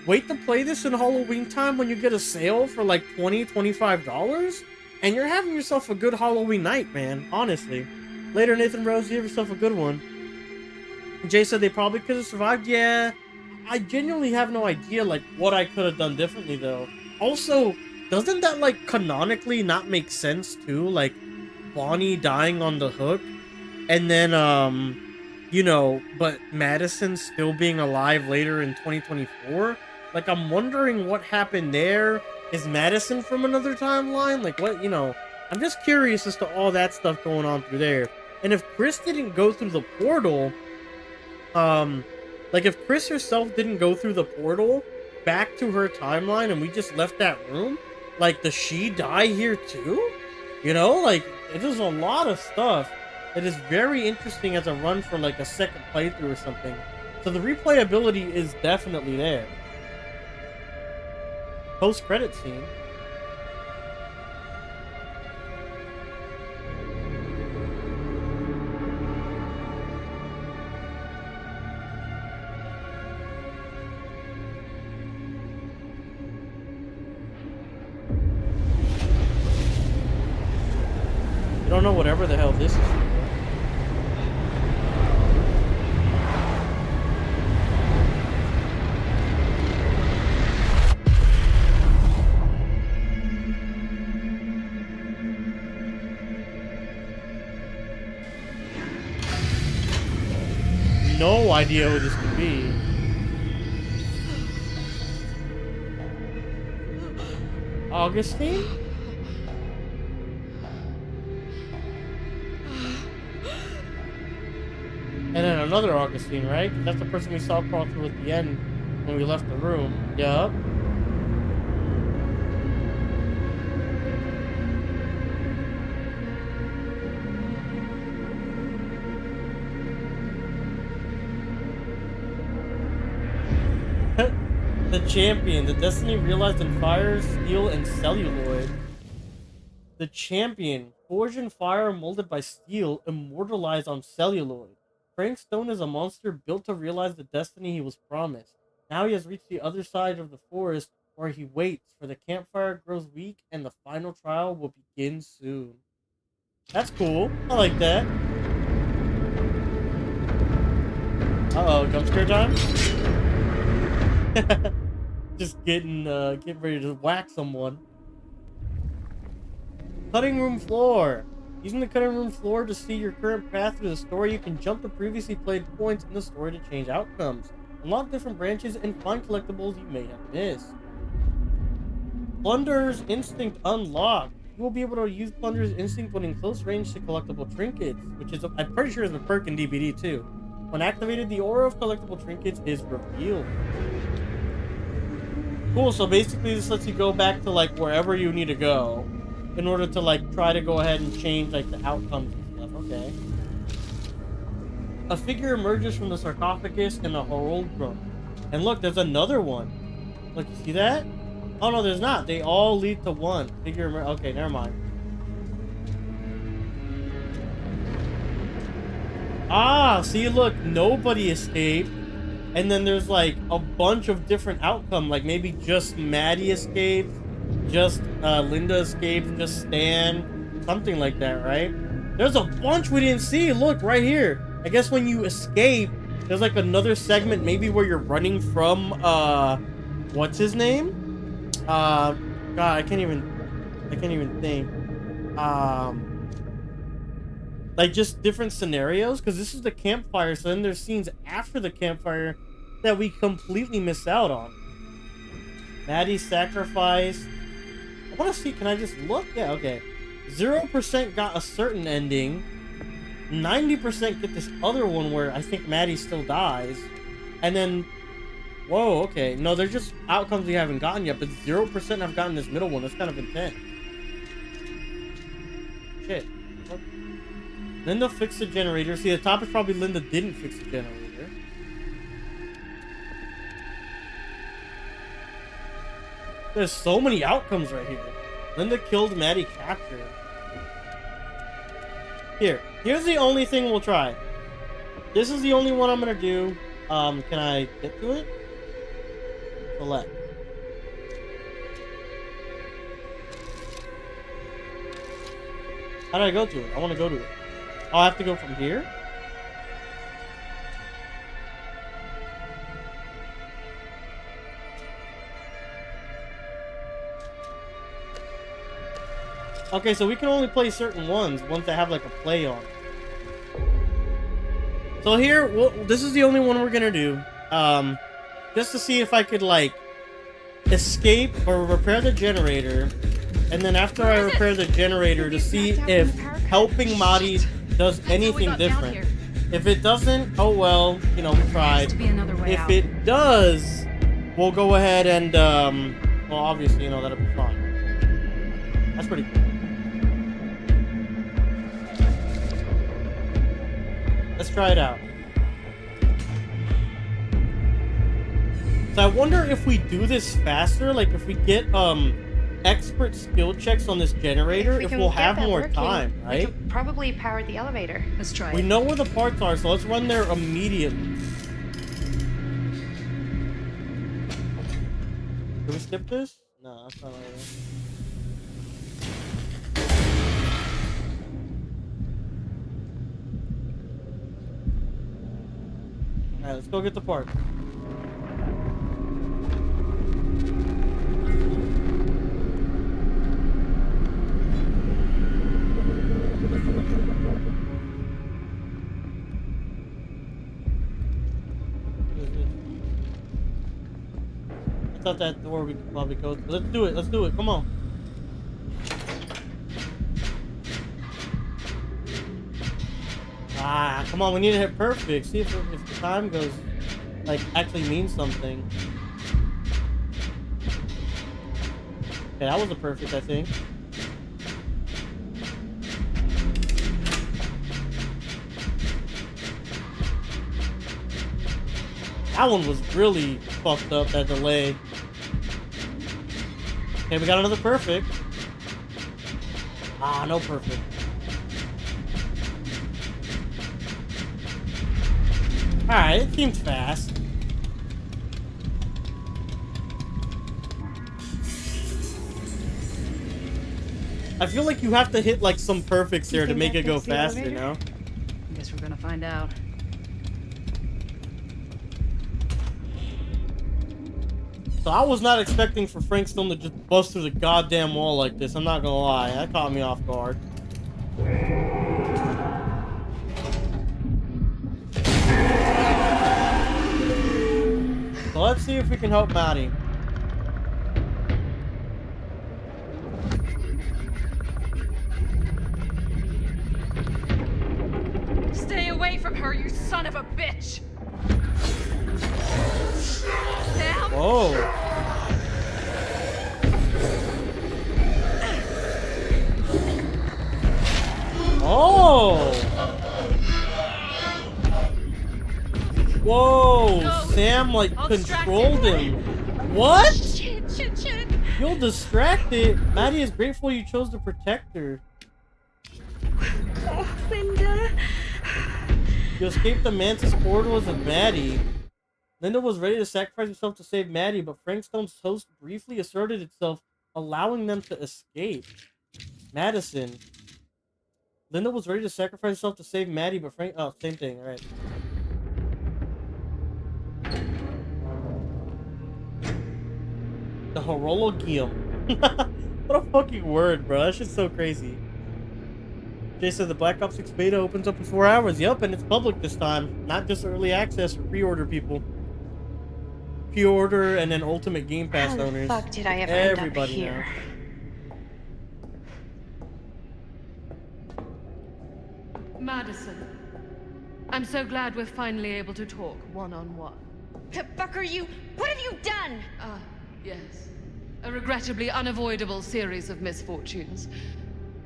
S1: Wait to play this in Halloween time when you get a sale for like $20-25, and you're having yourself a good Halloween night, man. Honestly. Later, Nathan Rose, you have yourself a good one. Jay said they probably could have survived. Yeah, I genuinely have no idea like what I could have done differently though. Also, doesn't that like canonically not make sense too? Like Bonnie dying on the hook, and then you know, but Madison still being alive later in 2024. Like, I'm wondering what happened there. Is Madison from another timeline? Like, what, you know, I'm just curious as to all that stuff going on through there. And if Chris didn't go through the portal, like if Chris herself didn't go through the portal back to her timeline and we just left that room, like, does she die here too? You know, like, there's a lot of stuff that is very interesting as a run for like a second playthrough or something. So the replayability is definitely there. Post-credit scene. I don't know whatever the hell this is for. No idea who this could be. Augustine? And then another Augustine, right? That's the person we saw crawl through at the end when we left the room. Yup. The champion. The destiny realized in fire, steel, and celluloid. The champion. Forged in fire, molded by steel, immortalized on celluloid. Frank Stone is a monster built to realize the destiny he was promised. Now he has reached the other side of the forest where he waits for the campfire grows weak and the final trial will begin soon. That's cool. I like that. Uh-oh, jump scare time? Just getting ready to whack someone. Cutting room floor. Using the cutting room floor to see your current path through the story, you can jump to previously played points in the story to change outcomes, unlock different branches, and find collectibles you may have missed. Plunderer's Instinct unlocked. You will be able to use Plunderer's Instinct when in close range to collectible trinkets, which is, I'm pretty sure, is a perk in DBD too. When activated, the aura of collectible trinkets is revealed. Cool, so basically this lets you go back to like wherever you need to go in order to like try to go ahead and change like the outcomes and stuff. Okay. A figure emerges from the sarcophagus in a herald room. And look, there's another one. Look, you see that? Oh no, there's not. They all lead to one. Figure okay, never mind. Ah, see, look, nobody escaped. And then there's like a bunch of different outcomes. Like maybe just Maddie escaped, just Linda escaped, just Stan, something like that, right? There's a bunch we didn't see. Look, right here. I guess when you escape, there's like another segment maybe where you're running from, what's his name? God, I can't even think. Like just different scenarios, because this is the campfire, so then there's scenes after the campfire that we completely miss out on. Maddie's sacrifice. I want to see, can I just look? Yeah, okay. 0% got a certain ending. 90% get this other one where I think Maddie still dies. And then, whoa, okay. No, they're just outcomes we haven't gotten yet, but 0% have gotten this middle one. That's kind of intense. Shit. What? Linda fixed the generator. See, the top is probably Linda didn't fix the generator. There's so many outcomes right here. Linda killed, Maddie captured. Here's the only thing we'll try. This is the only one I'm gonna do. Can I get to it? Select. How do I go to it? I want to go to it. Oh, I have to go from here? Okay, so we can only play certain ones that have like a play on. So here, well, this is the only one we're gonna do. Just to see if I could, like, escape or repair the generator. And then after I repair the generator, to see if helping Mari does anything different. If it doesn't, oh well, you know, we tried. If it does, we'll go ahead and, well, obviously, you know, that'll be fine. That's pretty cool. Let's try it out. So I wonder if we do this faster, like if we get expert skill checks on this generator, if we'll have more time, right?
S9: We could probably power the elevator.
S3: Let's try
S1: We know where the parts are, so let's run there immediately. Did we skip this? No, that's not right. Alright, let's go get the part. I thought that door we could probably go through. Let's do it. Let's do it. Come on. Ah, come on. We need to hit perfect. See if the time goes, like, actually means something. Okay, that was a perfect, I think. That one was really fucked up, that delay. Okay, we got another perfect. Ah, no perfect. Alright, it seemed fast. I feel like you have to hit like some perfects here to make it go faster, no?
S3: I guess we're gonna find out.
S1: So I was not expecting for Frank Stone to just bust through the goddamn wall like this. I'm not gonna lie. That caught me off guard. So let's see if we can help Maddie.
S4: Stay away from her, you son of a bitch! Sam?
S1: Whoa. Oh! Whoa! Sam, like, controlled him. What?
S4: Shit.
S1: You'll distract it. Maddie is grateful you chose to protect her.
S4: Oh, Linda.
S1: You escaped the Mantis portals of Maddie. Linda was ready to sacrifice herself to save Maddie, but Frankstone's host briefly asserted itself, allowing them to escape. Madison. Linda was ready to sacrifice herself to save Maddie, but Frank... Oh, same thing, alright. The Horologium. What a fucking word, bro. That shit's so crazy. Jay said the Black Ops 6 beta opens up in 4 hours. Yep, and it's public this time. Not just early access or pre-order people. Pre-order and then Ultimate Game Pass owners.
S9: How the fuck did I ever end up
S1: Everybody
S9: here?
S11: Madison, I'm so glad we're finally able to talk one-on-one.
S8: The fuck are you? What have you done?
S11: Ah, yes. A regrettably unavoidable series of misfortunes.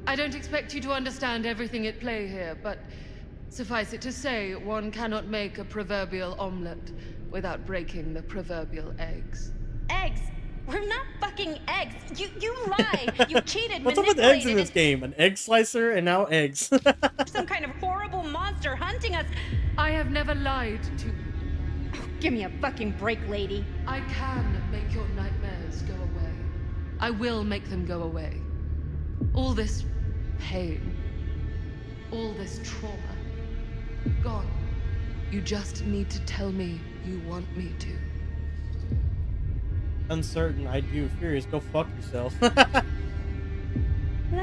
S11: I don't expect you to understand everything at play here, but suffice it to say, one cannot make a proverbial omelette without breaking the proverbial eggs.
S8: Eggs? We're not fucking eggs. You lied. You cheated.
S1: What's up with eggs in this game? An egg slicer and now eggs.
S8: Some kind of horrible monster hunting us.
S11: I have never lied to you.
S8: Oh, give me a fucking break, lady.
S11: I can make your nightmares go away. I will make them go away. All this pain, all this trauma, gone. You just need to tell me you want me to.
S1: Uncertain, I do. Furious, go fuck yourself.
S8: Let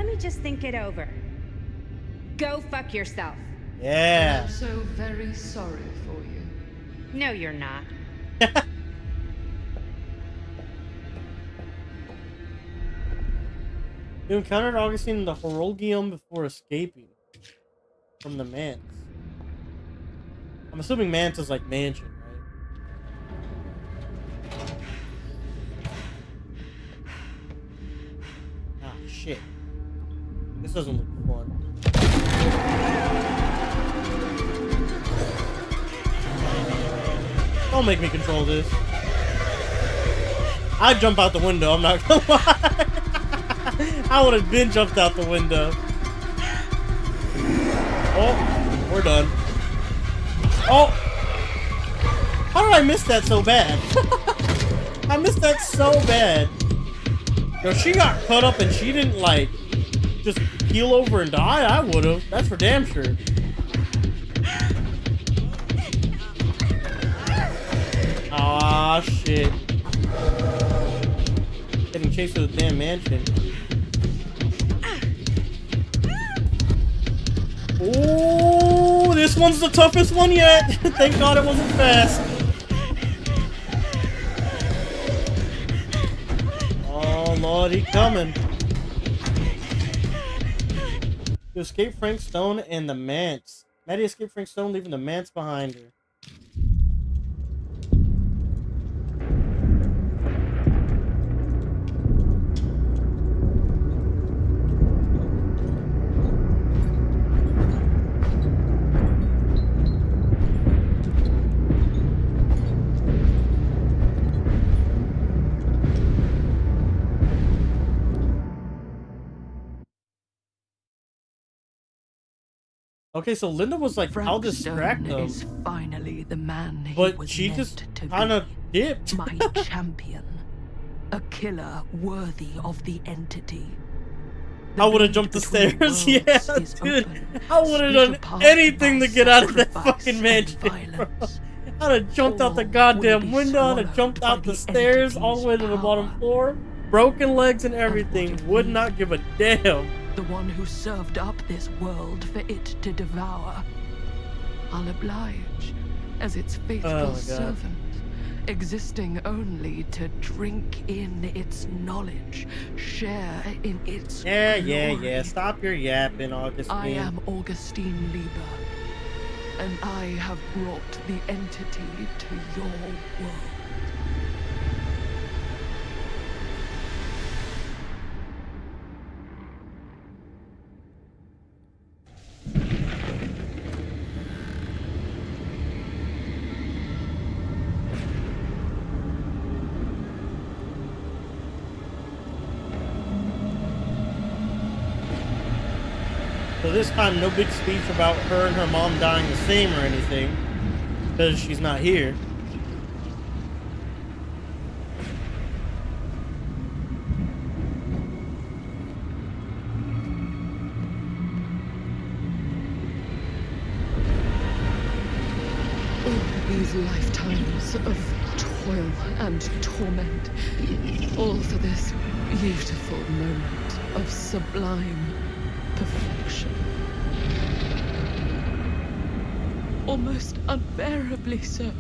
S8: me just think it over. Go fuck yourself.
S1: Yeah.
S11: I'm so very sorry for you.
S9: No, you're not.
S1: You encountered Augustine in the Horogium before escaping from the manse. I'm assuming manse is like mansion, right? Ah, shit. This doesn't look fun. Don't make me control this. I'd jump out the window, I'm not gonna lie. I would have been jumped out the window. Oh, we're done. Oh! How did I miss that so bad? I missed that so bad. Yo, she got cut up and she didn't, like, just keel over and die. I would have. That's for damn sure. Ah, shit. Getting chased through the damn mansion. Oh, this one's the toughest one yet. Thank God it wasn't fast. Oh, Lord, he coming. You escape Frank Stone and the manse. Maddie escaped Frank Stone, leaving the manse behind her. Okay, so Linda was like,
S12: Frank
S1: I'll distract
S12: Stone
S1: them.
S12: is finally the man he
S1: But
S12: was
S1: she
S12: meant
S1: just
S12: to
S1: kind of
S12: be.
S1: dipped.
S12: My champion. A killer worthy of the entity.
S1: I would have jumped the stairs. Yeah, dude. I would have done anything to get out of that fucking mansion, bro. I'd have jumped out the goddamn window. I'd have jumped out the stairs all the way to the bottom floor. Broken legs and everything. Would not give a damn.
S12: The one who served up this world for it to devour. I'll oblige as its faithful servant, existing only to drink in its knowledge, share in its glory.
S1: Stop your yapping, Augustine.
S12: I am Augustine Lieber, and I have brought the entity to your world.
S1: So this time, no big speech about her and her mom dying the same or anything, because she's not here.
S11: All these lifetimes of toil and torment, all for this beautiful moment of sublime perfection. Almost unbearably so.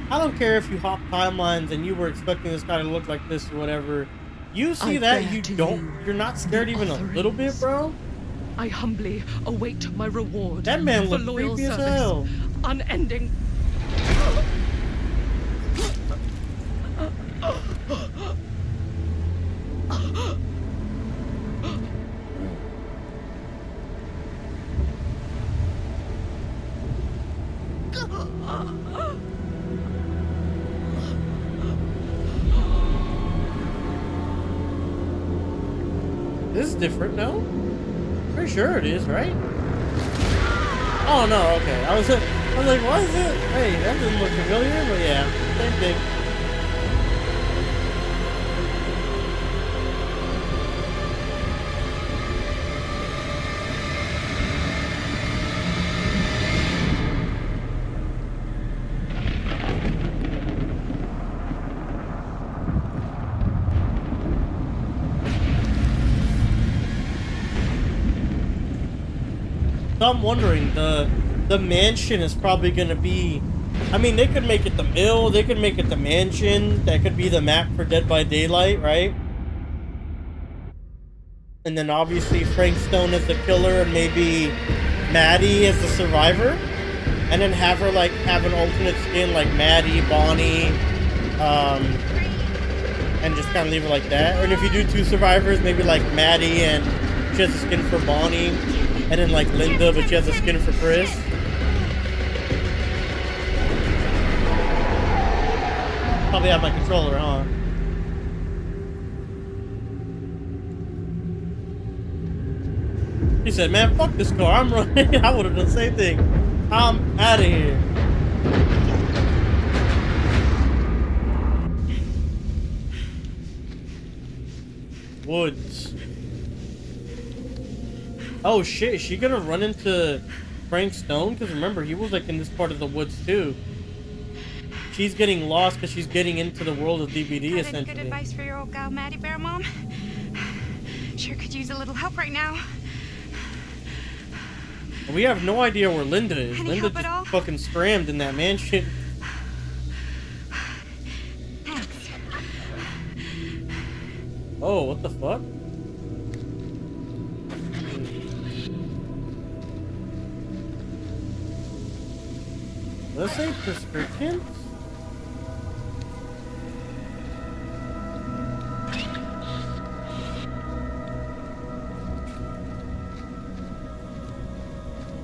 S1: I don't care if you hop timelines and you were expecting this guy to look like this or whatever. You see that, you're not scared even a little bit, bro?
S12: I humbly await my reward.
S1: That man
S12: for
S1: looked
S12: loyal
S1: creepy as
S12: service,
S1: hell.
S12: unending.
S1: This is different, no? Pretty sure it is, right? Oh no, okay. I was like, what is it? Hey, that doesn't look familiar, but yeah, same thing. So I'm wondering, the mansion is probably gonna be, I mean, they could make it the mill, they could make it the mansion, that could be the map for Dead by Daylight, right? And then obviously Frank Stone as the killer and maybe Maddie as the survivor. And then have her like have an alternate skin like Maddie, Bonnie, and just kind of leave it like that. Or if you do 2 survivors, maybe like Maddie and she has a skin for Bonnie, and then like Linda, but she has a skin for Chris. Probably have my controller, huh? He said, man, fuck this car, I'm running. I would have done the same thing. I'm out of here. Woods. Oh shit, is she gonna run into Frank Stone? Because remember, he was like in this part of the woods too. She's getting lost because she's getting into the world of DBD essentially.
S9: Good advice for your old gal Maddie Bear, Mom. Sure could use a little help right now.
S1: We have no idea where Linda is.
S9: Any
S1: Linda
S9: help at
S1: just
S9: all?
S1: fucking scrammed in that mansion.
S9: Thanks.
S1: Oh, what the fuck? Let's say prescriptions?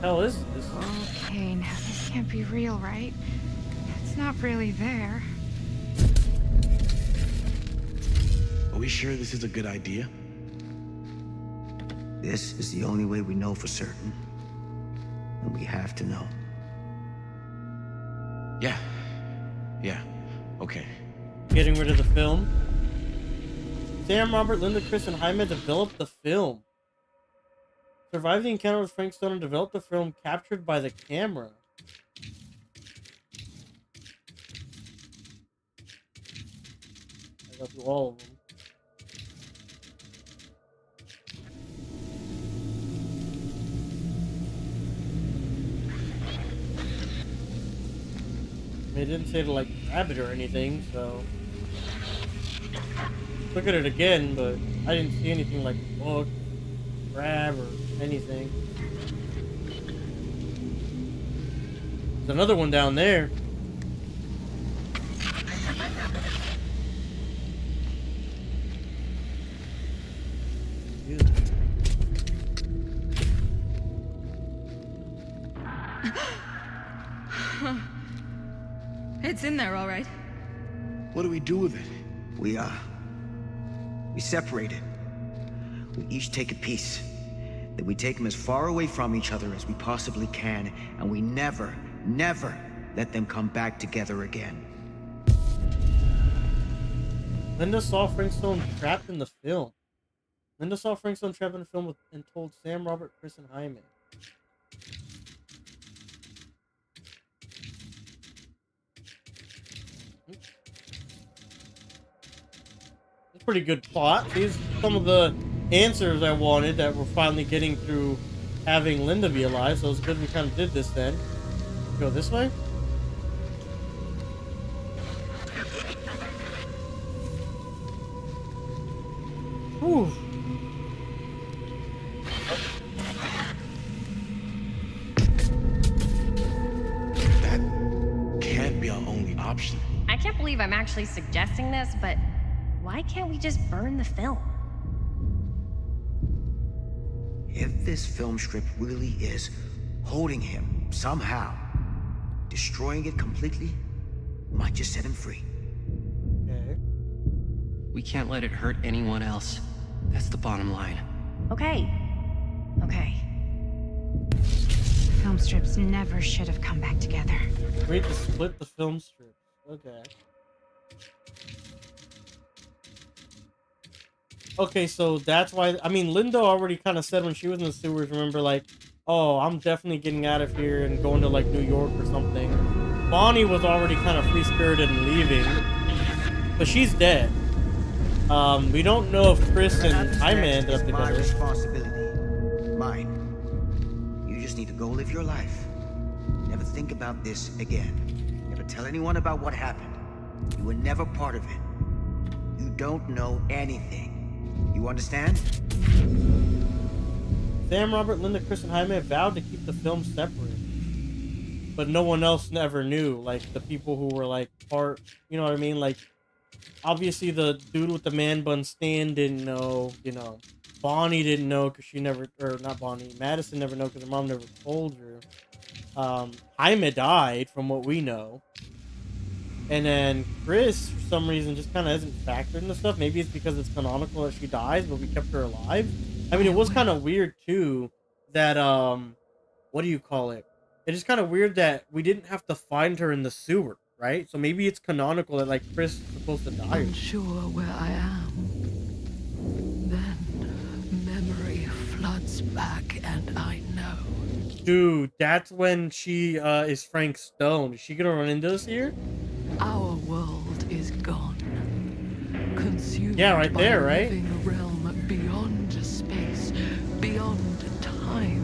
S1: Hell is this?
S9: Okay, now this can't be real, right? It's not really there.
S7: Are we sure this is a good idea?
S2: This is the only way we know for certain. And we have to know.
S7: Yeah. Yeah. Okay.
S1: Getting rid of the film. Sam, Robert, Linda, Chris, and Jaime developed the film. Survived the encounter with Frank Stone and developed the film captured by the camera. I got through all of them. I mean, it didn't say to like grab it or anything, so look at it again, but I didn't see anything like book, grab, or anything. There's another one down there.
S3: It's in there, all right.
S7: What do we do with it?
S2: We separate it. We each take a piece. Then we take them as far away from each other as we possibly can, and we never, never let them come back together again.
S1: Linda saw Frank Stone trapped in the film. Linda saw Frank Stone trapped in the film and told Sam, Robert, Chris, and Jaime. Pretty good plot. These are some of the answers I wanted that we're finally getting through having Linda be alive, so it's good we kind of did this then. Go this way? Whew.
S7: That can't be our only option.
S4: I can't believe I'm actually suggesting this, but why can't we just burn the film?
S2: If this film strip really is holding him somehow, destroying it completely might just set him free.
S1: Okay.
S13: We can't let it hurt anyone else. That's the bottom line.
S4: Okay. Okay.
S9: Film strips never should have come back together.
S1: Great to split the film strips. Okay. Okay, so that's why, I mean, Linda already kind of said when she was in the sewers, remember, like, oh, I'm definitely getting out of here and going to, like, New York or something. Bonnie was already kind of free-spirited and leaving, but she's dead. We don't know if Chris and Jaime ended up
S2: My
S1: together.
S2: responsibility. Mine. You just just need to go live your life. Never think about this again. Never tell anyone about what happened. You were never part of it. You don't know anything. You understand?
S1: Sam, Robert, Linda, Chris, and Jaime vowed to keep the film separate. But no one else never knew. Like, the people who were, like, part... You know what I mean? Like, obviously the dude with the man bun Stan didn't know, you know. Bonnie didn't know because she never... Or, not Bonnie. Madison never know because her mom never told her. Jaime died, from what we know. And then Chris, for some reason, just kind of hasn't factored into stuff. Maybe it's because it's canonical that she dies, but we kept her alive. I mean, it was kind of weird, too, that, what do you call it? It is kind of weird that we didn't have to find her in the sewer, right? So maybe it's canonical that, like, Chris is supposed to die.
S12: Unsure where I am. Then memory floods back, and I know.
S1: Dude, that's when she is Frank Stone. Is she gonna run into us here?
S12: Our world is gone. Consumed
S1: right there,
S12: by a
S1: right?
S12: living realm beyond space, beyond time.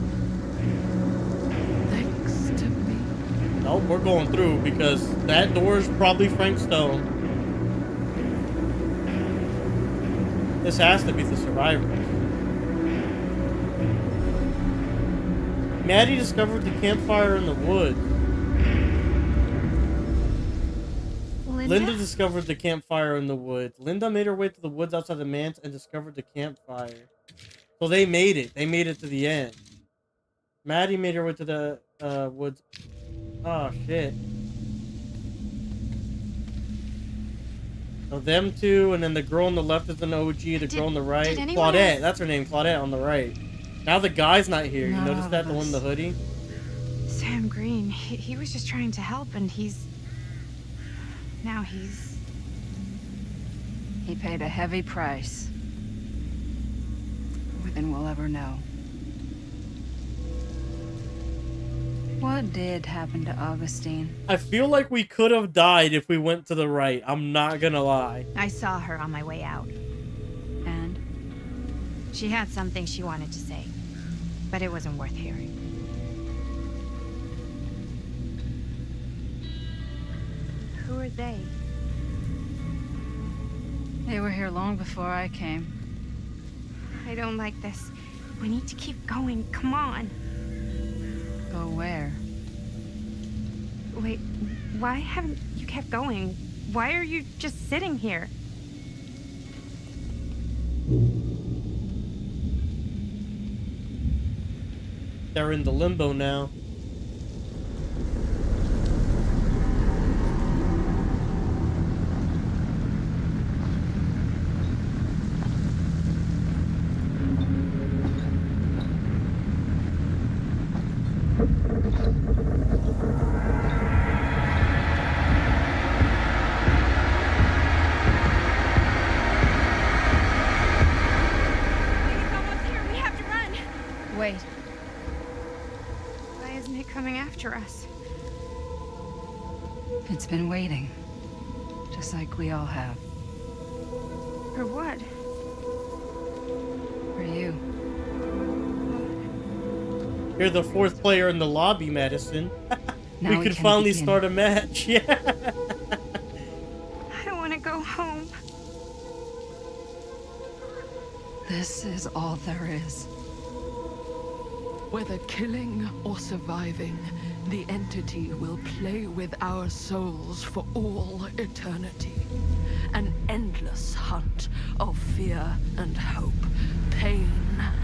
S12: Thanks to me.
S1: Nope, we're going through because that door is probably Frank Stone. This has to be the survivor. Maddie discovered the campfire in the woods. Linda discovered the campfire in the woods. Linda made her way to the woods outside the manse and discovered the campfire. So they made it. They made it to the end. Maddie made her way to the woods. Oh, shit. So them two, and then the girl on the left is an OG, the girl on the right. Claudette, that's her name, Claudette on the right. Now the guy's not here. You notice that? The one in the hoodie?
S9: Sam Green, he was just trying to help, and now he's...
S14: He paid a heavy price. More than we'll ever know. What did happen to Augustine?
S1: I feel like we could have died if we went to the right. I'm not gonna lie.
S9: I saw her on my way out.
S14: And?
S9: She had something she wanted to say, but it wasn't worth hearing. Who are they?
S14: They were here long before I came.
S9: I don't like this. We need to keep going. Come on.
S14: Go where?
S9: Wait, why haven't you kept going? Why are you just sitting here?
S1: They're in the limbo now.
S9: Wait. Why isn't it coming after us?
S14: It's been waiting. Just like we all have.
S9: For what?
S14: For you.
S1: You're the fourth player in the lobby, Madison.
S14: Now
S1: we
S14: we
S1: could
S14: can
S1: finally
S14: begin.
S1: start a match. Yeah.
S9: I want to go home.
S14: This is all there is.
S12: Whether killing or surviving, the entity will play with our souls for all eternity. An endless hunt of fear and hope, pain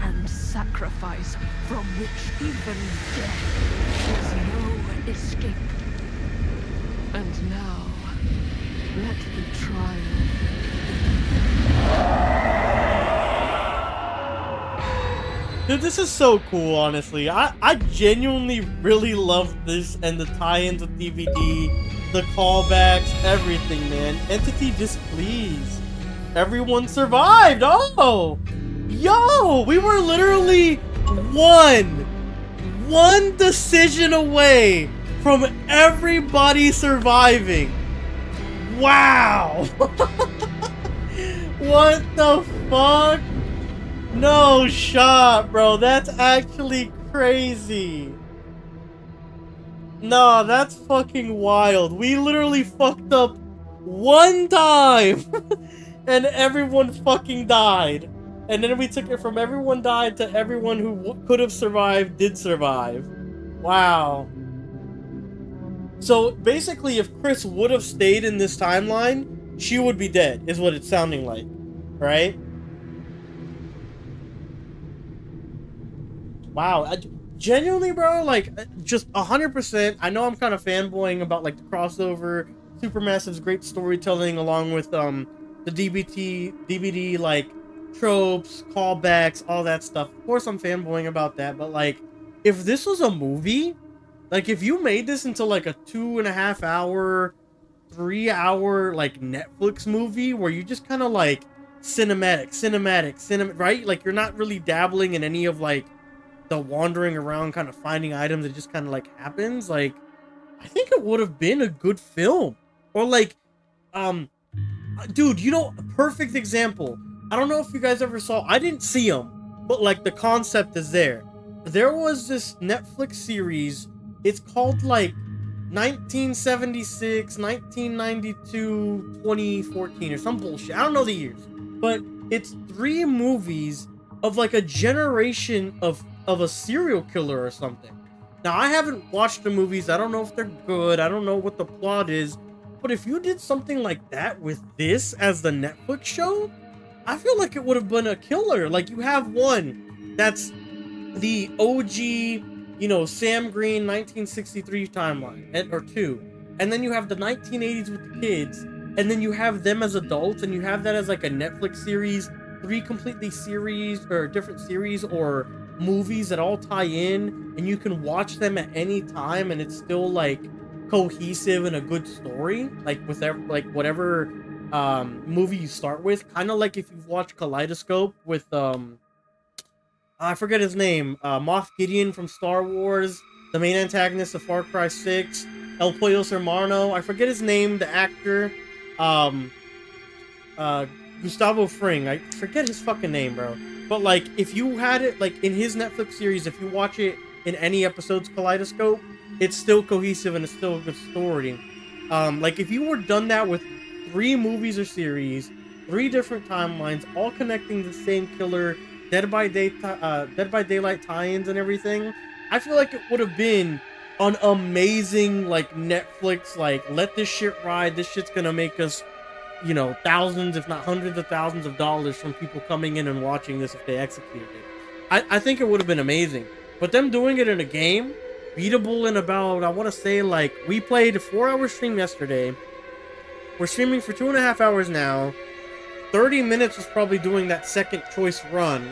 S12: and sacrifice, from which even death is no escape. And now, let the trial
S1: Dude, this is so cool, honestly. I genuinely really love this and the tie-ins with DVD, the callbacks, everything, man. Entity displeased. Everyone survived. Oh! Yo! We were literally one decision away from everybody surviving. Wow! What the fuck? No shot, bro. That's actually crazy. No, that's fucking wild. We literally fucked up one time and everyone fucking died. And then we took it from everyone died to everyone who could have survived did survive. Wow. So basically, if Chris would have stayed in this timeline, she would be dead, is what it's sounding like. Right? Wow. Genuinely, bro, like, just 100%. I know I'm kind of fanboying about, like, the crossover, Supermassive's great storytelling, along with, the DVD, like, tropes, callbacks, all that stuff. Of course, I'm fanboying about that, but, like, if this was a movie, like, if you made this into, like, a 2.5 hour, 3 hour, like, Netflix movie, where you just kind of, like, cinematic, right? Like, you're not really dabbling in any of, like, the wandering around kind of finding items that just kind of like happens, like I think it would have been a good film. Or like dude, you know, a perfect example, I don't know if you guys ever saw, I didn't see them, but like the concept is there was this Netflix series, it's called like 1976, 1992, 2014 or some bullshit, I don't know the years, but it's 3 movies of like a generation of a serial killer or something. Now, I haven't watched the movies. I don't know if they're good. I don't know what the plot is. But if you did something like that with this as the Netflix show, I feel like it would have been a killer. Like, you have one that's the OG, you know, Sam Green 1963 timeline, or 2. And then you have the 1980s with the kids. And then you have them as adults, and you have that as like a Netflix series. 3 completely series or different series or movies that all tie in, and you can watch them at any time and it's still like cohesive and a good story, like with whatever movie you start with, kind of like if you've watched Kaleidoscope with I forget his name, Moff Gideon from Star Wars, the main antagonist of Far Cry 6, El Pollo Hermano, I forget his name, the actor, Gustavo Fring, I forget his fucking name, bro. But like, if you had it like in his Netflix series, if you watch it in any episodes Kaleidoscope, it's still cohesive and it's still a good story. Like if you were done that with 3 movies or series, 3 different timelines, all connecting the same killer, Dead by Daylight tie-ins and everything, I feel like it would have been an amazing like Netflix, like let this shit ride. This shit's gonna make us, you know, thousands, if not hundreds of thousands of dollars from people coming in and watching this if they executed it. I think it would have been amazing. But them doing it in a game, beatable in about, I want to say, like, we played a 4-hour stream yesterday. We're streaming for 2.5 hours now. 30 minutes was probably doing that second choice run.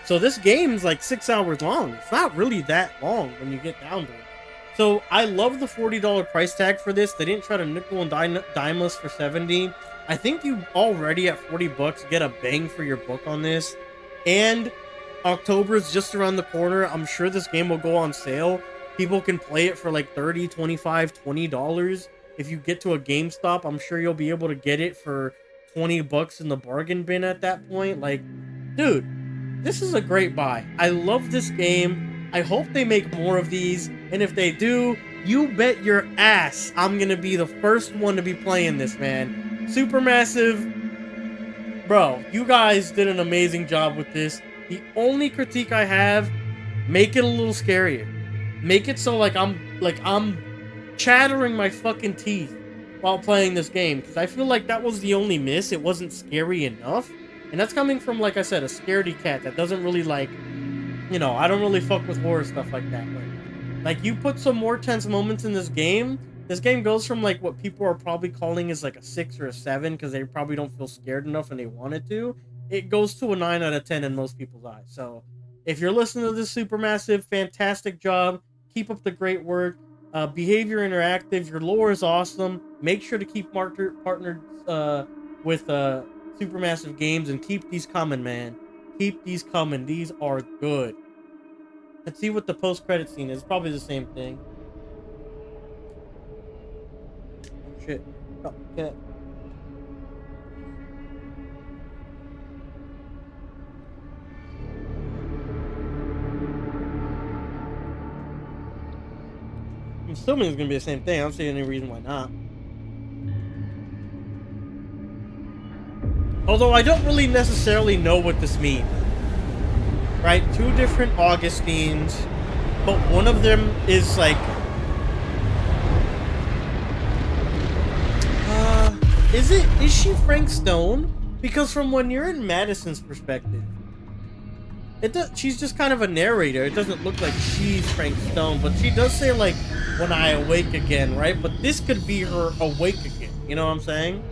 S1: So this game's like 6 hours long. It's not really that long when you get down to it. So I love the $40 price tag for this. They didn't try to nickel and dime us for $70. I think you already at $40 get a bang for your buck on this. And October is just around the corner. I'm sure this game will go on sale. People can play it for like $30, $25, $20. If you get to a GameStop, I'm sure you'll be able to get it for $20 in the bargain bin at that point. Like, dude, this is a great buy. I love this game. I hope they make more of these. And if they do, you bet your ass I'm gonna be the first one to be playing this, man. Supermassive, bro, you guys did an amazing job with this. The only critique I have, make it a little scarier. Make it so like I'm chattering my fucking teeth while playing this game, because I feel like that was the only miss. It wasn't scary enough, and that's coming from, like I said, a scaredy cat that doesn't really like, you know, I don't really fuck with horror stuff like that. But like, you put some more tense moments in this game goes from like what people are probably calling is like a 6 or a 7 because they probably don't feel scared enough and they wanted to. It goes to a 9 out of 10 in most people's eyes. So if you're listening to this, Supermassive, fantastic job. Keep up the great work. Behavior Interactive, your lore is awesome. Make sure to keep partnered with Supermassive Games and keep these coming, man. Keep these coming. These are good. Let's see what the post-credit scene is. Probably the same thing. Shit. Oh, get. I'm assuming it's gonna be the same thing. I don't see any reason why not. Although I don't really necessarily know what this means. Right? 2 different Augustines, but one of them is like... Is she Frank Stone? Because from when you're in Madison's perspective, she's just kind of a narrator. It doesn't look like she's Frank Stone, but she does say, like, when I awake again, right? But this could be her awake again, you know what I'm saying?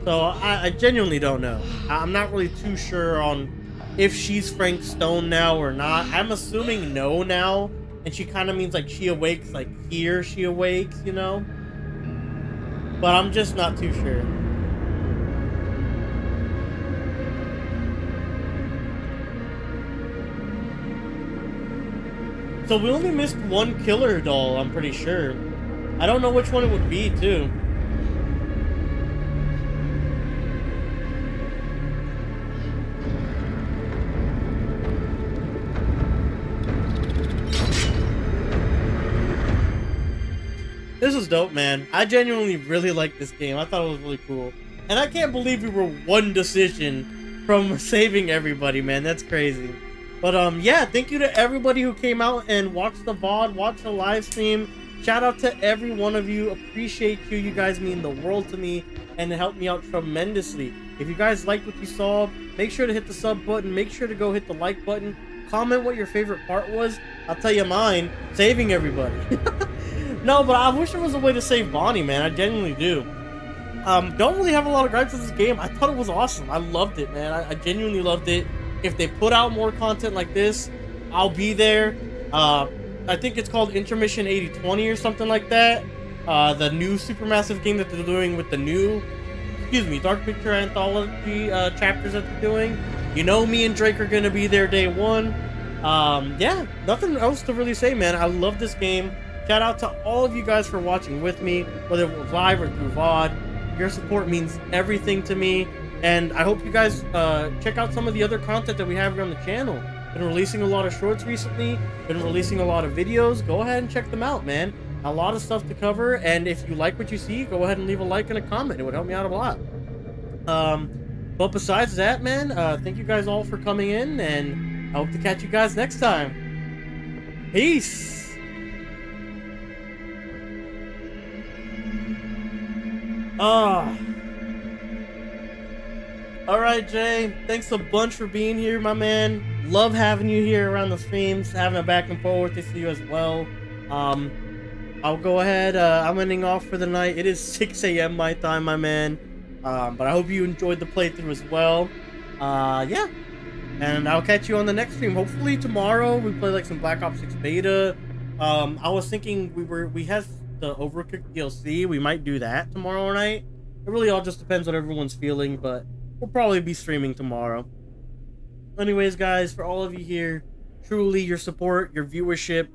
S1: So I genuinely don't know. I'm not really too sure on if she's Frank Stone now or not. I'm assuming no now, and she kind of means like she awakes, like here she awakes, you know? But I'm just not too sure. So we only missed one killer doll, I'm pretty sure. I don't know which one it would be, too. This is dope, man. I genuinely really like this game. I thought it was really cool. And I can't believe we were one decision from saving everybody, man. That's crazy. But, yeah, thank you to everybody who came out and watched the VOD, watched the live stream. Shout out to every one of you. Appreciate you. You guys mean the world to me and helped me out tremendously. If you guys liked what you saw, make sure to hit the sub button. Make sure to go hit the like button. Comment what your favorite part was. I'll tell you mine. Saving everybody. No, but I wish there was a way to save Bonnie, man. I genuinely do. Don't really have a lot of gripes with this game. I thought it was awesome. I loved it, man. I genuinely loved it. If they put out more content like this, I'll be there. I think it's called Intermission 8020 or something like that. The new Supermassive game that they're doing with the new, Dark Picture Anthology chapters that they're doing. You know, me and Drake are going to be there day one. Yeah, nothing else to really say, man. I love this game. Shout out to all of you guys for watching with me, whether it was live or through VOD. Your support means everything to me. And I hope you guys check out some of the other content that we have here on the channel. Been releasing a lot of shorts recently. Been releasing a lot of videos. Go ahead and check them out, man. A lot of stuff to cover. And if you like what you see, go ahead and leave a like and a comment. It would help me out a lot. But besides that, man, thank you guys all for coming in. And I hope to catch you guys next time. Peace. Alright, Jay, thanks a bunch for being here, my man. Love having you here around the streams, having a back and forth with you as well. I'll go ahead, I'm ending off for the night. It is 6 a.m. my time, my man. But I hope you enjoyed the playthrough as well. Yeah, and I'll catch you on the next stream. Hopefully tomorrow we play like some Black Ops 6 beta. I was thinking we have the Overcooked DLC. We might do that tomorrow night. It really all just depends on everyone's feeling, but we'll probably be streaming tomorrow. Anyways, guys, for all of you here, truly your support, your viewership,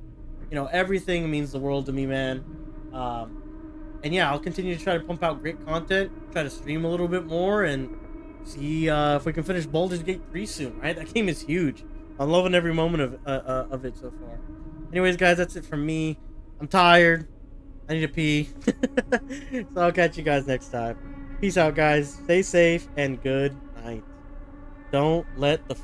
S1: you know, everything means the world to me, man. And yeah, I'll continue to try to pump out great content, try to stream a little bit more, and see if we can finish Baldur's Gate 3 soon, right? That game is huge. I'm loving every moment of it so far. Anyways, guys, that's it from me. I'm tired. I need to pee. So I'll catch you guys next time. Peace out, guys. Stay safe and good night. Don't let the